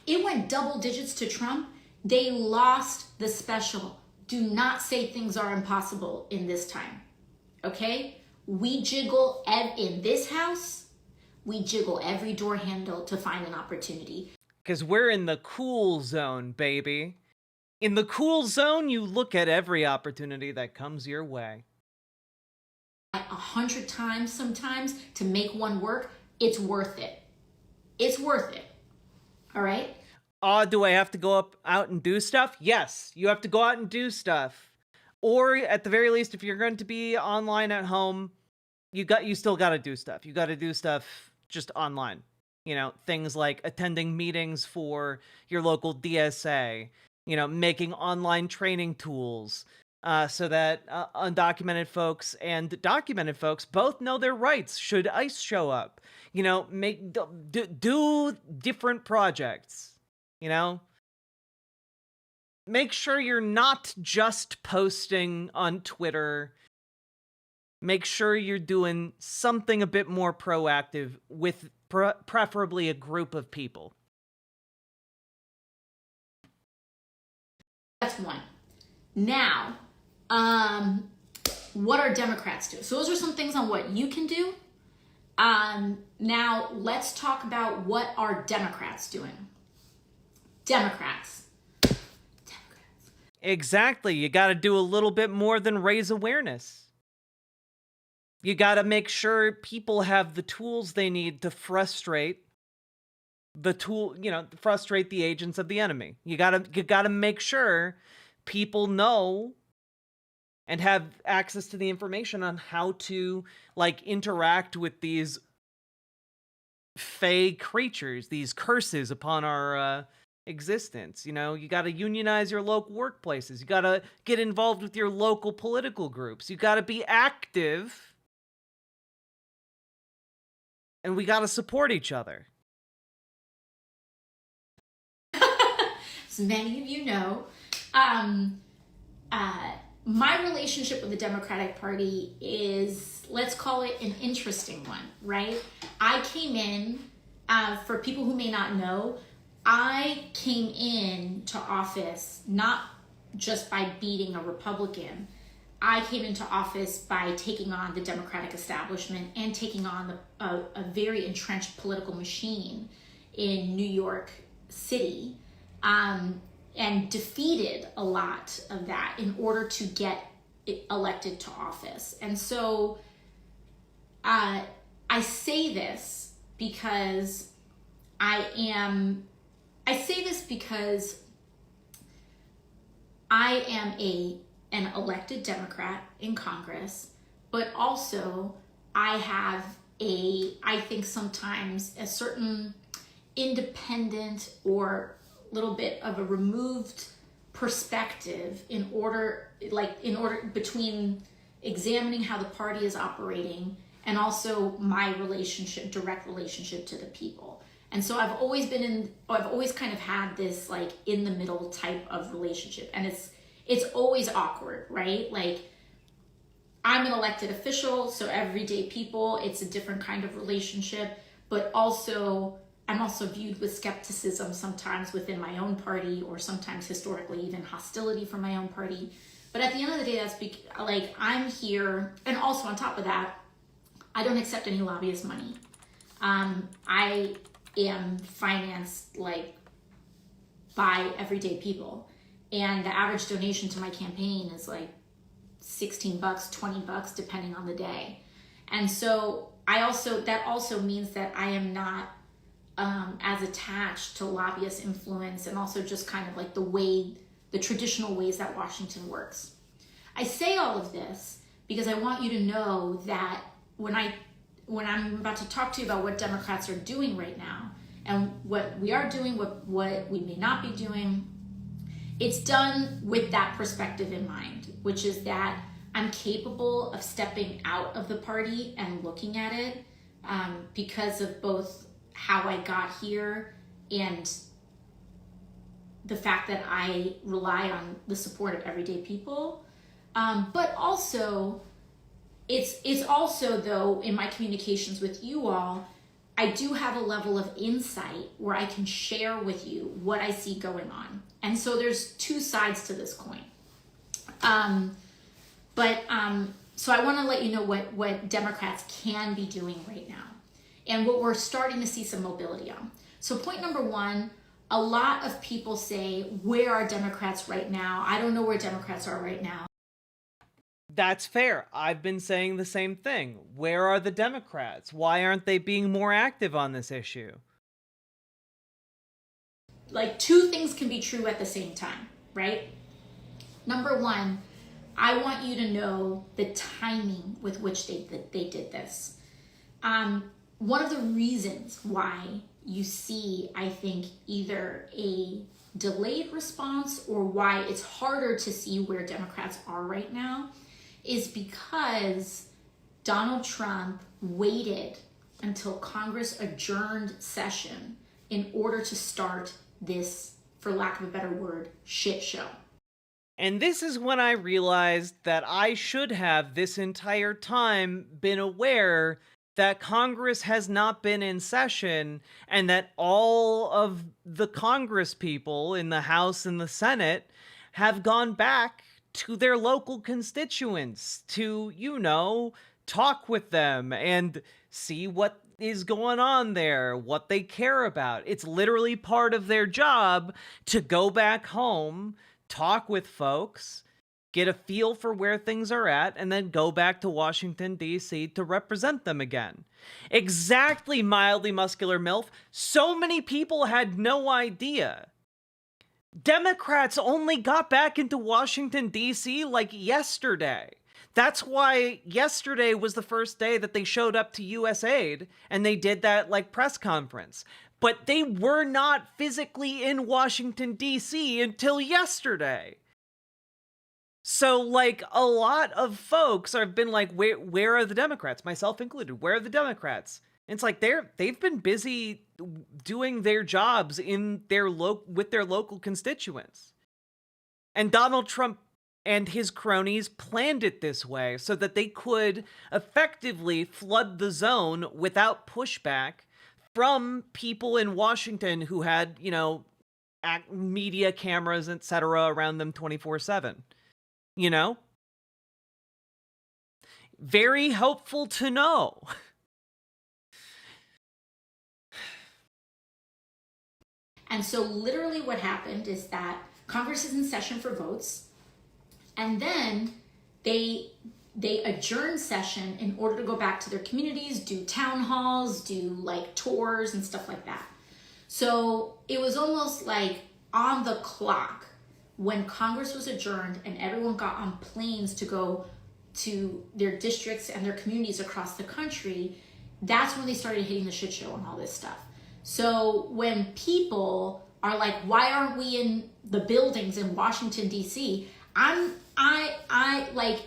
it went double digits to Trump. They lost the special. Do not say things are impossible in this time, okay? We jiggle in this house, we jiggle every door handle to find an opportunity. Because we're in the cool zone, baby. In the cool zone, you look at every opportunity that comes your way. 100 times sometimes to make one work, it's worth it. It's worth it. All right? Do I have to go out and do stuff? Yes, you have to go out and do stuff. Or at the very least, if you're going to be online at home, you still got to do stuff. You got to do stuff just online. You know, things like attending meetings for your local DSA, you know, making online training tools so that undocumented folks and documented folks both know their rights should ICE show up. You know, do different projects, you know. Make sure you're not just posting on Twitter. Make sure you're doing something a bit more proactive with preferably a group of people. That's one. Now, what are Democrats doing? So those are some things on what you can do. Now let's talk about what are Democrats doing. Democrats. Exactly. You got to do a little bit more than raise awareness. You got to make sure people have the tools they need to frustrate the tool, frustrate the agents of the enemy. You gotta make sure people know and have access to the information on how to interact with these fey creatures, these curses upon our existence. You got to unionize your local workplaces. You got to get involved with your local political groups. You got to be active, and we got to support each other. As many of you know, my relationship with the Democratic Party is, let's call it an interesting one, right? I came in, for people who may not know, I came in to office not just by beating a Republican. I came into office by taking on the Democratic establishment and taking on a very entrenched political machine in New York City, and defeated a lot of that in order to get elected to office. And so I say this because I am an elected Democrat in Congress, but also I have I think sometimes a certain independent or little bit of a removed perspective in order between examining how the party is operating and also my direct relationship to the people. And so I've always kind of had this in the middle type of relationship, and it's always awkward, right? I'm an elected official, so everyday people, it's a different kind of relationship, but also I'm also viewed with skepticism sometimes within my own party, or sometimes historically even hostility from my own party. But at the end of the day, that's I'm here, and also on top of that, I don't accept any lobbyist money. I am financed by everyday people, and the average donation to my campaign is $16, $20, depending on the day. And so that also means that I am not as attached to lobbyist influence, and also just kind of the traditional ways that Washington works. I say all of this because I want you to know that when I'm about to talk to you about what Democrats are doing right now and what we are doing, what we may not be doing, it's done with that perspective in mind, which is that I'm capable of stepping out of the party and looking at it because of both how I got here and the fact that I rely on the support of everyday people. But also, it's also, though, in my communications with you all, I do have a level of insight where I can share with you what I see going on. And so there's two sides to this coin. So I want to let you know what Democrats can be doing right now, and what we're starting to see some mobility on. So point number one, a lot of people say, where are Democrats right now? I don't know where Democrats are right now. That's fair. I've been saying the same thing. Where are the Democrats? Why aren't they being more active on this issue? Two things can be true at the same time, right? Number one, I want you to know the timing with which they did this. One of the reasons why you see, I think, either a delayed response or why it's harder to see where Democrats are right now is because Donald Trump waited until Congress adjourned session in order to start this, for lack of a better word, shit show. And this is when I realized that I should have this entire time been aware that Congress has not been in session, and that all of the Congress people in the House and the Senate have gone back to their local constituents to, talk with them and see what is going on there, what they care about. It's literally part of their job to go back home, talk with folks, get a feel for where things are at, and then go back to Washington, D.C. to represent them again. Exactly, mildly muscular MILF. So many people had no idea. Democrats only got back into Washington, D.C. like yesterday. That's why yesterday was the first day that they showed up to USAID, and they did that like press conference. But they were not physically in Washington, D.C. until yesterday. So, like, a lot of folks have been like, where are the Democrats? Myself included. Where are the Democrats? And it's like they've been busy doing their jobs in their with their local constituents. And Donald Trump and his cronies planned it this way so that they could effectively flood the zone without pushback from people in Washington who had, you know, media cameras, etc. around them 24/7. You know? Very helpful to know. And so literally what happened is that Congress is in session for votes, and then they adjourn session in order to go back to their communities, do town halls, do like tours and stuff like that. So it was almost like on the clock when Congress was adjourned and everyone got on planes to go to their districts and their communities across the country. That's when they started hitting the shit show and all this stuff. So when people are like, why aren't we in the buildings in Washington, D.C.? I like,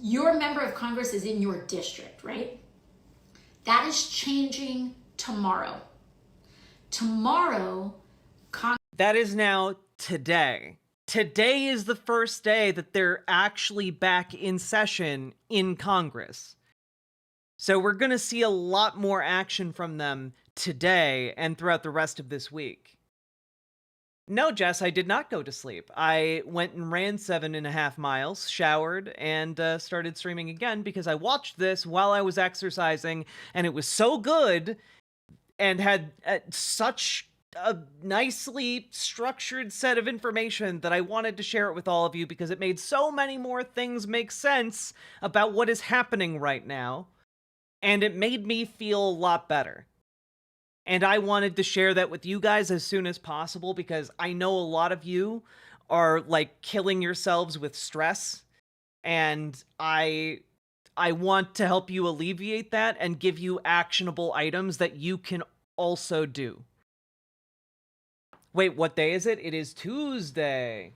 your member of Congress is in your district, right? That is changing tomorrow. Tomorrow, that is now today. Today is the first day that they're actually back in session in Congress. So we're going to see a lot more action from them today and throughout the rest of this week. No, Jess, I did not go to sleep. I went and ran 7.5 miles, showered, and started streaming again because I watched this while I was exercising, and it was so good and had such a nicely structured set of information that I wanted to share it with all of you because it made so many more things make sense about what is happening right now, and it made me feel a lot better. And I wanted to share that with you guys as soon as possible because I know a lot of you are like killing yourselves with stress, and I want to help you alleviate that and give you actionable items that you can also do. Wait, what day is it? It is Tuesday.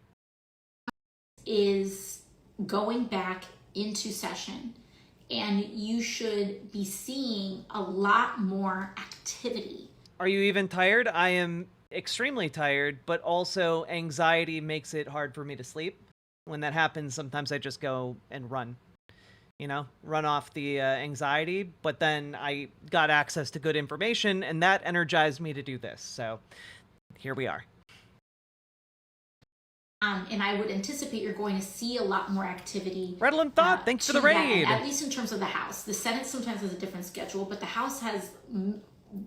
Is going back into session, and you should be seeing a lot more activity. Are you even tired? I am extremely tired, but also anxiety makes it hard for me to sleep. When that happens, sometimes I just go and run. You know, run off the anxiety, but then I got access to good information, and that energized me to do this. So here we are. And I would anticipate you're going to see a lot more activity. Redland Thought, thanks for the raid. At least in terms of the House. The Senate sometimes has a different schedule, but the House has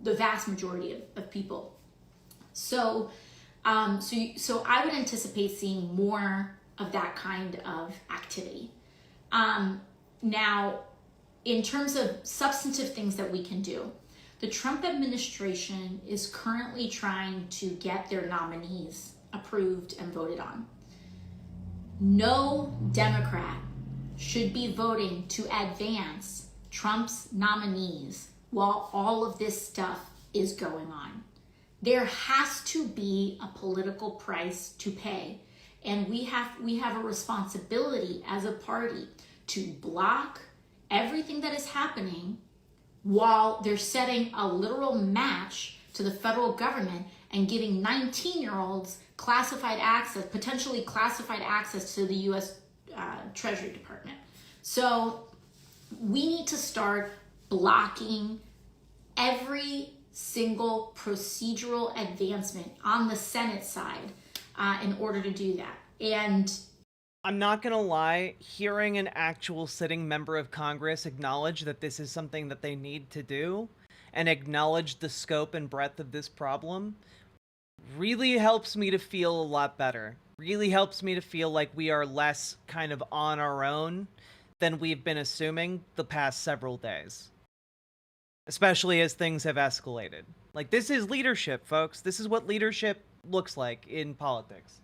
the vast majority of people. So, so I would anticipate seeing more of that kind of activity. Now, in terms of substantive things that we can do, the Trump administration is currently trying to get their nominees approved and voted on. No Democrat should be voting to advance Trump's nominees while all of this stuff is going on. There has to be a political price to pay, and we have a responsibility as a party to block everything that is happening while they're setting a literal match to the federal government and giving 19-year-olds classified access, potentially classified access to the U.S. Treasury Department. So we need to start blocking every single procedural advancement on the Senate side in order to do that. And I'm not gonna lie, hearing an actual sitting member of Congress acknowledge that this is something that they need to do and acknowledge the scope and breadth of this problem really helps me to feel a lot better. really helps me to feel like we are less kind of on our own than we've been assuming the past several days. Especially as things have escalated. Like, this is leadership, folks. This is what leadership looks like in politics.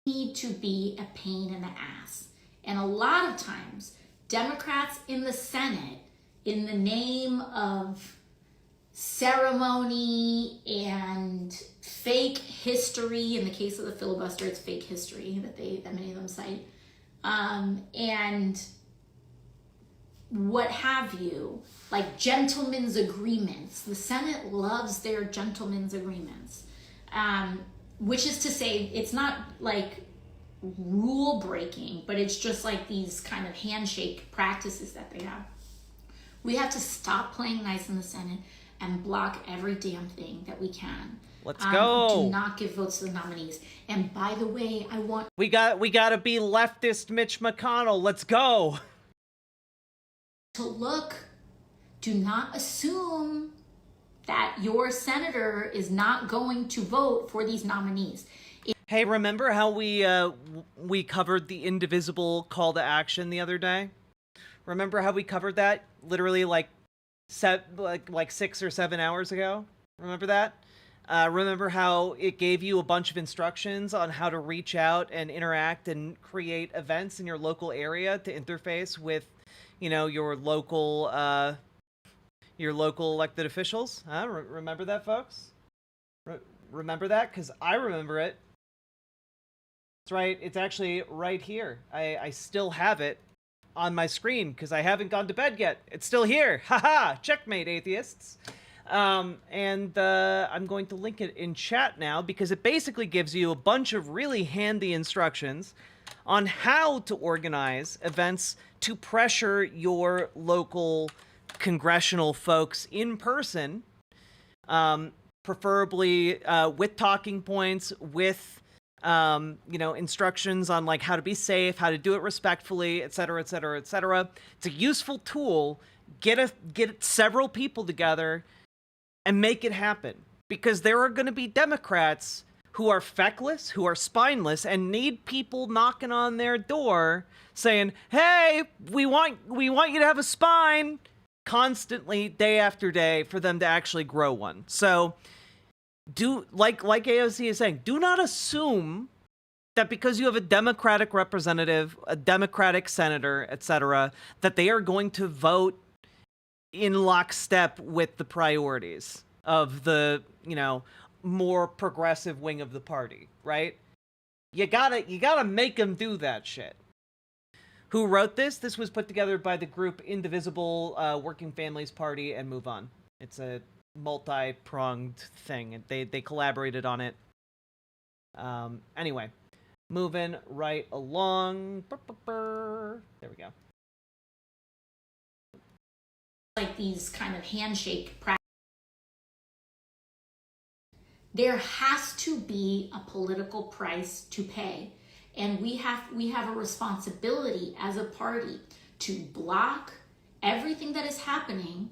Need to be a pain in the ass. And a lot of times, Democrats in the Senate, in the name of ceremony and fake history, in the case of the filibuster, it's fake history that many of them cite, and what have you, like gentlemen's agreements. The Senate loves their gentlemen's agreements, which is to say, it's not like rule breaking, but it's just like these kind of handshake practices that they have. We have to stop playing nice in the Senate and block every damn thing that we can. Let's go. Do not give votes to the nominees. And by the way, we got to be leftist Mitch McConnell. Let's go. To look, do not assume that your senator is not going to vote for these nominees. Hey, remember how we covered the indivisible call to action the other day? Remember how we covered that literally like 6 or 7 hours ago? Remember that? Remember how it gave you a bunch of instructions on how to reach out and interact and create events in your local area to interface with, you know, your local elected officials? Huh? Remember that, folks? Remember that? Because I remember it. That's right. It's actually right here. I still have it on my screen because I haven't gone to bed yet. It's still here. Haha! Checkmate, atheists. I'm going to link it in chat now because it basically gives you a bunch of really handy instructions on how to organize events to pressure your local congressional folks in person, preferably with talking points, with instructions on like how to be safe, how to do it respectfully, etc., etc., etc. It's a useful tool. Get several people together and make it happen, because there are going to be Democrats who are feckless, who are spineless, and need people knocking on their door saying, "Hey, we want you to have a spine," constantly, day after day, for them to actually grow one. So, like AOC is saying, do not assume that because you have a Democratic representative, a Democratic senator, etc., that they are going to vote in lockstep with the priorities of the, more progressive wing of the party, right? You gotta make them do that shit. Who wrote this? This was put together by the group Indivisible, Working Families Party, and Move On. It's a multi-pronged thing, and they collaborated on it. Anyway, moving right along. There we go. Like these kind of handshake practices. There has to be a political price to pay, and we have a responsibility as a party to block everything that is happening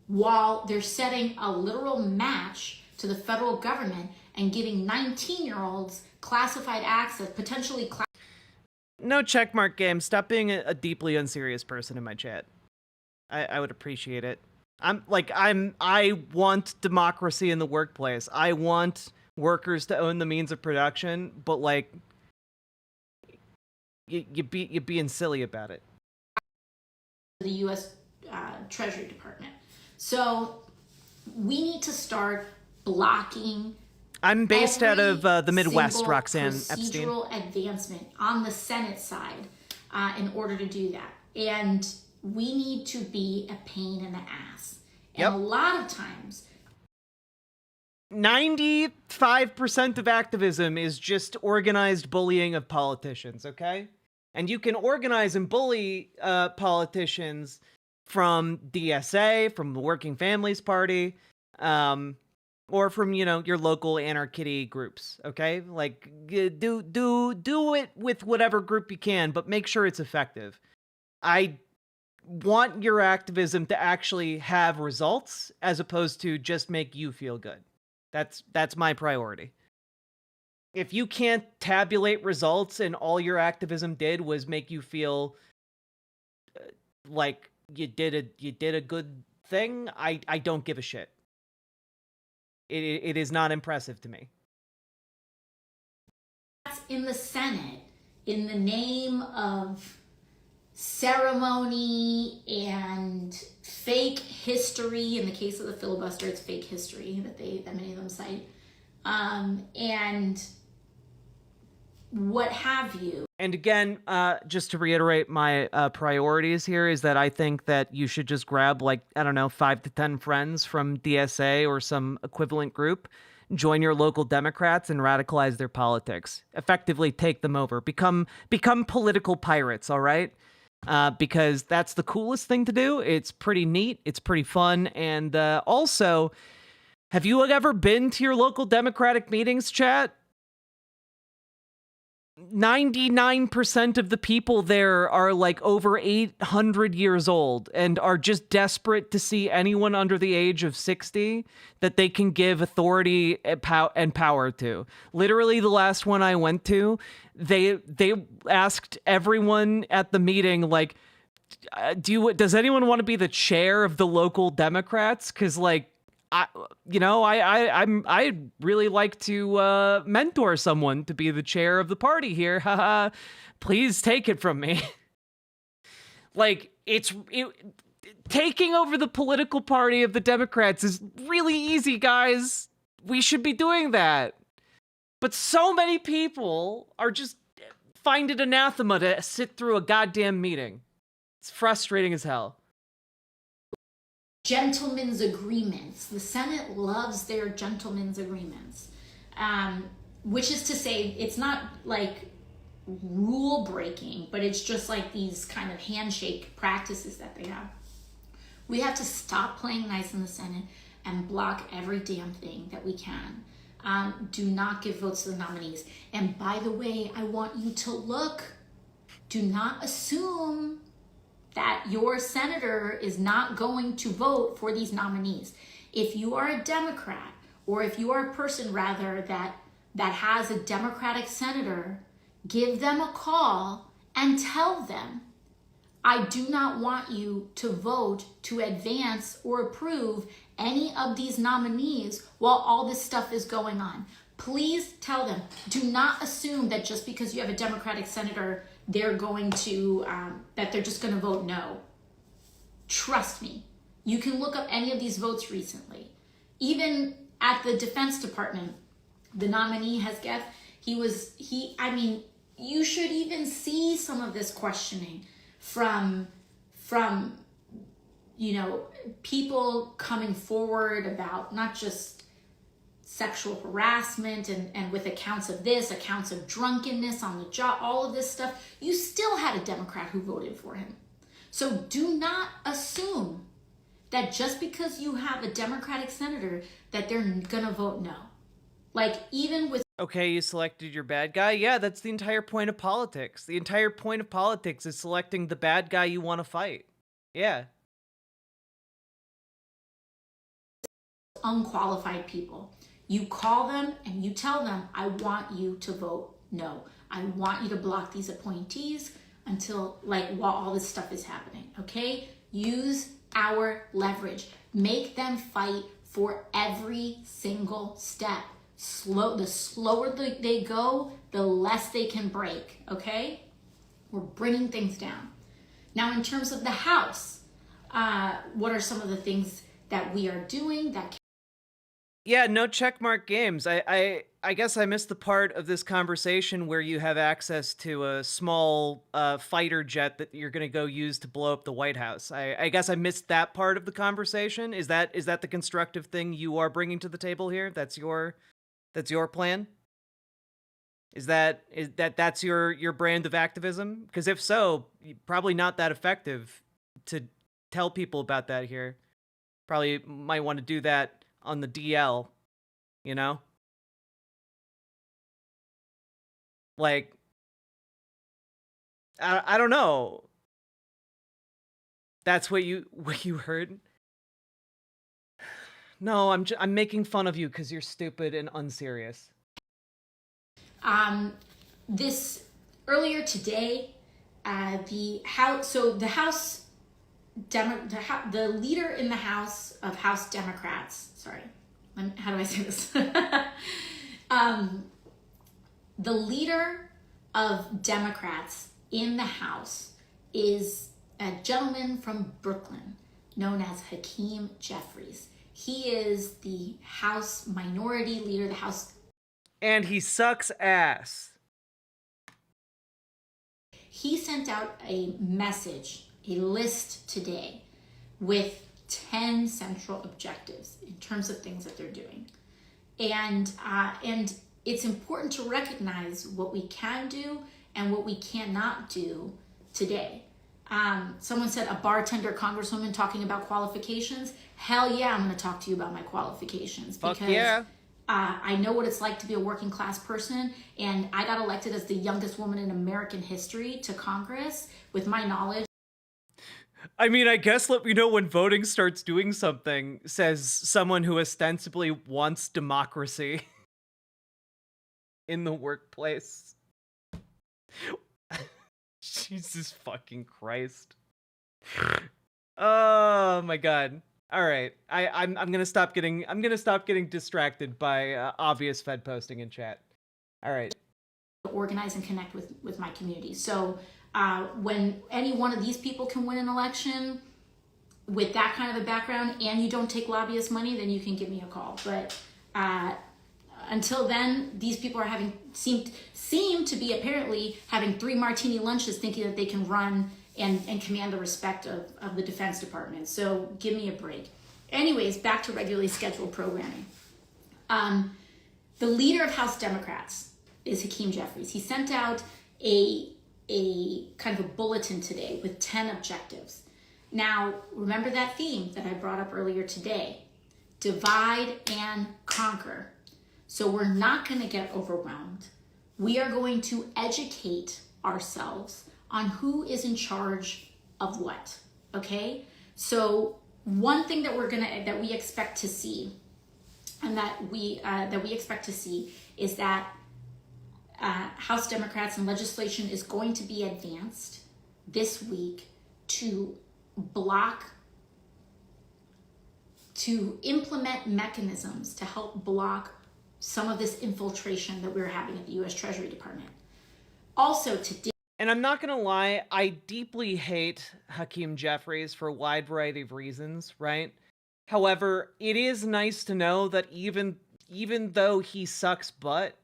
while they're setting a literal match to the federal government and giving 19-year-olds classified access, potentially No checkmark game. Stop being a deeply unserious person in my chat. I would appreciate it. I want democracy in the workplace. I want workers to own the means of production, but like you're being silly about it. The U.S. Treasury Department. So we need to start blocking. I'm based out of the Midwest, Roxanne Epstein. Procedural advancement on the Senate side in order to do that. And we need to be a pain in the ass. And a lot of times, 95% of activism is just organized bullying of politicians, okay? And you can organize and bully politicians from DSA, from the Working Families Party, or from, your local anarchy groups, okay? Like, do it with whatever group you can, but make sure it's effective. I want your activism to actually have results as opposed to just make you feel good. That's my priority. if you can't tabulate results and all your activism did was make you feel like you did a good thing, I don't give a shit. It is not impressive to me. In the Senate, in the name of ceremony and fake history. In the case of the filibuster, it's fake history that many of them cite, and what have you. And again, just to reiterate my priorities here is that I think that you should just grab, like, I don't know, 5 to 10 friends from DSA or some equivalent group, join your local Democrats and radicalize their politics. Effectively take them over. Become political pirates, all right? Because that's the coolest thing to do. It's pretty neat. It's pretty fun. And also, have you ever been to your local Democratic meetings, chat? 99% of the people there are like over 800 years old and are just desperate to see anyone under the age of 60 that they can give authority and power to. Literally, the last one I went to, they asked everyone at the meeting, like, does anyone want to be the chair of the local Democrats? Because, like, I'd really like to mentor someone to be the chair of the party here. Haha, please take it from me. Like, taking over the political party of the Democrats is really easy, guys. We should be doing that. But so many people are just find it anathema to sit through a goddamn meeting. It's frustrating as hell. Gentlemen's agreements. The Senate loves their gentlemen's agreements, which is to say it's not like rule breaking, but it's just like these kind of handshake practices that they have. We have to stop playing nice in the Senate and block every damn thing that we can. Do not give votes to the nominees. And by the way, I want you to look. Do not assume that your senator is not going to vote for these nominees. If you are a Democrat, or if you are a person rather that has a Democratic senator, give them a call and tell them, I do not want you to vote to advance or approve any of these nominees while all this stuff is going on. Please tell them. Do not assume that just because you have a Democratic senator, they're going to, that they're just going to vote no. Trust me. You can look up any of these votes recently. Even at the Defense Department, the nominee Hesketh, you should even see some of this questioning from people coming forward about not just sexual harassment and with accounts of this, accounts of drunkenness on the job, all of this stuff. You still had a Democrat who voted for him. So do not assume that just because you have a Democratic senator that they're gonna vote no. Like, even with... Okay, you selected your bad guy? Yeah, that's the entire point of politics. The entire point of politics is selecting the bad guy you want to fight. Yeah. Unqualified people. You call them and you tell them, I want you to vote no. I want you to block these appointees until, while all this stuff is happening, okay? Use our leverage. Make them fight for every single step. The slower they go, the less they can break, okay? We're bringing things down. Now, in terms of the House, what are some of the things that we are doing that... Yeah, no checkmark games. I guess I missed the part of this conversation where you have access to a small fighter jet that you're going to go use to blow up the White House. I guess I missed that part of the conversation. Is that the constructive thing you are bringing to the table here? That's your plan? That's your brand of activism? Because if so, probably not that effective to tell people about that here. Probably might want to do that on the DL, you know? Like, I don't know. That's what you heard? No, I'm making fun of you because you're stupid and unserious. This earlier today, the leader in the House of House Democrats, sorry, how do I say this? The leader of Democrats in the House is a gentleman from Brooklyn known as Hakeem Jeffries. He is the House Minority Leader, the House. And he sucks ass. He sent out a message, a list today with 10 central objectives in terms of things that they're doing. And it's important to recognize what we can do and what we cannot do today. Someone said a bartender congresswoman talking about qualifications. Hell yeah, I'm going to talk to you about my qualifications. Fuck because yeah. I know what it's like to be a working class person, and I got elected as the youngest woman in American history to Congress with my knowledge. I mean, I guess let me know when voting starts doing something, says someone who ostensibly wants democracy in the workplace. Jesus fucking Christ. Oh my God. All right. I'm gonna stop getting distracted by obvious Fed posting in chat. All right. Organize and connect with my community. So when any one of these people can win an election with that kind of a background and you don't take lobbyist money, then you can give me a call. But until then, these people are seem to be apparently having 3 martini lunches thinking that they can run and command the respect of the Defense Department. So give me a break. Anyways, back to regularly scheduled programming. The leader of House Democrats is Hakeem Jeffries. He sent out a kind of a bulletin today with 10 objectives. Now, remember that theme that I brought up earlier today, divide and conquer. So we're not going to get overwhelmed. We are going to educate ourselves on who is in charge of what, okay? So one thing that we expect to see, and that we expect to see is that House Democrats and legislation is going to be advanced this week to implement mechanisms to help block some of this infiltration that we're having at the U.S. Treasury Department. Also today. And I'm not gonna lie, I deeply hate Hakeem Jeffries for a wide variety of reasons, right? However, it is nice to know that even though he sucks butt,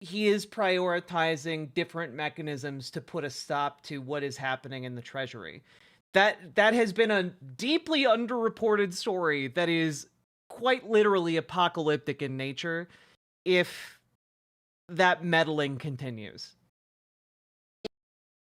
he is prioritizing different mechanisms to put a stop to what is happening in the Treasury. That has been a deeply underreported story that is quite literally apocalyptic in nature if that meddling continues.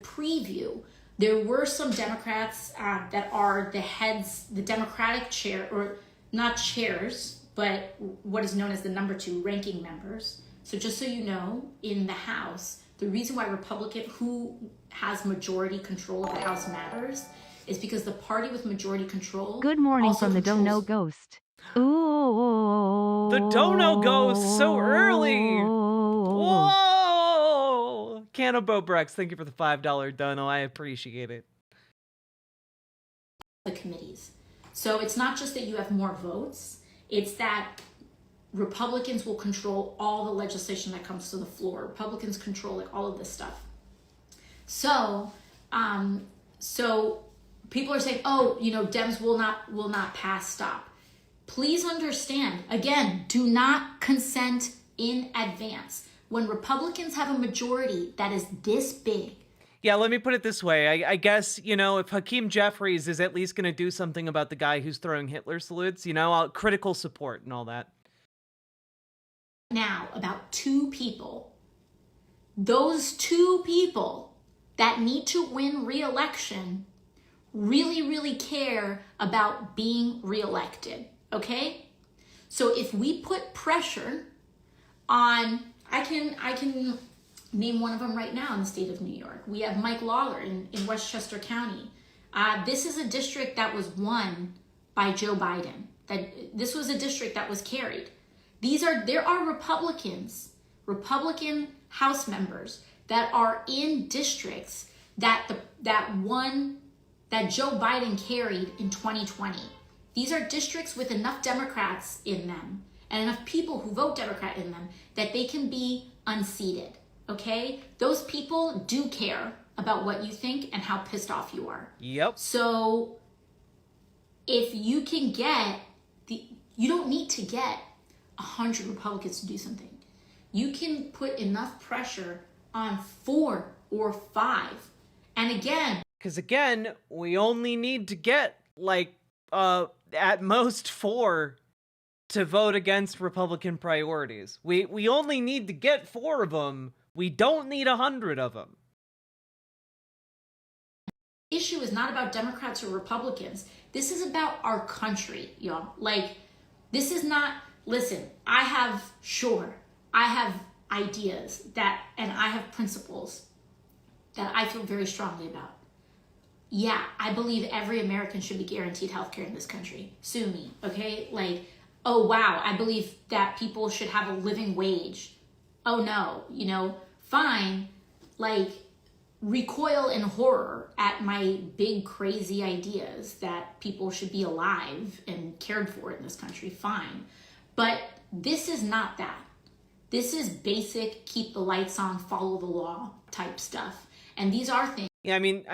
Preview, there were some Democrats that are the heads, the Democratic chair, or not chairs, but what is known as the number 2 ranking members. So just so you know, in the House, the reason why who has majority control of the House matters is because the party with majority control. Good morning from the Dono Ghost. Ooh. The Dono Ghost so early. Whoa! Cannabo Brex, thank you for the $5 dono. I appreciate it. The committees. So it's not just that you have more votes, it's that Republicans will control all the legislation that comes to the floor. Republicans control like all of this stuff. So people are saying, oh, Dems will not pass stop. Please understand, again, do not consent in advance. When Republicans have a majority that is this big. Yeah, let me put it this way. I guess, if Hakeem Jeffries is at least going to do something about the guy who's throwing Hitler salutes, critical support and all that. Now, about 2 people. Those 2 people that need to win re-election really, really care about being re-elected, okay? So if we put pressure on, I can name one of them right now in the state of New York. We have Mike Lawler in Westchester County. This is a district that was won by Joe Biden. This was a district that was carried. There are Republicans Republican House members that are in districts that Joe Biden carried in 2020. These are districts with enough Democrats in them and enough people who vote Democrat in them that they can be unseated, okay? Those people do care about what you think and how pissed off you are. Yep. So if you can get you don't need to get 100 Republicans to do something. You can put enough pressure on 4 or 5. And again, because again, we only need to get like at most 4 to vote against Republican priorities. We only need to get 4 of them. We don't need 100 of them. Issue is not about Democrats or Republicans. This is about our country, y'all. Like, this is not, listen, I have ideas and I have principles that I feel very strongly about. Yeah, I believe every American should be guaranteed healthcare in this country. Sue me, okay? Like, oh wow, I believe that people should have a living wage. Oh no, fine. Like, recoil in horror at my big crazy ideas that people should be alive and cared for in this country, fine. But this is not that. This is basic keep the lights on, follow the law type stuff. And these are things. Yeah, I mean,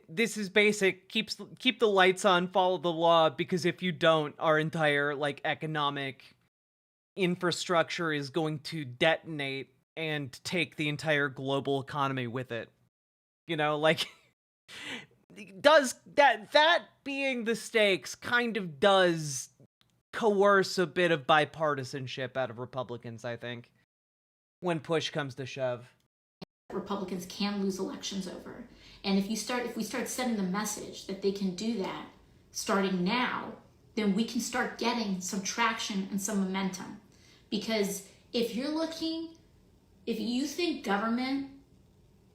this is basic. Keep the lights on, follow the law, because if you don't, our entire like economic infrastructure is going to detonate and take the entire global economy with it. Like, does that being the stakes kind of does coerce a bit of bipartisanship out of Republicans, I think, when push comes to shove. Republicans can lose elections over. And if we start sending the message that they can do that starting now, then we can start getting some traction and some momentum. Because if you think government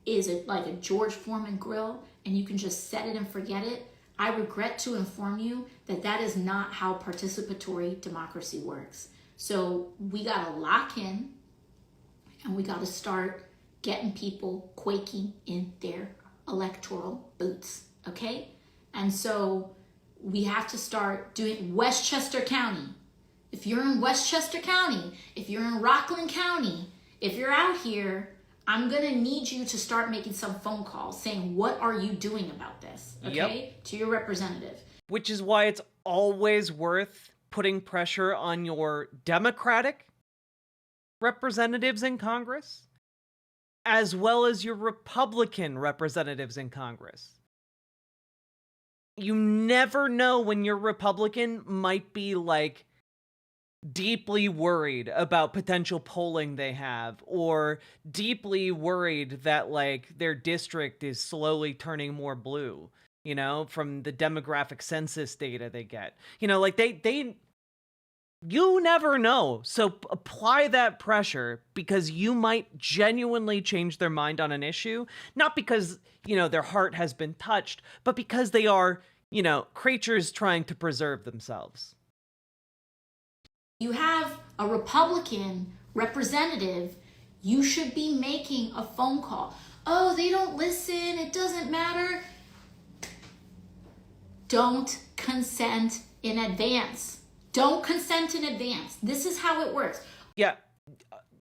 is like a George Foreman grill and you can just set it and forget it, I regret to inform you that is not how participatory democracy works. So we gotta lock in and we gotta start getting people quaking in their electoral boots, okay? And so we have to start doing Westchester County. If you're in Westchester County, if you're in Rockland County, if you're out here, I'm gonna need you to start making some phone calls saying, what are you doing about this, okay? Yep. To your representative. Which is why it's always worth putting pressure on your Democratic representatives in Congress, as well as your Republican representatives in Congress. You never know when your Republican might be like deeply worried about potential polling they have, or deeply worried that like their district is slowly turning more blue, from the demographic census data they get. Like you never know. So apply that pressure, because you might genuinely change their mind on an issue, not because, their heart has been touched, but because they are, creatures trying to preserve themselves. You have a Republican representative, you should be making a phone call. Oh, they don't listen, it doesn't matter. Don't consent in advance. Don't consent in advance. This is how it works. Yeah,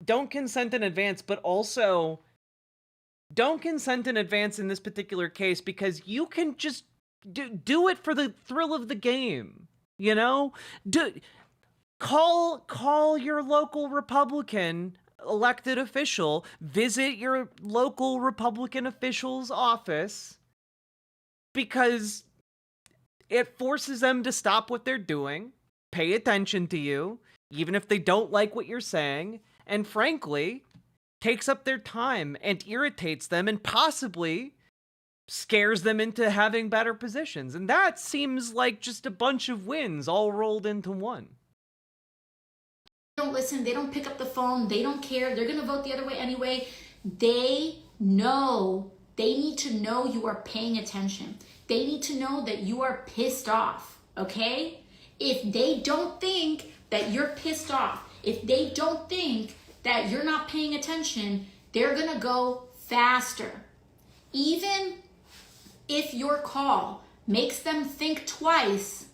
don't consent in advance, but also don't consent in advance in this particular case, because you can just do it for the thrill of the game, Call your local Republican elected official, visit your local Republican official's office, because it forces them to stop what they're doing, pay attention to you, even if they don't like what you're saying, and frankly, takes up their time and irritates them and possibly scares them into having better positions. And that seems like just a bunch of wins all rolled into one. Don't listen, they don't pick up the phone, they don't care, they're gonna vote the other way anyway. They need to know you are paying attention. They need to know that you are pissed off, okay? If they don't think that you're pissed off, if they don't think that you're not paying attention, they're gonna go faster. Even if your call makes them think twice,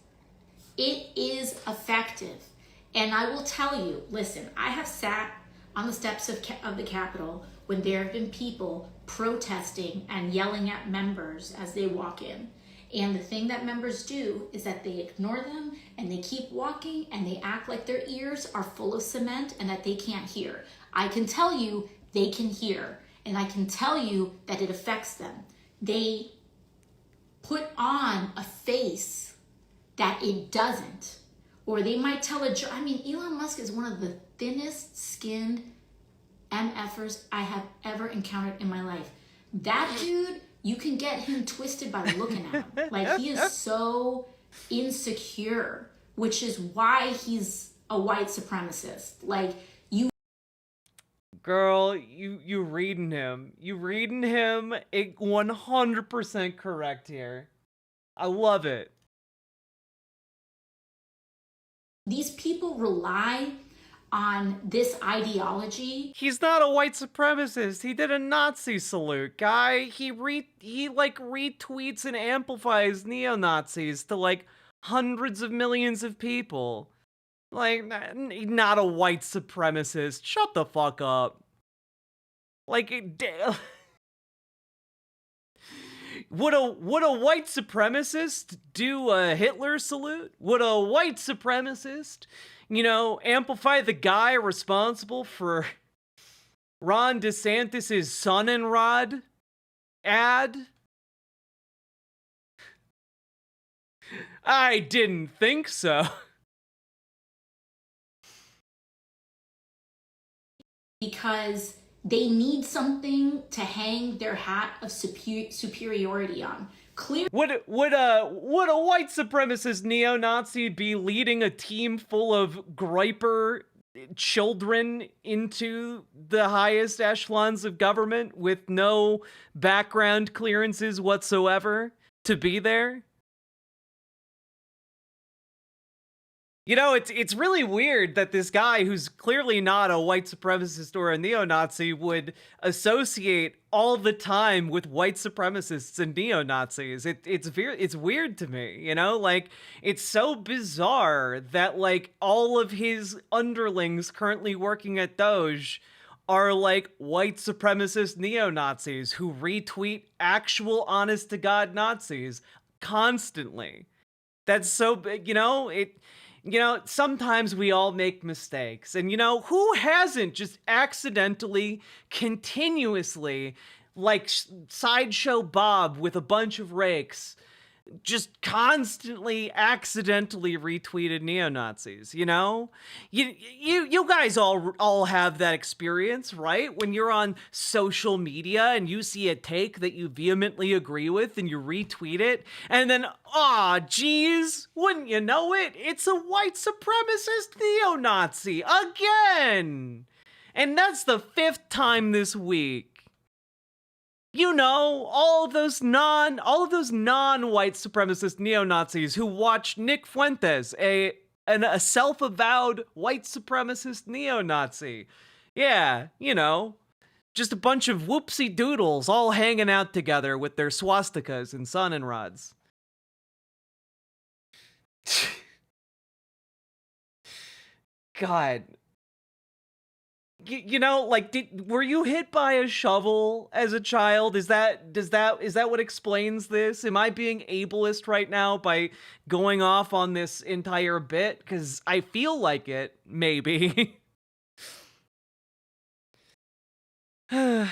it is effective. And I will tell you, listen, I have sat on the steps of the Capitol when there have been people protesting and yelling at members as they walk in. And the thing that members do is that they ignore them and they keep walking and they act like their ears are full of cement and that they can't hear. I can tell you they can hear, and I can tell you that it affects them. They put on a face that it doesn't. Or they might tell Elon Musk is one of the thinnest skinned MFers I have ever encountered in my life. That dude, you can get him twisted by looking at him. Like, he is so insecure, which is why he's a white supremacist. Like, you... Girl, you reading him. You reading him 100% correct here. I love it. These people rely on this ideology. He's not a white supremacist. He did a Nazi salute, guy. He retweets and amplifies neo-Nazis to like hundreds of millions of people. Like, not a white supremacist. Shut the fuck up. Like, would a white supremacist do a Hitler salute? Would a white supremacist, amplify the guy responsible for Ron DeSantis' son and Rod ad? I didn't think so. Because they need something to hang their hat of superiority on. Would a white supremacist neo-Nazi be leading a team full of griper children into the highest echelons of government with no background clearances whatsoever to be there? It's really weird that this guy who's clearly not a white supremacist or a neo-Nazi would associate all the time with white supremacists and neo-Nazis. It's weird to me, like, it's so bizarre that like all of his underlings currently working at Doge are like white supremacist neo-Nazis who retweet actual honest to God Nazis constantly. That's so big, sometimes we all make mistakes. And, who hasn't just accidentally, continuously, like Sideshow Bob with a bunch of rakes, just constantly, accidentally retweeted neo-Nazis, You guys all have that experience, right? When you're on social media and you see a take that you vehemently agree with and you retweet it, and then, geez, wouldn't you know it? It's a white supremacist neo-Nazi again! And that's the 5th time this week. All of those non-white supremacist neo-Nazis who watched Nick Fuentes, a self-avowed white supremacist neo-Nazi. Yeah, just a bunch of whoopsie doodles all hanging out together with their swastikas and sun and rods. God. Were you hit by a shovel as a child? Is that what explains this? Am I being ableist right now by going off on this entire bit? Because I feel like it, maybe. I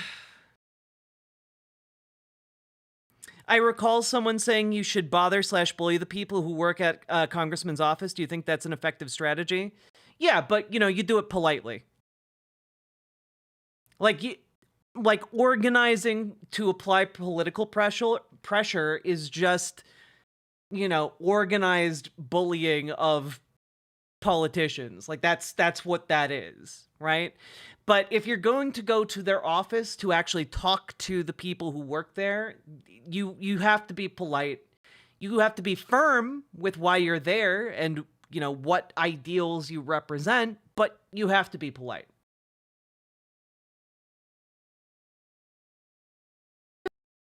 recall someone saying you should bother/bully the people who work at a congressman's office. Do you think that's an effective strategy? Yeah, but, you do it politely. Like organizing to apply political pressure is just, organized bullying of politicians. Like that's what that is, right? But if you're going to go to their office to actually talk to the people who work there, you have to be polite. You have to be firm with why you're there and, what ideals you represent, but you have to be polite.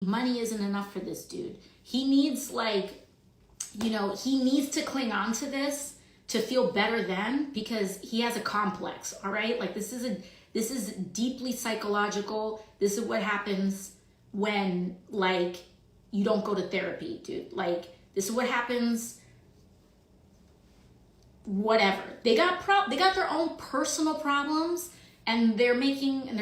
Money isn't enough for this dude. He needs he needs to cling on to this to feel better then, because he has a complex, all right? Like this is deeply psychological. This is what happens when you don't go to therapy, dude. Like this is what happens. Whatever. They got their own personal problems, and they're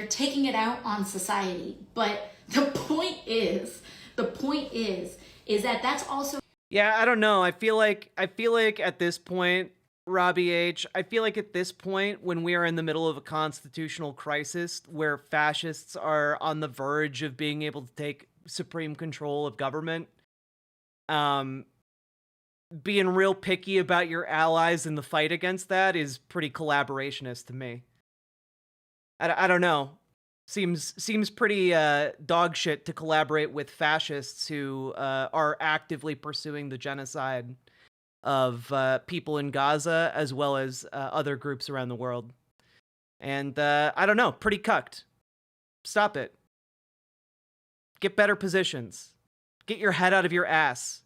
taking it out on society. But the point is that that's also. Yeah, I don't know. I feel like at this point, Robbie H, I feel like at this point, when we are in the middle of a constitutional crisis where fascists are on the verge of being able to take supreme control of government, being real picky about your allies in the fight against that is pretty collaborationist to me. I don't know. Seems pretty dog shit to collaborate with fascists who are actively pursuing the genocide of people in Gaza as well as other groups around the world. And I don't know, pretty cucked. Stop it. Get better positions. Get your head out of your ass.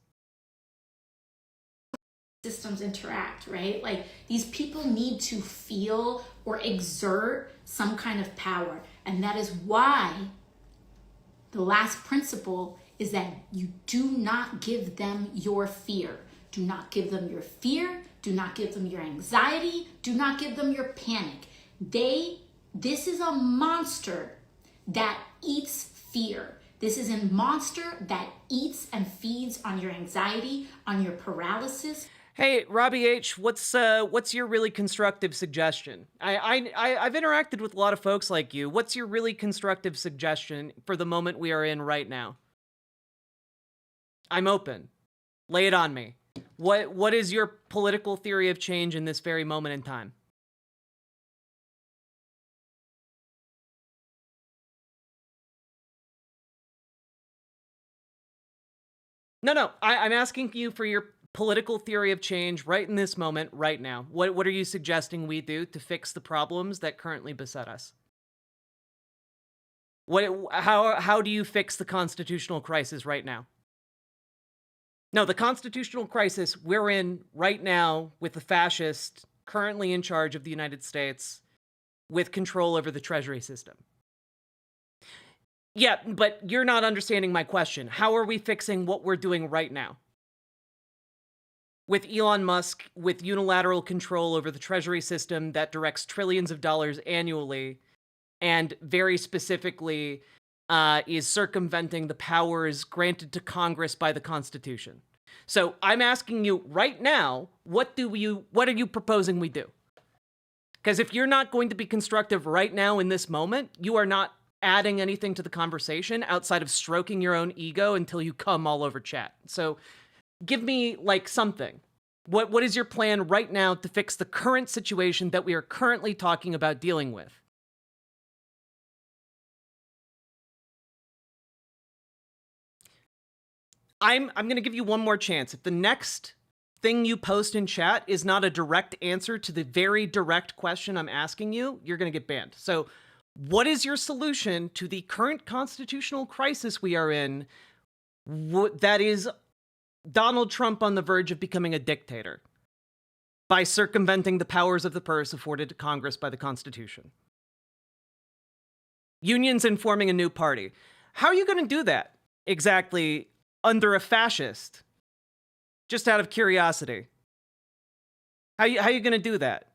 Systems interact, right? Like these people need to feel or exert some kind of power. And that is why the last principle is that you do not give them your fear. Do not give them your fear. Do not give them your anxiety. Do not give them your panic. This is a monster that eats fear. This is a monster that eats and feeds on your anxiety, on your paralysis. Hey, Robbie H, what's your really constructive suggestion? I've interacted with a lot of folks like you. What's your really constructive suggestion for the moment we are in right now? I'm open. Lay it on me. What is your political theory of change in this very moment in time? No, I'm asking you for your political theory of change right in this moment, right now. What are you suggesting we do to fix the problems that currently beset us? How do you fix the constitutional crisis right now? No, the constitutional crisis we're in right now with the fascist currently in charge of the United States with control over the Treasury system. Yeah, but you're not understanding my question. How are we fixing what we're doing right now? With Elon Musk, with unilateral control over the Treasury system that directs trillions of dollars annually, and very specifically is circumventing the powers granted to Congress by the Constitution. So I'm asking you right now, what are you proposing we do? Because if you're not going to be constructive right now in this moment, you are not adding anything to the conversation outside of stroking your own ego until you come all over chat. So give me something. What is your plan right now to fix the current situation that we are currently talking about dealing with? I'm going to give you one more chance. If the next thing you post in chat is not a direct answer to the very direct question I'm asking you, you're going to get banned. So what is your solution to the current constitutional crisis we are in that is Donald Trump on the verge of becoming a dictator by circumventing the powers of the purse afforded to Congress by the Constitution? Unions and forming a new party. How are you going to do that exactly under a fascist? Just out of curiosity. How you going to do that?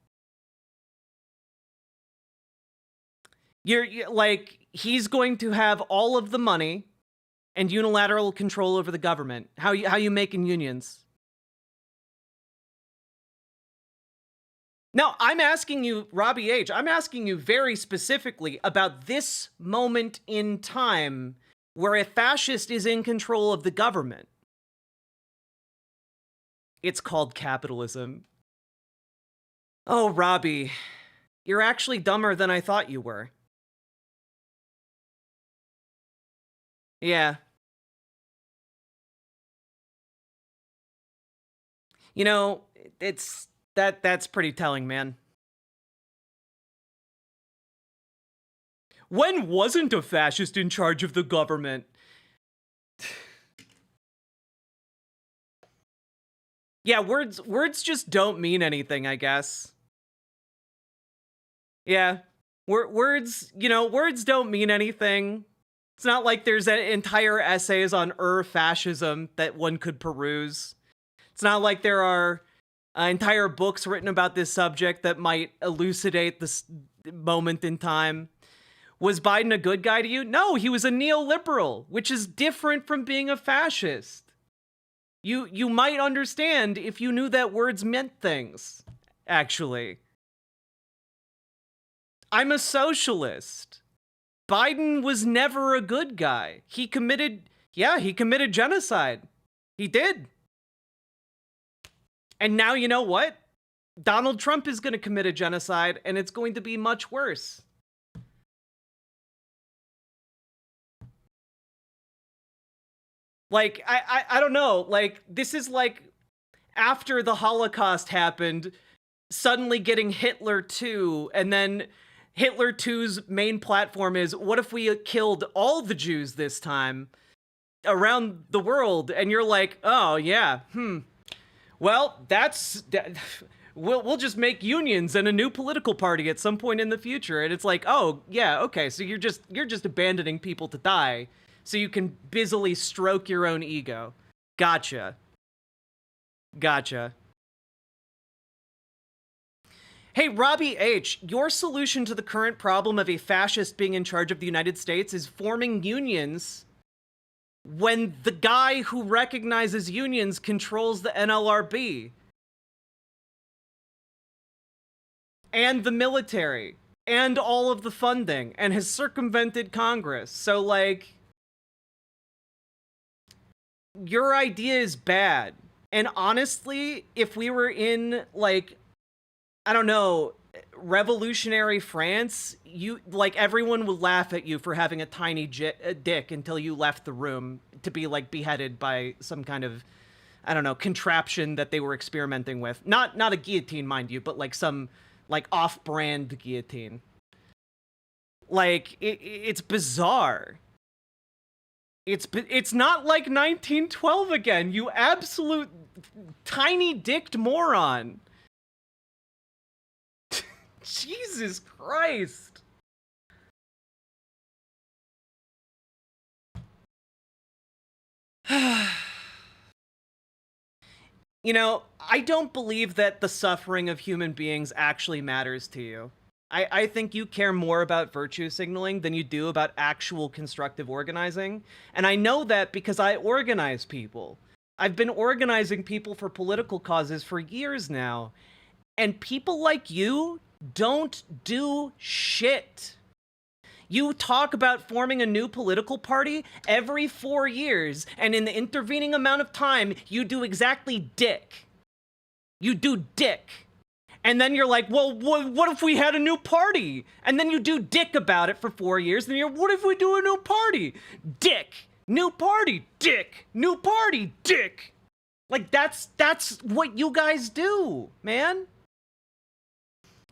You're he's going to have all of the money and unilateral control over the government. How you making unions? No, I'm asking you, Robbie H, I'm asking you very specifically about this moment in time where a fascist is in control of the government. It's called capitalism. Oh, Robbie, you're actually dumber than I thought you were. Yeah. You know, that's pretty telling, man. When wasn't a fascist in charge of the government? Yeah, words just don't mean anything, I guess. Yeah. Words, words don't mean anything. It's not like there's entire essays on fascism that one could peruse. It's not like there are entire books written about this subject that might elucidate this moment in time. Was Biden a good guy to you? No, he was a neoliberal, which is different from being a fascist. You might understand if you knew that words meant things, actually. I'm a socialist. Biden was never a good guy. He committed genocide. He did. And now you know what? Donald Trump is going to commit a genocide, and it's going to be much worse. Like, I don't know. Like, this is like after the Holocaust happened, suddenly getting Hitler 2, and then Hitler 2's main platform is, what if we killed all the Jews this time around the world? And you're like, oh, yeah, well, we'll just make unions and a new political party at some point in the future. And it's like, oh, yeah, okay, so you're just abandoning people to die so you can busily stroke your own ego. Gotcha. Hey, Robbie H., your solution to the current problem of a fascist being in charge of the United States is forming unions when the guy who recognizes unions controls the NLRB and the military and all of the funding and has circumvented Congress. So, like, your idea is bad. And honestly, if we were in, like, I don't know, revolutionary France, everyone would laugh at you for having a tiny dick until you left the room to be, like, beheaded by some kind of, I don't know, contraption that they were experimenting with. Not a guillotine, mind you, but, like, some, like, off-brand guillotine. Like, it's bizarre. It's not like 1912 again, you absolute tiny-dicked moron. Jesus Christ. You know, I don't believe that the suffering of human beings actually matters to you. I think you care more about virtue signaling than you do about actual constructive organizing. And I know that because I organize people. I've been organizing people for political causes for years now. And people like you don't do shit. You talk about forming a new political party every 4 years, and in the intervening amount of time, you do exactly dick. You do dick. And then you're like, well, what if we had a new party? And then you do dick about it for 4 years, and you're, what if we do a new party? Dick. New party, dick. New party, dick. Like, that's what you guys do, man.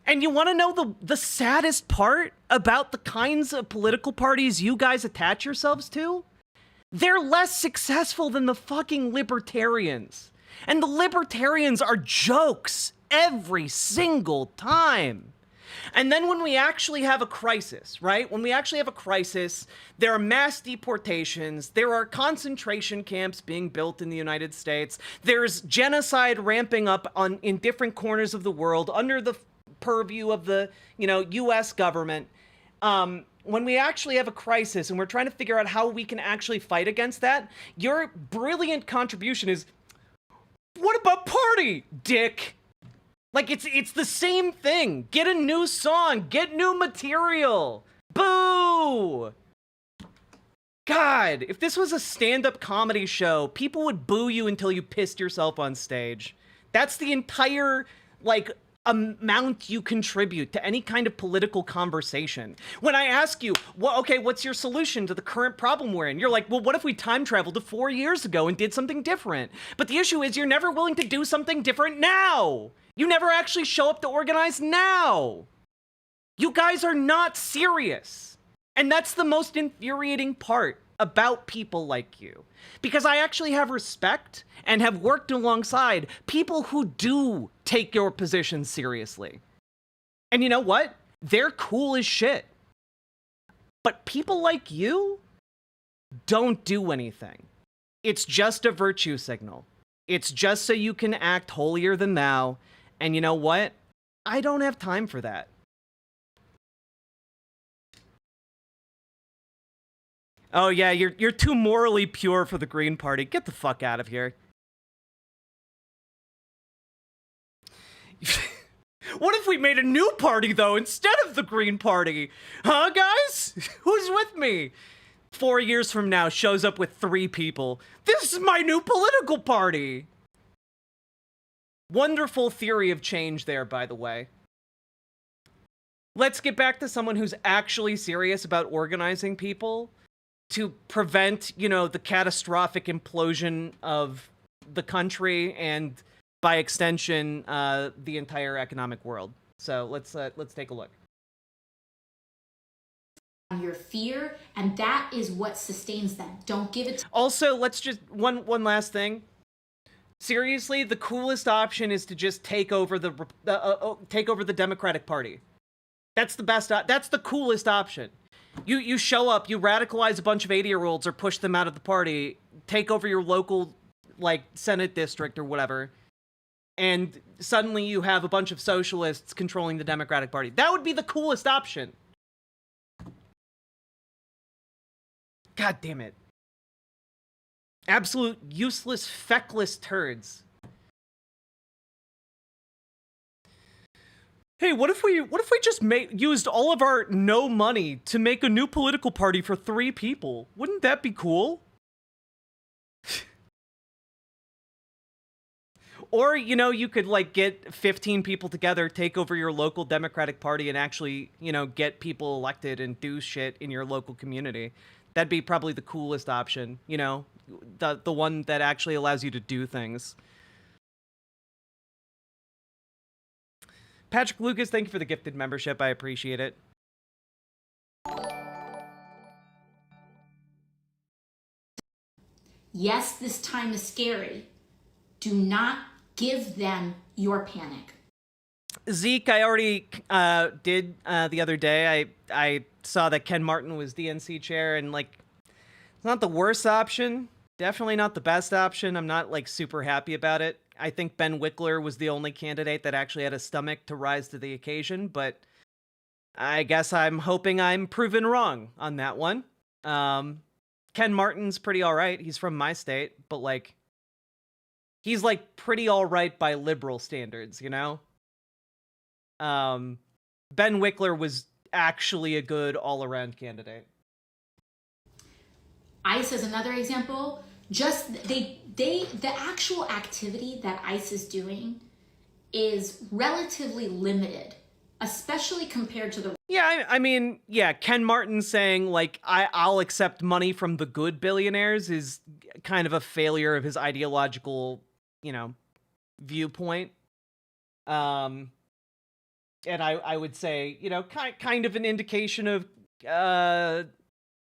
And you want to know the saddest part about the kinds of political parties you guys attach yourselves to? They're less successful than the fucking libertarians. And the libertarians are jokes every single time. And then when we actually have a crisis, right? When we actually have a crisis, there are mass deportations, there are concentration camps being built in the United States, there's genocide ramping up in different corners of the world under the purview of the, U.S. government. When we actually have a crisis and we're trying to figure out how we can actually fight against that, your brilliant contribution is, what about party, dick? Like, it's the same thing. Get a new song. Get new material. Boo! God, if this was a stand-up comedy show, people would boo you until you pissed yourself on stage. That's the entire, amount you contribute to any kind of political conversation. When I ask you, well, okay, what's your solution to the current problem we're in? You're like, well, what if we time traveled to 4 years ago and did something different? But the issue is you're never willing to do something different now. You never actually show up to organize now. You guys are not serious. And that's the most infuriating part. about people like you, because I actually have respect and have worked alongside people who do take your position seriously. And you know what? They're cool as shit. But people like you don't do anything. It's just a virtue signal. It's just so you can act holier than thou. And you know what? I don't have time for that. Oh yeah, you're too morally pure for the Green Party. Get the fuck out of here. What if we made a new party, though, instead of the Green Party? Huh, guys? Who's with me? 4 years from now, shows up with 3 people. This is my new political party! Wonderful theory of change there, by the way. Let's get back to someone who's actually serious about organizing people to prevent, you know, the catastrophic implosion of the country and, by extension, the entire economic world. So let's take a look. Your fear, and that is what sustains them. Don't give it to Also, let's just one last thing. Seriously, the coolest option is to just take over the Democratic Party. That's the best. That's the coolest option. You show up, you radicalize a bunch of 80-year-olds or push them out of the party, take over your local, like, Senate district or whatever, and suddenly you have a bunch of socialists controlling the Democratic Party. That would be the coolest option. God damn it. Absolute useless, feckless turds. Hey, what if we just used all of our no money to make a new political party for 3 people? Wouldn't that be cool? Or, you know, you could, like, get 15 people together, take over your local Democratic Party, and actually, you know, get people elected and do shit in your local community. That'd be probably the coolest option, you know? The one that actually allows you to do things. Patrick Lucas, thank you for the gifted membership. I appreciate it. yes, this time is scary. Do not give them your panic. Zeke, I already did the other day. I saw that Ken Martin was DNC chair, and, like, it's not the worst option. Definitely not the best option. I'm not, like, super happy about it. I think Ben Wickler was the only candidate that actually had a stomach to rise to the occasion, but I guess I'm hoping I'm proven wrong on that one. Ken Martin's pretty alright. He's from my state, but, like, he's, like, pretty alright by liberal standards, you know? Ben Wickler was actually a good all-around candidate. ICE is another example. Just the actual activity that ICE is doing is relatively limited, especially compared to the... Yeah, I mean, yeah, Ken Martin saying, like, I'll accept money from the good billionaires is kind of a failure of his ideological, you know, viewpoint. And I would say, you know, kind of an indication of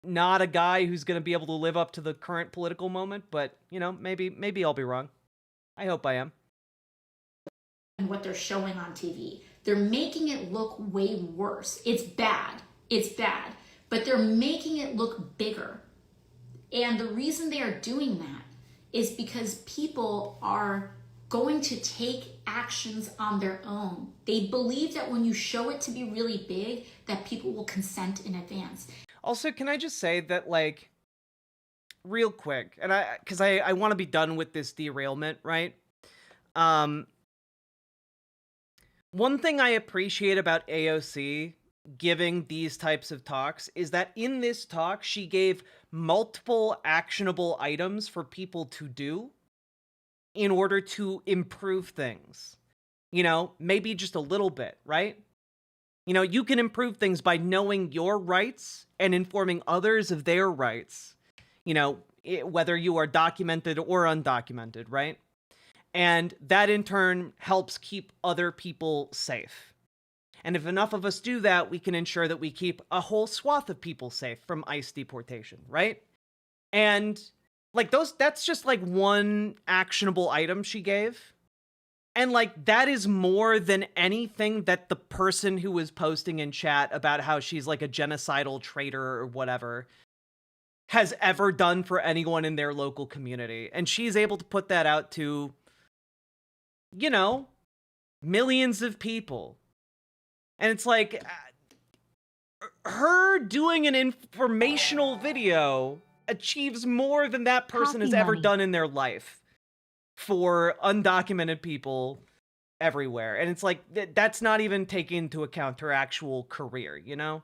not a guy who's going to be able to live up to the current political moment, but, you know, maybe I'll be wrong. I hope I am. And what they're showing on TV. They're making it look way worse. It's bad. It's bad. But they're making it look bigger. And the reason they are doing that is because people are going to take actions on their own. They believe that when you show it to be really big, that people will consent in advance. Also, can I just say that, like, real quick, and because I want to be done with this derailment, right? One thing I appreciate about AOC giving these types of talks is that in this talk, she gave multiple actionable items for people to do in order to improve things. You know, maybe just a little bit, right? You know, you can improve things by knowing your rights and informing others of their rights, you know, whether you are documented or undocumented, right? And that in turn helps keep other people safe. And if enough of us do that, we can ensure that we keep a whole swath of people safe from ICE deportation, right? And like that's just like one actionable item she gave. And like that is more than anything that the person who was posting in chat about how she's like a genocidal traitor or whatever has ever done for anyone in their local community. And she's able to put that out to, you know, millions of people. And it's like her doing an informational video achieves more than that person has Coffee ever money. done in their life for undocumented people everywhere. And it's like that's not even taking into account her actual career, you know?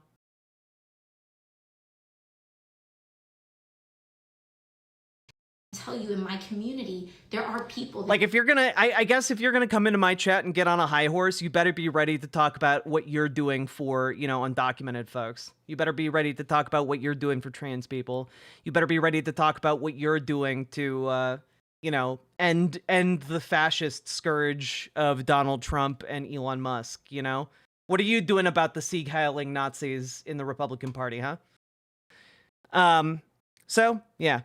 Tell you, in my community, there are people that, Like if you're gonna, I guess if you're gonna come into my chat and get on a high horse, you better be ready to talk about what you're doing for, you know, undocumented folks. You better be ready to talk about what you're doing for trans people. You better be ready to talk about what you're doing to, you know, end the fascist scourge of Donald Trump and Elon Musk. You know, what are you doing about the Sieg Heiling Nazis in the Republican Party, huh? So yeah.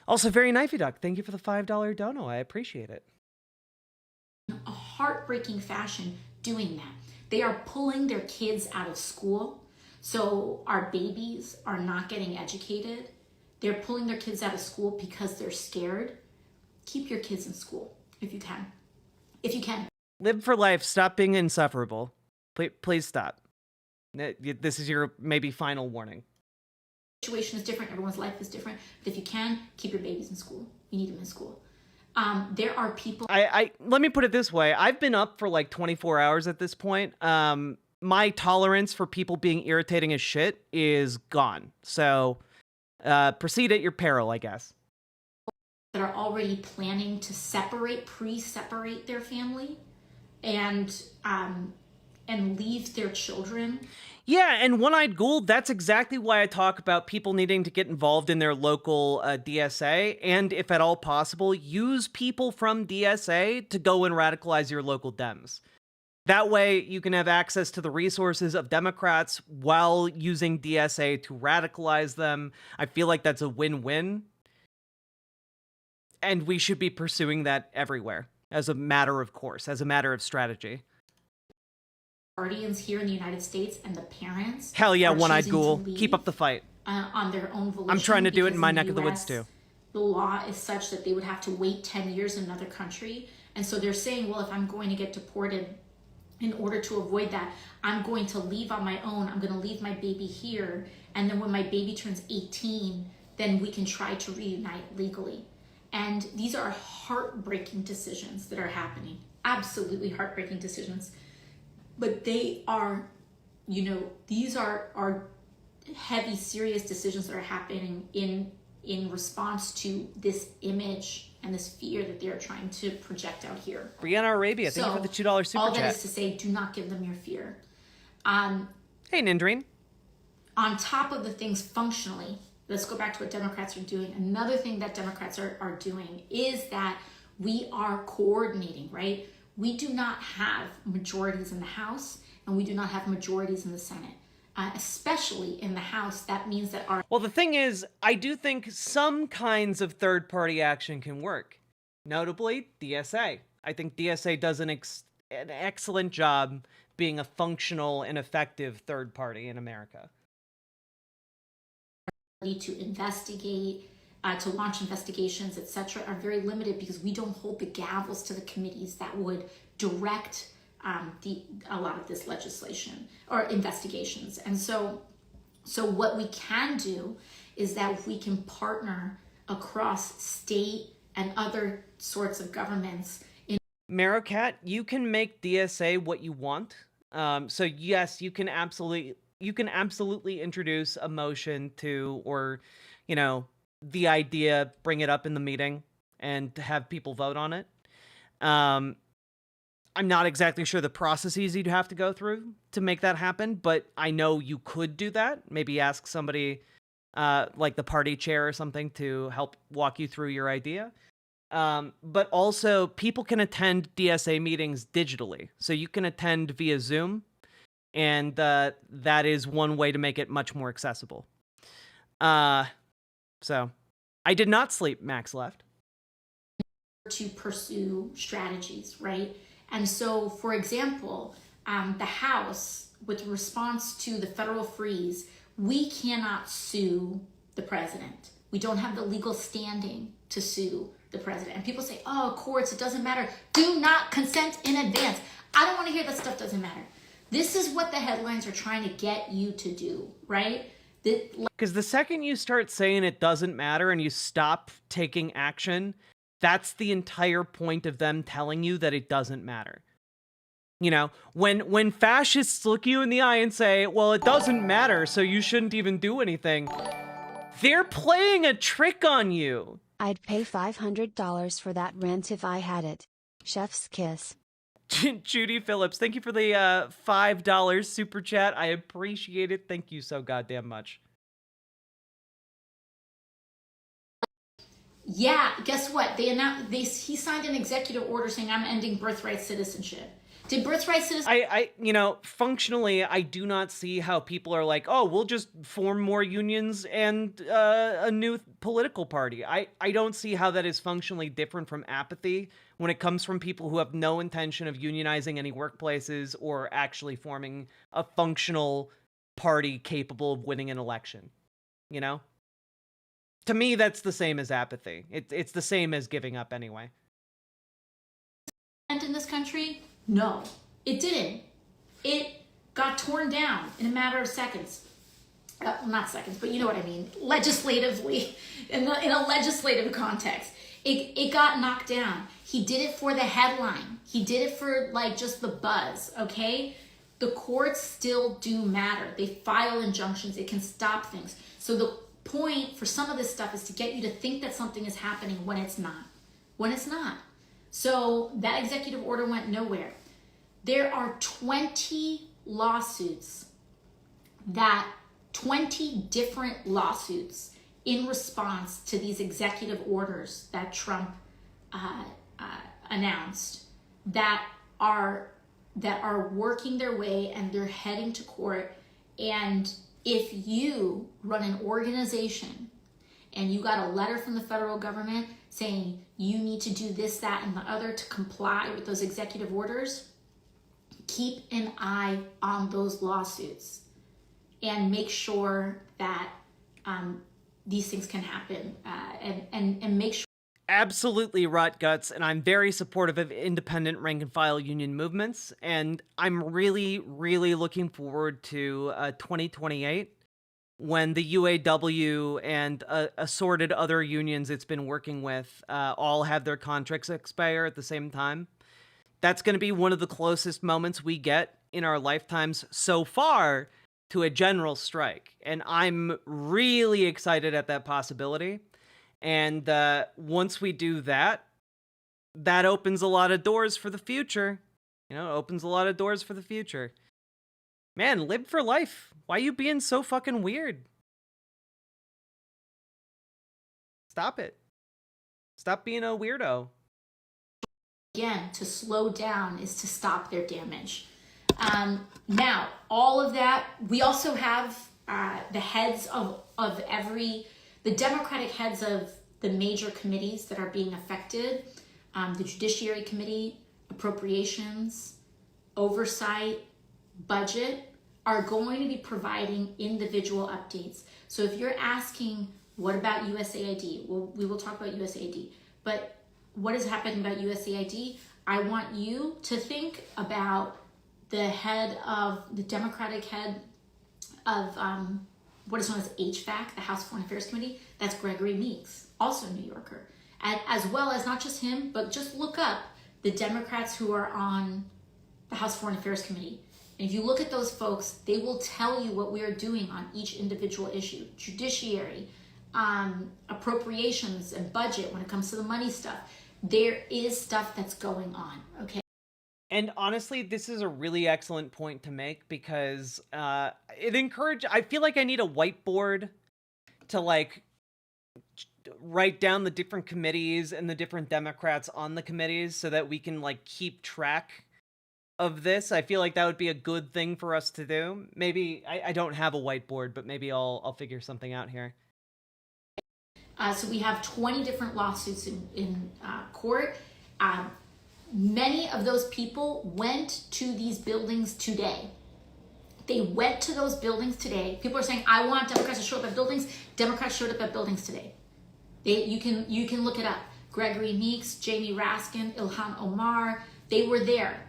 Also, very knifey duck. Thank you for the $5 dono. I appreciate it. a heartbreaking fashion doing that. They are pulling their kids out of school. So our babies are not getting educated. They're pulling their kids out of school because they're scared. Keep your kids in school if you can. If you can. Live for life. Stop being insufferable. Please stop. This is your maybe final warning. Situation is different. Everyone's life is different. But if you can, keep your babies in school. You need them in school. There are people. I let me put it this way. I've been up for like 24 hours at this point. My tolerance for people being irritating as shit is gone. So proceed at your peril, I guess. That are already planning to pre-separate their family and leave their children. Yeah, and One-Eyed Gould, that's exactly why I talk about people needing to get involved in their local DSA, and if at all possible, use people from DSA to go and radicalize your local Dems. That way, you can have access to the resources of Democrats while using DSA to radicalize them. I feel like that's a win-win. And we should be pursuing that everywhere, as a matter of course, as a matter of strategy. Guardians here in the United States and the parents. Hell yeah, are One-Eyed choosing Gould. to leave, Keep up the fight. On their own volition. I'm trying to do it in because my the neck of the woods US, too. The law is such that they would have to wait 10 years in another country. And so they're saying, well, if I'm going to get deported, in order to avoid that, I'm going to leave on my own. I'm going to leave my baby here. And then when my baby turns 18, then we can try to reunite legally. And these are heartbreaking decisions that are happening. Absolutely heartbreaking decisions. But they are, you know, these are heavy, serious decisions that are happening in response to this image and this fear that they're trying to project out here. Brianna Arabia, thank you for the $2 super all chat. that is to say, do not give them your fear. Hey, Nindreen. On top of the things functionally, let's go back to what Democrats are doing. Another thing that Democrats are doing is that we are coordinating, right? We do not have majorities in the House and we do not have majorities in the Senate. Especially in the House, that means that our... Well, the thing is, I do think some kinds of third-party action can work. Notably, DSA. I think DSA does an excellent job being a functional and effective third party in America. To investigate, to launch investigations, etc., are very limited because we don't hold the gavels to the committees that would direct a lot of this legislation or investigations. And so what we can do is that we can partner across state and other sorts of governments. Merocat, you can make DSA what you want. So yes, you can absolutely introduce a motion to, or, you know, the idea, bring it up in the meeting and to have people vote on it. I'm not exactly sure the processes you'd have to go through to make that happen, but I know you could do that. Maybe ask somebody like the party chair or something to help walk you through your idea. But also, people can attend DSA meetings digitally. So you can attend via Zoom, and that is one way to make it much more accessible. So I did not sleep, Max left. To pursue strategies, right? And so, for example, the House, with response to the federal freeze, we cannot sue the president. We don't have the legal standing to sue the president. And people say, oh, courts, it doesn't matter. Do not consent in advance. I don't want to hear that stuff doesn't matter. This is what the headlines are trying to get you to do, right? Because the second you start saying it doesn't matter and you stop taking action, that's the entire point of them telling you that it doesn't matter. You know, when fascists look you in the eye and say, well, it doesn't matter, so you shouldn't even do anything, they're playing a trick on you. I'd pay $500 for that rent if I had it. Chef's kiss. Judy Phillips, thank you for the $5 super chat. I appreciate it. Thank you so goddamn much. Yeah, guess what? They announced he signed an executive order saying I'm ending birthright citizenship. Did birthright citizenship? Functionally, I do not see how people are like, oh, we'll just form more unions and a new political party. I don't see how that is functionally different from apathy when it comes from people who have no intention of unionizing any workplaces or actually forming a functional party capable of winning an election. You know? To me, that's the same as apathy. It's the same as giving up anyway. In this country? No, it didn't. It got torn down in a matter of seconds. Not seconds, but you know what I mean. Legislatively, in a legislative context, it got knocked down. He did it for the headline. He did it for like just the buzz. Okay, the courts still do matter. They file injunctions. It can stop things. So the point for some of this stuff is to get you to think that something is happening when it's not. When it's not. So that executive order went nowhere. There are 20 lawsuits 20 different lawsuits in response to these executive orders that Trump announced that are working their way and they're heading to court. And if you run an organization and you got a letter from the federal government saying you need to do this, that, and the other to comply with those executive orders, keep an eye on those lawsuits and make sure that these things can happen and make sure. Absolutely, rot guts, and I'm very supportive of independent rank and file union movements, and I'm really, really looking forward to 2028 when the UAW and assorted other unions it's been working with all have their contracts expire at the same time. That's going to be one of the closest moments we get in our lifetimes so far to a general strike, and I'm really excited at that possibility. And once we do that, that opens a lot of doors for the future. You know, it opens a lot of doors for the future. Man, live for life. Why you being so fucking weird? Stop it. Stop being a weirdo. Again, to slow down is to stop their damage. Now, all of that, we also have the heads of the Democratic heads of the major committees that are being affected, the Judiciary Committee, Appropriations, Oversight, Budget, are going to be providing individual updates. So if you're asking, what about USAID? Well, we will talk about USAID, but what is happening about USAID? I want you to think about the Democratic head of what is known as HVAC, the House Foreign Affairs Committee. That's Gregory Meeks, also a New Yorker. And as well as not just him, but just look up the Democrats who are on the House Foreign Affairs Committee. And if you look at those folks, they will tell you what we are doing on each individual issue. Judiciary, appropriations, and budget when it comes to the money stuff. There is stuff that's going on, okay? And honestly, this is a really excellent point to make because I feel like I need a whiteboard to like write down the different committees and the different Democrats on the committees so that we can like keep track of this. I feel like that would be a good thing for us to do. Maybe I don't have a whiteboard, but maybe I'll figure something out here. So we have 20 different lawsuits in court. Many of those people went to these buildings today. They went to those buildings today. People are saying, I want Democrats to show up at buildings. Democrats showed up at buildings today. You can look it up. Gregory Meeks, Jamie Raskin, Ilhan Omar, they were there.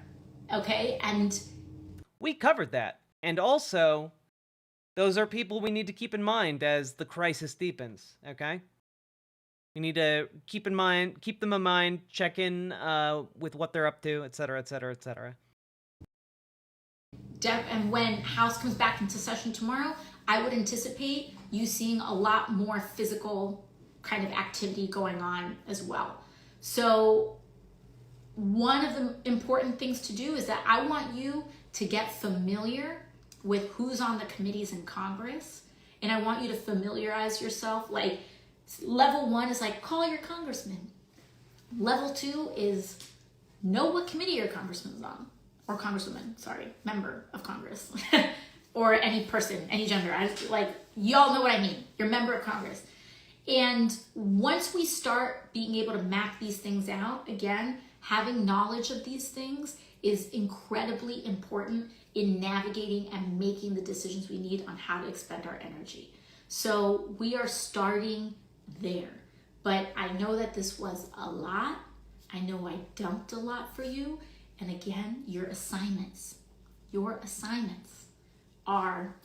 Okay, and we covered that. And also, those are people we need to keep in mind as the crisis deepens, okay? We need to keep them in mind, check in with what they're up to, et cetera, et cetera, et cetera. And when House comes back into session tomorrow, I would anticipate you seeing a lot more physical kind of activity going on as well. So one of the important things to do is that I want you to get familiar with who's on the committees in Congress. And I want you to familiarize yourself. Like, level 1 is like, call your congressman. Level 2 is know what committee your congressman's on. Or congresswoman, sorry, member of Congress. Or any person, any gender. Y'all know what I mean. You're a member of Congress. And once we start being able to map these things out, again, having knowledge of these things is incredibly important in navigating and making the decisions we need on how to expend our energy. So we are starting there. But I know that this was a lot. I know I dumped a lot for you. And again, your assignments are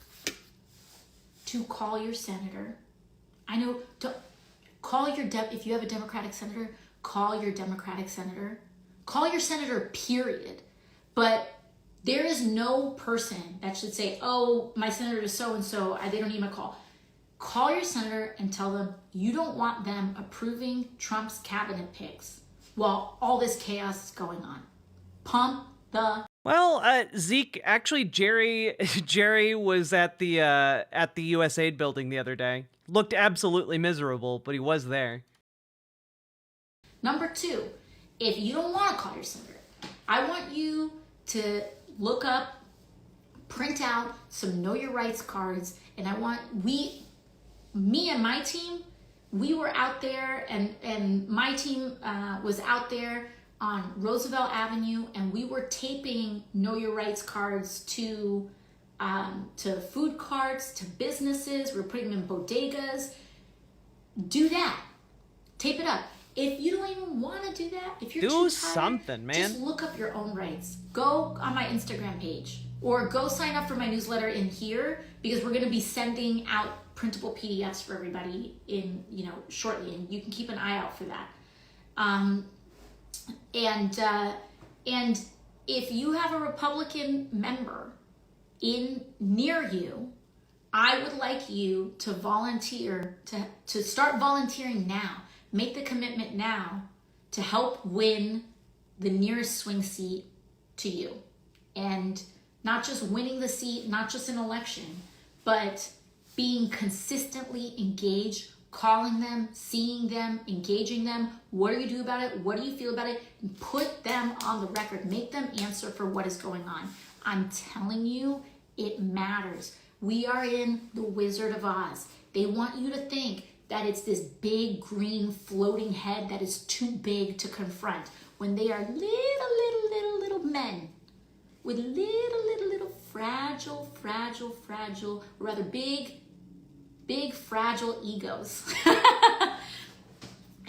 to call your senator. I know, if you have a Democratic senator, call your Democratic senator. Call your senator, period. But there is no person that should say, oh, my senator is so-and-so, they don't need my call. Call your senator and tell them you don't want them approving Trump's cabinet picks while all this chaos is going on. Pump the... Well, Zeke, actually, Jerry was at the USAID building the other day. Looked absolutely miserable, but he was there. Number 2, if you don't want to call your senator, I want you to look up, print out some Know Your Rights cards, and I want me and my team, we were out there, and my team was out there on Roosevelt Avenue, and we were taping Know Your Rights cards to food carts, to businesses. We're putting them in bodegas. Do that. Tape it up. If you don't even want to do that, if you're too tired, something, man. Just look up your own rights. Go on my Instagram page or go sign up for my newsletter in here, because we're going to be sending out printable PDFs for everybody shortly, and you can keep an eye out for that. And if you have a Republican member near you, I would like you to volunteer, to start volunteering now. Make the commitment now to help win the nearest swing seat to you. And not just winning the seat, not just an election, but being consistently engaged, calling them, seeing them, engaging them. What do you do about it? What do you feel about it? And put them on the record. Make them answer for what is going on. I'm telling you, it matters. We are in the Wizard of Oz. They want you to think that it's this big green floating head that is too big to confront, when they are little men with little fragile, or rather big fragile egos.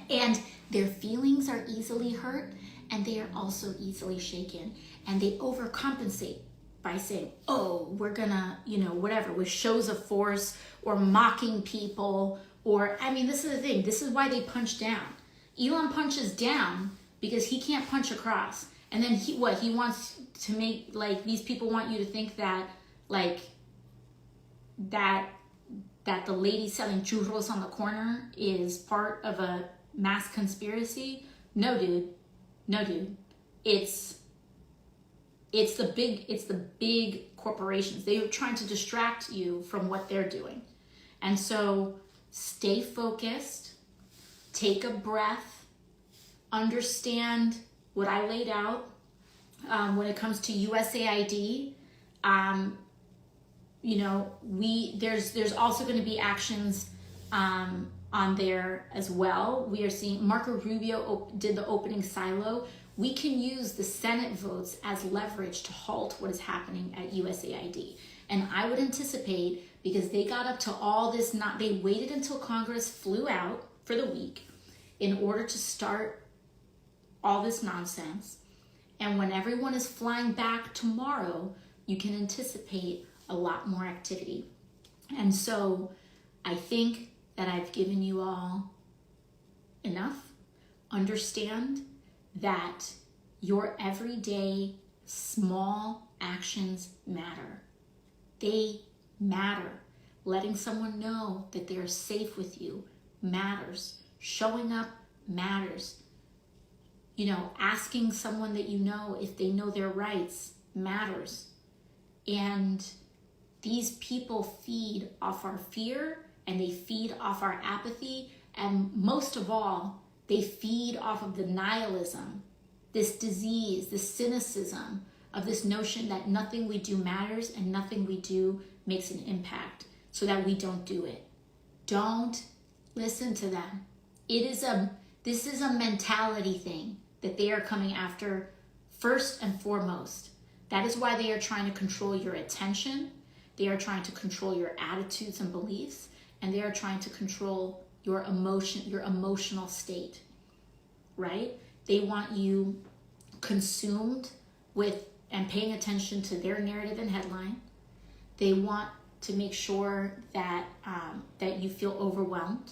And their feelings are easily hurt, and they are also easily shaken, and they overcompensate by saying, oh, we're gonna, whatever, with shows of force or mocking people. Or, this is the thing. This is why they punch down. Elon punches down because he can't punch across. And then he wants to make, these people want you to think that, that the lady selling churros on the corner is part of a mass conspiracy. No, dude. It's the big corporations. They're trying to distract you from what they're doing. And so stay focused, take a breath, understand what I laid out. When it comes to USAID, there's also going to be actions on there as well. We are seeing Marco Rubio did the opening silo. We can use the Senate votes as leverage to halt what is happening at USAID. And I would anticipate, because they got up to all this, they waited until Congress flew out for the week in order to start all this nonsense. And when everyone is flying back tomorrow, you can anticipate a lot more activity. And so I think that I've given you all enough. Understand that your everyday small actions matter. They matter. Letting someone know that they're safe with you matters. Showing up matters. Asking someone that you know if they know their rights matters. And these people feed off our fear, and they feed off our apathy, and most of all, they feed off of the nihilism, this disease, this cynicism of this notion that nothing we do matters and nothing we do makes an impact, so that we don't do it. Don't listen to them. This is a mentality thing that they are coming after first and foremost. That is why they are trying to control your attention. They are trying to control your attitudes and beliefs, and they are trying to control your emotional state, right? They want you consumed with and paying attention to their narrative and headline. They want to make sure that that you feel overwhelmed.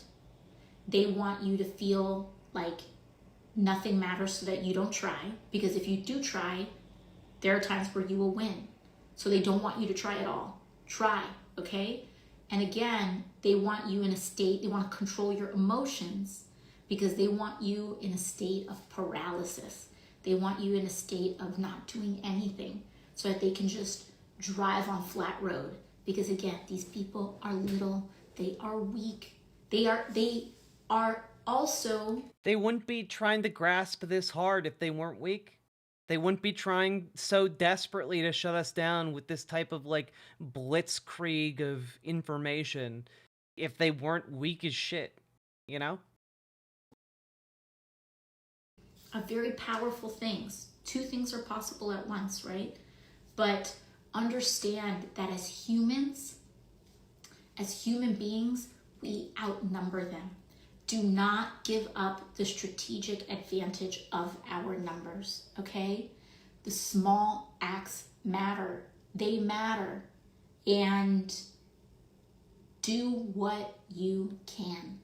They want you to feel like nothing matters so that you don't try, because if you do try, there are times where you will win. So they don't want you to try at all. Try, okay? And again, they want you in a state, they want to control your emotions, because they want you in a state of paralysis. They want you in a state of not doing anything so that they can just drive on flat road. Because again, these people are little, they are weak. They are also... They wouldn't be trying to grasp this hard if they weren't weak. They wouldn't be trying so desperately to shut us down with this type of blitzkrieg of information if they weren't weak as shit, Are very powerful things. Two things are possible at once, right? But understand that as humans, as human beings, we outnumber them. Do not give up the strategic advantage of our numbers, okay? The small acts matter. They matter. And do what you can.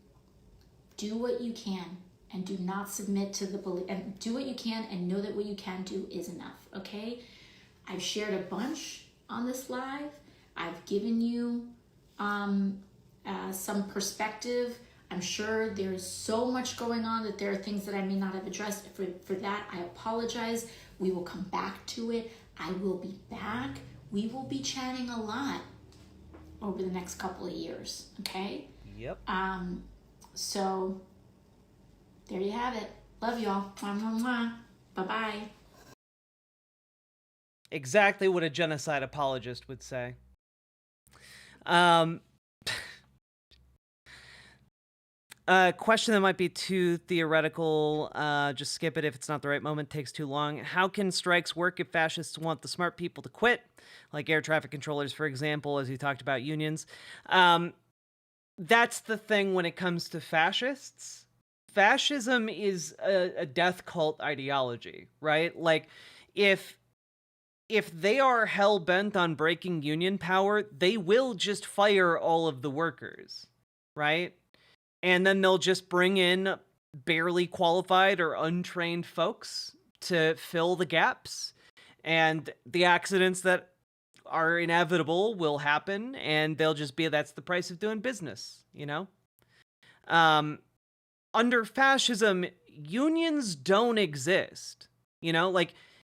Do what you can, and do not submit to the belief. And do what you can, and know that what you can do is enough, okay? I've shared a bunch on this live. I've given you some perspective. I'm sure there's so much going on that there are things that I may not have addressed. For that, I apologize. We will come back to it. I will be back. We will be chatting a lot over the next couple of years, okay? Yep. So there you have it. Love y'all. Mwah, mwah, mwah. Bye-bye. Exactly what a genocide apologist would say. A question that might be too theoretical, just skip it if it's not the right moment, takes too long. How can strikes work if fascists want the smart people to quit? Like air traffic controllers, for example, as you talked about unions. That's the thing when it comes to fascists. Fascism is a death cult ideology, right? Like, if they are hell-bent on breaking union power, they will just fire all of the workers, right? And then they'll just bring in barely qualified or untrained folks to fill the gaps. And the accidents that are inevitable will happen, and they'll just be, that's the price of doing business, Under fascism, unions don't exist,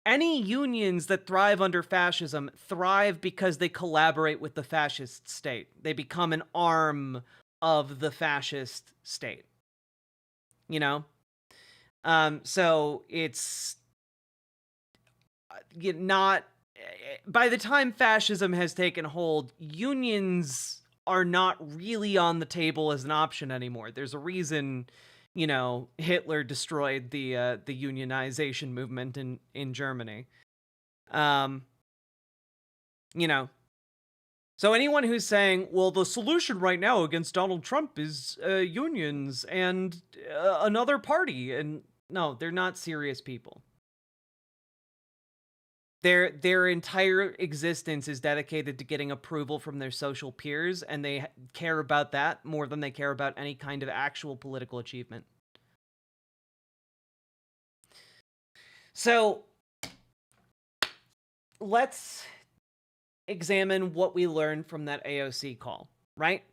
any unions that thrive under fascism thrive because they collaborate with the fascist state. They become an arm of the fascist state, you know? So it's not, by the time fascism has taken hold, unions are not really on the table as an option anymore. There's a reason, Hitler destroyed the unionization movement in Germany. You know, so anyone who's saying, well, the solution right now against Donald Trump is unions and another party, and no, they're not serious people. Their entire existence is dedicated to getting approval from their social peers, and they care about that more than they care about any kind of actual political achievement. So let's examine what we learned from that AOC call, right?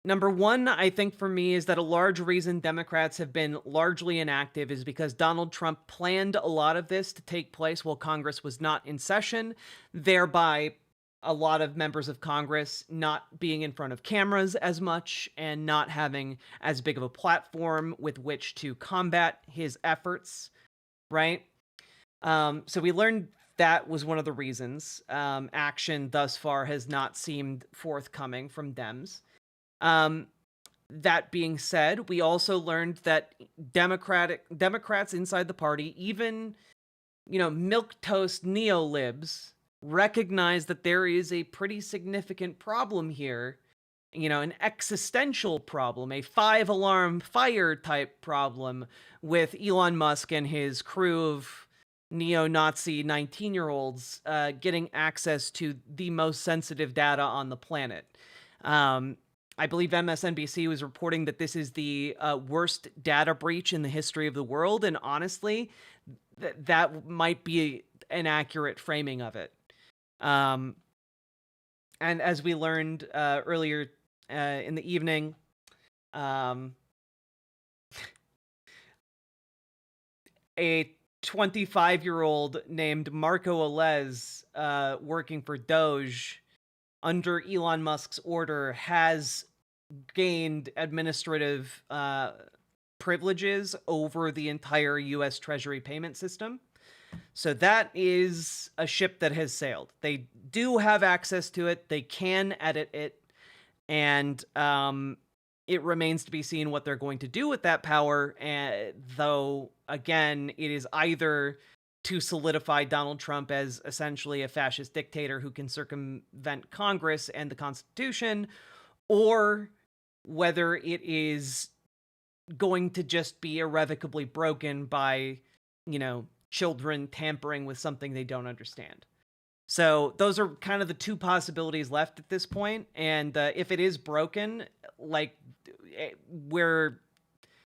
Number one, I think for me, is that a large reason Democrats have been largely inactive is because Donald Trump planned a lot of this to take place while Congress was not in session, thereby a lot of members of Congress not being in front of cameras as much and not having as big of a platform with which to combat his efforts, right? So we learned that was one of the reasons. Action thus far has not seemed forthcoming from Dems. That being said, we also learned that Democrats inside the party, even, milquetoast neo-libs, recognize that there is a pretty significant problem here, an existential problem, a 5-alarm fire type problem with Elon Musk and his crew of neo-Nazi 19-year-olds getting access to the most sensitive data on the planet. I believe MSNBC was reporting that this is the worst data breach in the history of the world, and honestly, that might be an accurate framing of it. And as we learned earlier in the evening, a 25-year-old named Marco Alez, working for Doge, under Elon Musk's order, has gained administrative privileges over the entire U.S. Treasury payment system. So that is a ship that has sailed. They do have access to it. They can edit it. And it remains to be seen what they're going to do with that power. Though, again, it is either to solidify Donald Trump as essentially a fascist dictator who can circumvent Congress and the Constitution, or whether it is going to just be irrevocably broken by, children tampering with something they don't understand. So those are kind of the two possibilities left at this point. And if it is broken, we're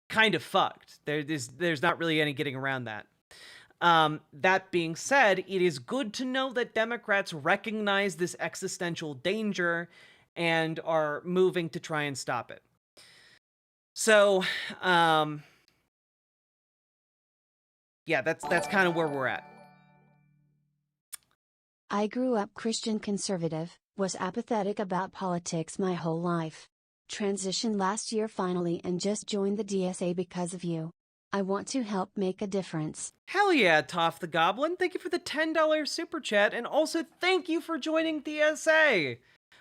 kind of fucked. There's not really any getting around that. That being said, it is good to know that Democrats recognize this existential danger and are moving to try and stop it. So, yeah, that's kind of where we're at. I grew up Christian conservative, was apathetic about politics my whole life. Transitioned last year finally and just joined the DSA because of you. I want to help make a difference. Hell yeah, Toph the Goblin. Thank you for the $10 super chat, and also thank you for joining DSA.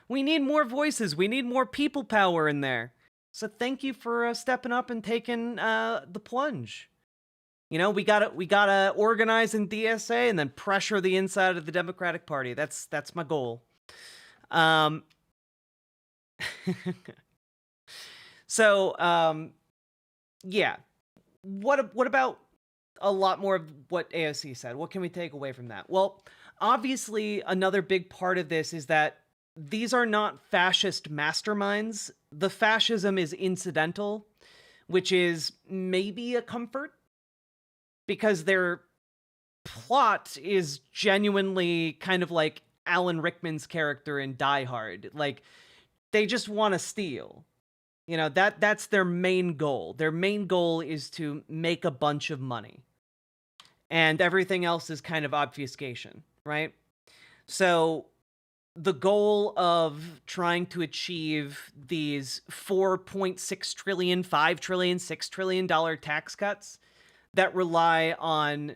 We need more voices. We need more people power in there. So thank you for stepping up and taking the plunge. We gotta organize in DSA and then pressure the inside of the Democratic Party. That's my goal. So yeah. What about a lot more of what AOC said? What can we take away from that? Well, obviously, another big part of this is that these are not fascist masterminds. The fascism is incidental, which is maybe a comfort, because their plot is genuinely kind of like Alan Rickman's character in Die Hard. They just want to steal. That's their main goal. Their main goal is to make a bunch of money. And everything else is kind of obfuscation, right? So the goal of trying to achieve these 4.6 trillion, 5 trillion, $6 trillion tax cuts that rely on,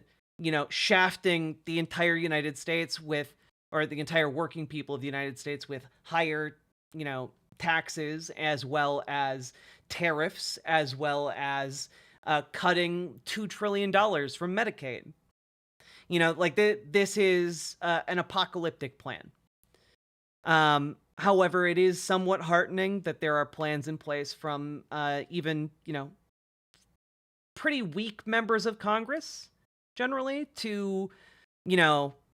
shafting the entire United States with, or the entire working people of the United States with higher, taxes, as well as tariffs, as well as cutting $2 trillion from Medicaid. This is an apocalyptic plan. However, it is somewhat heartening that there are plans in place from even, pretty weak members of Congress, generally, to,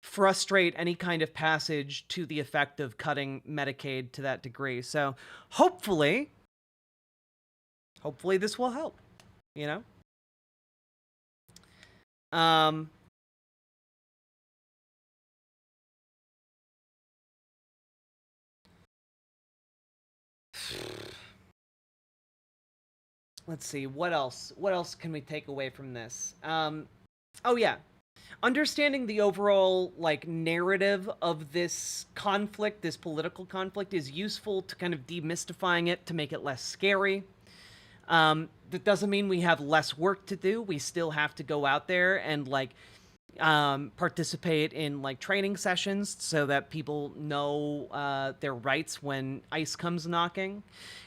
frustrate any kind of passage to the effect of cutting Medicaid to that degree. So hopefully this will help, Let's see, what else can we take away from this? Oh yeah, understanding the overall narrative of this conflict, this political conflict, is useful to kind of demystifying it, to make it less scary. That doesn't mean we have less work to do. We still have to go out there and participate in training sessions so that people know their rights when ICE comes knocking.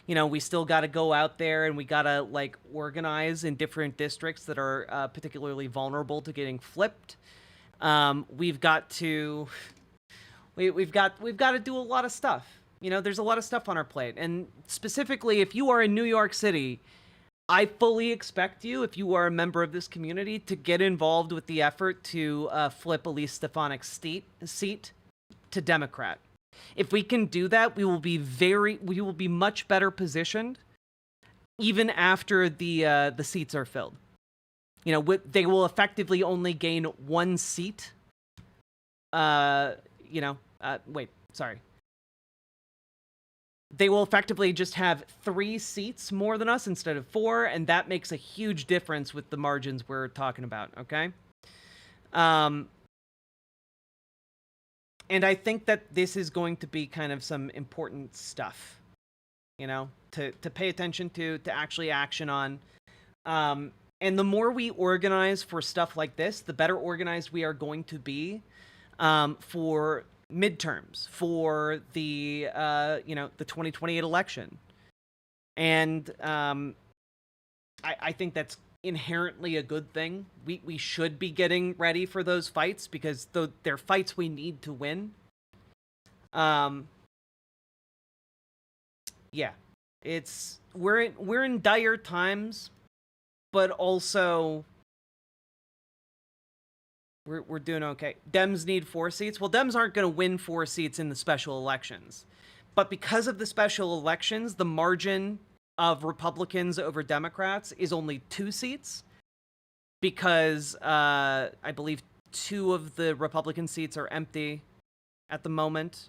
We still got to go out there and we got to organize in different districts that are particularly vulnerable to getting flipped. We've got to do a lot of stuff. There's a lot of stuff on our plate. And specifically, if you are in New York City, I fully expect you, if you are a member of this community, to get involved with the effort to flip Elise Stefanik's seat to Democrat. If we can do that, we will be much better positioned, even after the seats are filled. They will effectively only gain one seat. They will effectively just have 3 seats more than us instead of 4, and that makes a huge difference with the margins we're talking about, okay? And I think that this is going to be kind of some important stuff, to pay attention to actually action on. And the more we organize for stuff like this, the better organized we are going to be for midterms, for the 2028 election. And I think that's inherently a good thing. We should be getting ready for those fights because they're fights we need to win. Yeah, we're in dire times, but also we're doing okay. Dems need 4 seats. Well, Dems aren't going to win 4 seats in the special elections. But because of the special elections, the margin of Republicans over Democrats is only 2 seats. Because I believe 2 of the Republican seats are empty at the moment.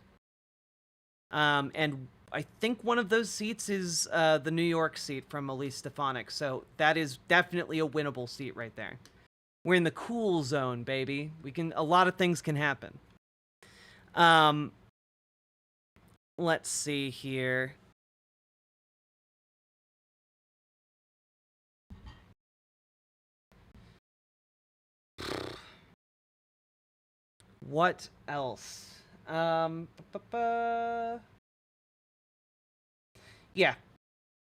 And I think one of those seats is the New York seat from Elise Stefanik. So that is definitely a winnable seat right there. We're in the cool zone, baby. A lot of things can happen. Let's see here. What else? Yeah.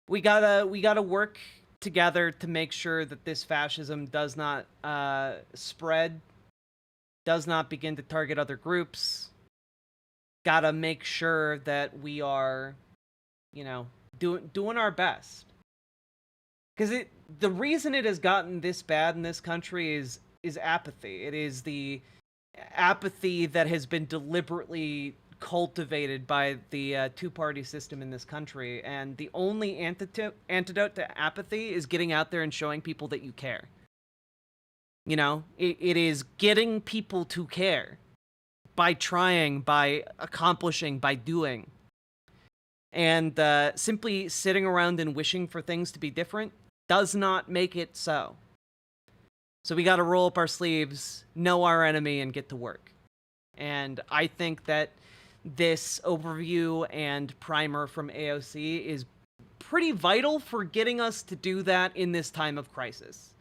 We gotta work together to make sure that this fascism does not spread, does not begin to target other groups. Gotta make sure that we are, doing our best. Because the reason it has gotten this bad in this country is apathy. It is the apathy that has been deliberately cultivated by the two-party system in this country, and the only antidote to apathy is getting out there and showing people that you care. It is getting people to care by trying, by accomplishing, by doing. And simply sitting around and wishing for things to be different does not make it so. So we got to roll up our sleeves, know our enemy, and get to work. And I think that this overview and primer from AOC is pretty vital for getting us to do that in this time of crisis.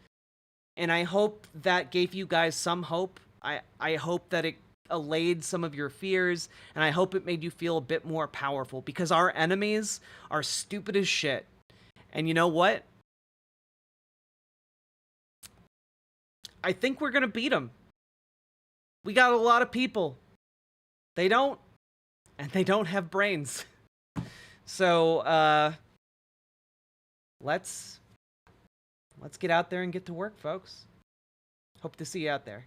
And I hope that gave you guys some hope. I hope that it allayed some of your fears, and I hope it made you feel a bit more powerful, because our enemies are stupid as shit. And you know what? I think we're gonna beat them. We got a lot of people. They don't, and they don't have brains. So, let's get out there and get to work, folks. Hope to see you out there.